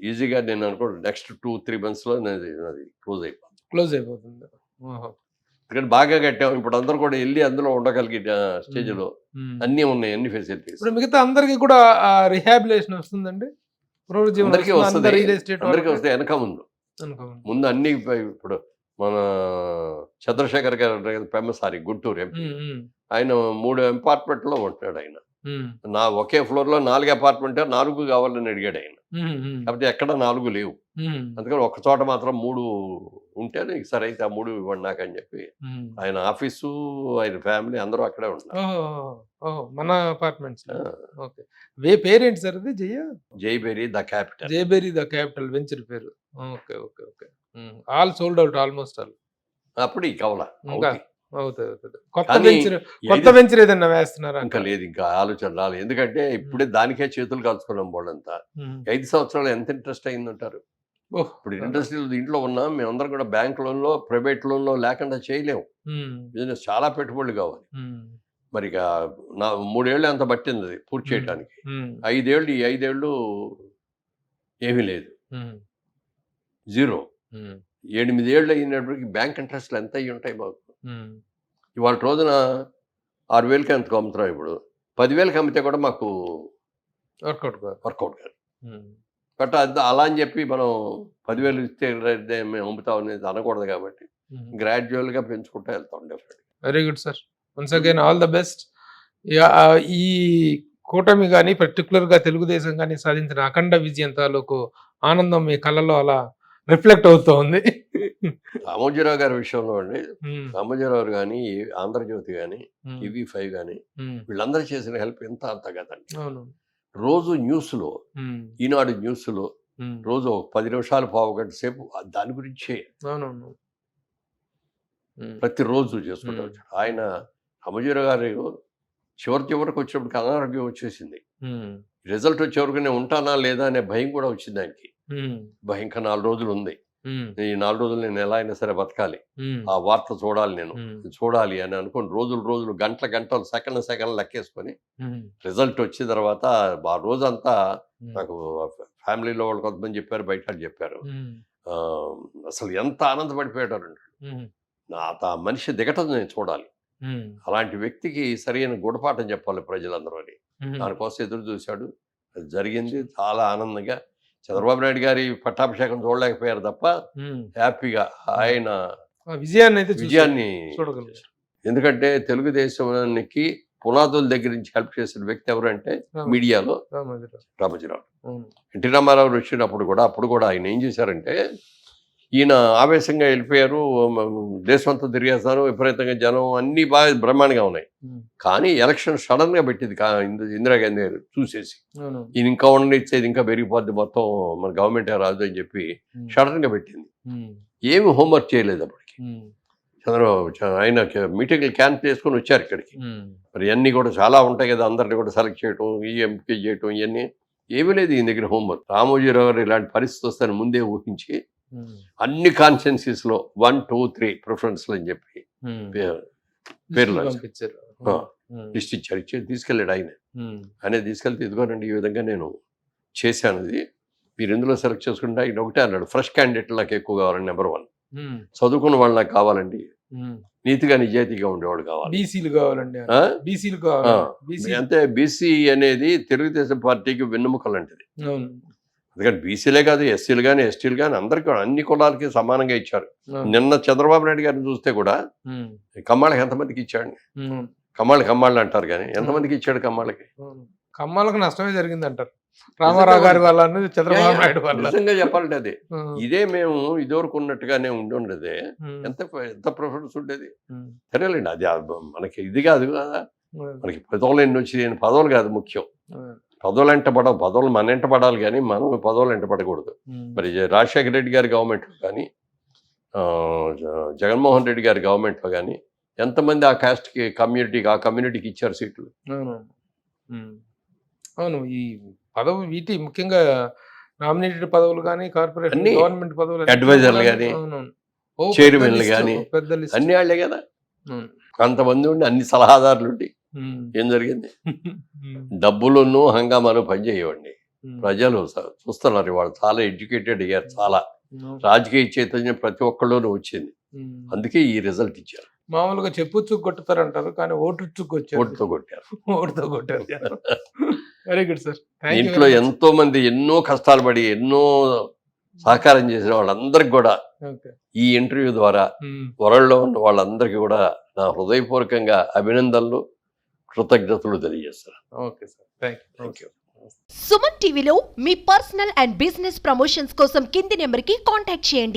ఈజీగా నేను అనుకోండి నెక్స్ట్ 2-3 monthsలో అది క్లోజ్ అయిపోతుంది. ఎందుకంటే బాగా కట్టాం, ఇప్పుడు అందరూ కూడా వెళ్ళి అందులో ఉండగలిగే స్టేజ్లో అన్నీ ఉన్నాయి, అన్ని ఫెసిలిటీస్. ఇప్పుడు మిగతా అందరికీ కూడా రిహాబిలేషన్ వస్తుందండి, అందరికీ వస్తాయి. వెనక ముందు అన్ని ఇప్పుడు మన చంద్రశేఖర్ గారు ఫేమస్ గుంటూరు ఎంపీ, ఆయన 3 అపార్ట్మెంట్లో ఉంటున్నాడు. ఆయన నా ఒకే ఫ్లోర్లో 4 అపార్ట్మెంట్ 4 కావాలని అడిగాడు ఆయన, కాకపోతే ఎక్కడ 4 లేవు. అందుకని ఒక చోట మాత్రం 3 ఉంటేనే సరే అయితే ఆ 3 ఇవ్వండి నాకు అని చెప్పి ఆయన ఆఫీసు ఆయన ఫ్యామిలీ అందరూ అక్కడే ఉంటారు. మన అపార్ట్మెంట్స్. ఓకే. పేరేంటి సార్ అది? జైబెరీ ద క్యాపిటల్. జేబెరీ ద క్యాపిటల్ వెంచర్ పేరు. Okay okay okay. All sold out almost all. అప్పుడు ఈ కవల ఇంకా అవుతుంది. కొత్త కానీ వెంచర్ ఏదన్నా వేస్తున్నారా? ఇంకా లేదు, ఇంకా ఆలోచన రాలేదు. ఎందుకంటే ఇప్పుడే దానికే చేతులు కాల్చుకున్నాం బోర్డంతా. 5 సంవత్సరాలు ఎంత ఇంట్రెస్ట్ అయిందంటారు? ఇప్పుడు ఇండస్ట్రీ దీంట్లో ఉన్నాం మేమందరం కూడా బ్యాంక్ లోన్లో ప్రైవేట్ లోన్లో లేకుండా చేయలేము. బిజినెస్ చాలా పెట్టుబడులు కావాలి. మరి ఇక 3 ఏళ్ళు అంత పట్టింది అది పూర్తి చేయడానికి. 5 ఏళ్ళు ఈ 5 ఏళ్ళు ఏమీ లేదు, జీరో. 8 ఏళ్ళు అయినప్పటికీ బ్యాంక్ ఇంట్రెస్ట్లు ఎంత అయ్యి ఉంటాయి మాకు. ఇవాళ రోజున 6,000కి ఎంత అమ్ముతున్నాం, ఇప్పుడు 10,000కి అమ్మితే కూడా మాకు వర్కౌట్ కాదు. బట్ అది అలా అని చెప్పి మనం 10,000 ఇస్తే మేము అమ్ముతాం అనేది అనకూడదు. కాబట్టి గ్రాడ్యువల్గా పెంచుకుంటూ వెళ్తాం definite. Very good sir. Once again all the best. ఈ కూటమి కానీ పర్టికులర్గా తెలుగుదేశం కానీ సాధించిన అఖండ విజయం తాలూకు ఆనందం మీ కళ్ళలో అలా రిఫ్లెక్ట్ అవుతూ ఉంది. రామోజీరావు గారి విషయంలో అండి, రామోజీరావు కానీ ఆంధ్రజ్యోతి కానీ TV5 కానీ వీళ్ళందరూ చేసిన హెల్ప్ ఎంత అంత కదండి. రోజు న్యూస్లో, ఈనాడు న్యూస్లో రోజు 10 నిమిషాలు పావుగంట సేపు దాని గురించే ప్రతిరోజు చేసుకుంటూ వచ్చాడు. ఆయన రామోజీరావు గారు చివరికి వచ్చినప్పటికి అనారోగ్యం వచ్చేసింది. రిజల్ట్ వచ్చేవరకు నేను ఉంటానా లేదా అనే భయం కూడా వచ్చింది ఆయనకి. ఇంకా 4 రోజులు ఉంది, ఈ 4 రోజులు నేను ఎలా అయినా సరే బతకాలి, ఆ వార్త చూడాలి, నేను చూడాలి అని అనుకుని రోజులు గంటలు సెకండ్ లెక్కేసుకొని రిజల్ట్ వచ్చిన తర్వాత ఆ రోజంతా నాకు ఫ్యామిలీలో వాళ్ళు కొంతమంది చెప్పారు, బయట చెప్పారు, అసలు ఎంత ఆనందపడిపోయాడు. ఆ మనిషి దిగటం నేను చూడాలి, అలాంటి వ్యక్తికి సరైన గుణపాఠం చెప్పాలి ప్రజలందరూ అని దానికోసం ఎదురు చూశాడు. అది జరిగింది చాలా ఆనందంగా. చంద్రబాబు నాయుడు గారి పట్టాభిషేకం చూడలేకపోయారు తప్ప హ్యాపీగా ఆయన విజయాన్ని చూడగలిగారు. ఎందుకంటే తెలుగుదేశానికి పునాదుల దగ్గర నుంచి హెల్ప్ చేసిన వ్యక్తి ఎవరంటే మీడియాలో రామోజీరావు. ఎన్టీ రామారావు వచ్చినప్పుడు కూడా ఆయన ఏం చేశారంటే, ఈయన ఆవేశంగా వెళ్ళిపోయారు, దేశమంతా తిరిగేస్తారు, విపరీతంగా జనం అన్ని బాగా బ్రహ్మాండంగా ఉన్నాయి. కానీ ఎలక్షన్ సడన్ గా పెట్టింది ఇందిరాగాంధీ గారు చూసేసి, ఈయన ఇంకా ఉండనిచ్చేది ఇంకా పెరిగిపోద్ది మొత్తం మన గవర్నమెంట్ రాదు అని చెప్పి సడన్ గా పెట్టింది. ఏమి హోంవర్క్ చేయలేదు అప్పటికి. చంద్రబాబు ఆయన మీటింగ్లు క్యాన్సిల్ చేసుకొని వచ్చారు ఇక్కడికి. మరి ఇవన్నీ కూడా చాలా ఉంటాయి కదా, అందరినీ కూడా సెలెక్ట్ చేయటం, ఎంపిక చేయటం, ఇవన్నీ ఏమీ లేదు ఈయన దగ్గర హోంవర్క్. రామోజీరావు గారు ఇలాంటి పరిస్థితి వస్తాయని ముందే ఊహించి అన్ని కాన్స్టిట్యున్సీస్ లో 1, 2, 3 ప్రిఫరెన్స్ అని చెప్పి పేర్లు లిస్ట్ ఇచ్చారు. తీసుకెళ్ళాడు ఆయన తీసుకెళ్తే, ఇదిగోనండి ఈ విధంగా నేను చేశాను, ఇది మీరు ఎందులో సెలెక్ట్ చేసుకుంటే ఆయన ఒకటే అన్నాడు, ఫ్రెష్ క్యాండిడేట్ నాకు ఎక్కువ కావాలండి, నెంబర్ 1 చదువుకున్న వాళ్ళు నాకు కావాలండి, నీతిగా నిజాయితీగా ఉండేవాడు కావాలి, బీసీలు కావాలండి. అంటే బీసీ అనేది తెలుగుదేశం పార్టీకి వెన్నెముక లాంటిది. అందుకని బీసీలే కాదు, ఎస్సీలు కానీ ఎస్టీలు కానీ అందరికీ అన్ని కులాలకి సమానంగా ఇచ్చారు. నిన్న చంద్రబాబు నాయుడు గారిని చూస్తే కూడా కమ్మాళ్ళకి ఎంతమందికి ఇచ్చాడు? కమ్మాళ్ళు అంటారు కానీ ఎంతమందికి ఇచ్చాడు కమ్మాళ్ళకి? కమ్మాళ్ళకి నష్టమే జరిగింది అంటారు రామారావు గారి వల్ల, చంద్రబాబు నాయుడు వల్ల. నిజంగా చెప్పాలంటే అది ఇదే మేము ఇదివరకు ఉన్నట్టుగానే ఉండేదే, ఎంత ప్రిఫరెన్స్ ఉండేది తెలియలేండి. అది మనకి ఇది కాదు కదా, మనకి పదవులు ఎన్ని వచ్చి పదవులు కాదు ముఖ్యం, పదవులు ఎంటపడవు, పదవులు మన ఎంట పడాలి కానీ మనం పదవులు ఎంటపడకూడదు. మరి రాజశేఖర రెడ్డి గారి గవర్నమెంట్లో కానీ జగన్మోహన్ రెడ్డి గారి గవర్నమెంట్లో కానీ ఎంతమంది ఆ కాస్ట్కి కమ్యూనిటీకి ఇచ్చారు సీట్లు? అవును, ఈ పదవి వీటి ముఖ్యంగా నామినేటెడ్ పదవులు కానీ కార్పొరేషన్ గవర్నమెంట్ పదవులు, అడ్వైజర్లు కానీ చైర్మన్లు కానీ అన్ని వాళ్ళే కదా. అంతమంది ఉండి అన్ని సలహాదారులు ఉండి ఏం జరిగింది? డబ్బులను హంగామాలు పనిచేయవండి. ప్రజలు చూస్తున్నారు, వాళ్ళు చాలా ఎడ్యుకేటెడ్ అయ్యారు, చాలా రాజకీయ చైతన్యం ప్రతి ఒక్కళ్ళలోనూ వచ్చింది. అందుకే ఈ రిజల్ట్ ఇచ్చారు. మామూలుగా చెప్పుచ్చు కొట్టుతారంటారు కానీ ఓటుతో కొట్టారు. Very good sir. ఇంట్లో ఎంతో మంది ఎన్నో కష్టాలు పడి ఎన్నో సహకారం చేసిన వాళ్ళందరికి కూడా ఈ ఇంటర్వ్యూ ద్వారా వరల్డ్లో ఉన్న వాళ్ళందరికీ కూడా నా హృదయపూర్వకంగా అభినందనలు, కృతజ్ఞతలు తెలియజేస్తారు. Okay sir, thank you. Suman టీవీలో మీ పర్సనల్ అండ్ బిజినెస్ ప్రమోషన్స్ కోసం కింది నెంబర్కి కాంటాక్ట్ చేయండి.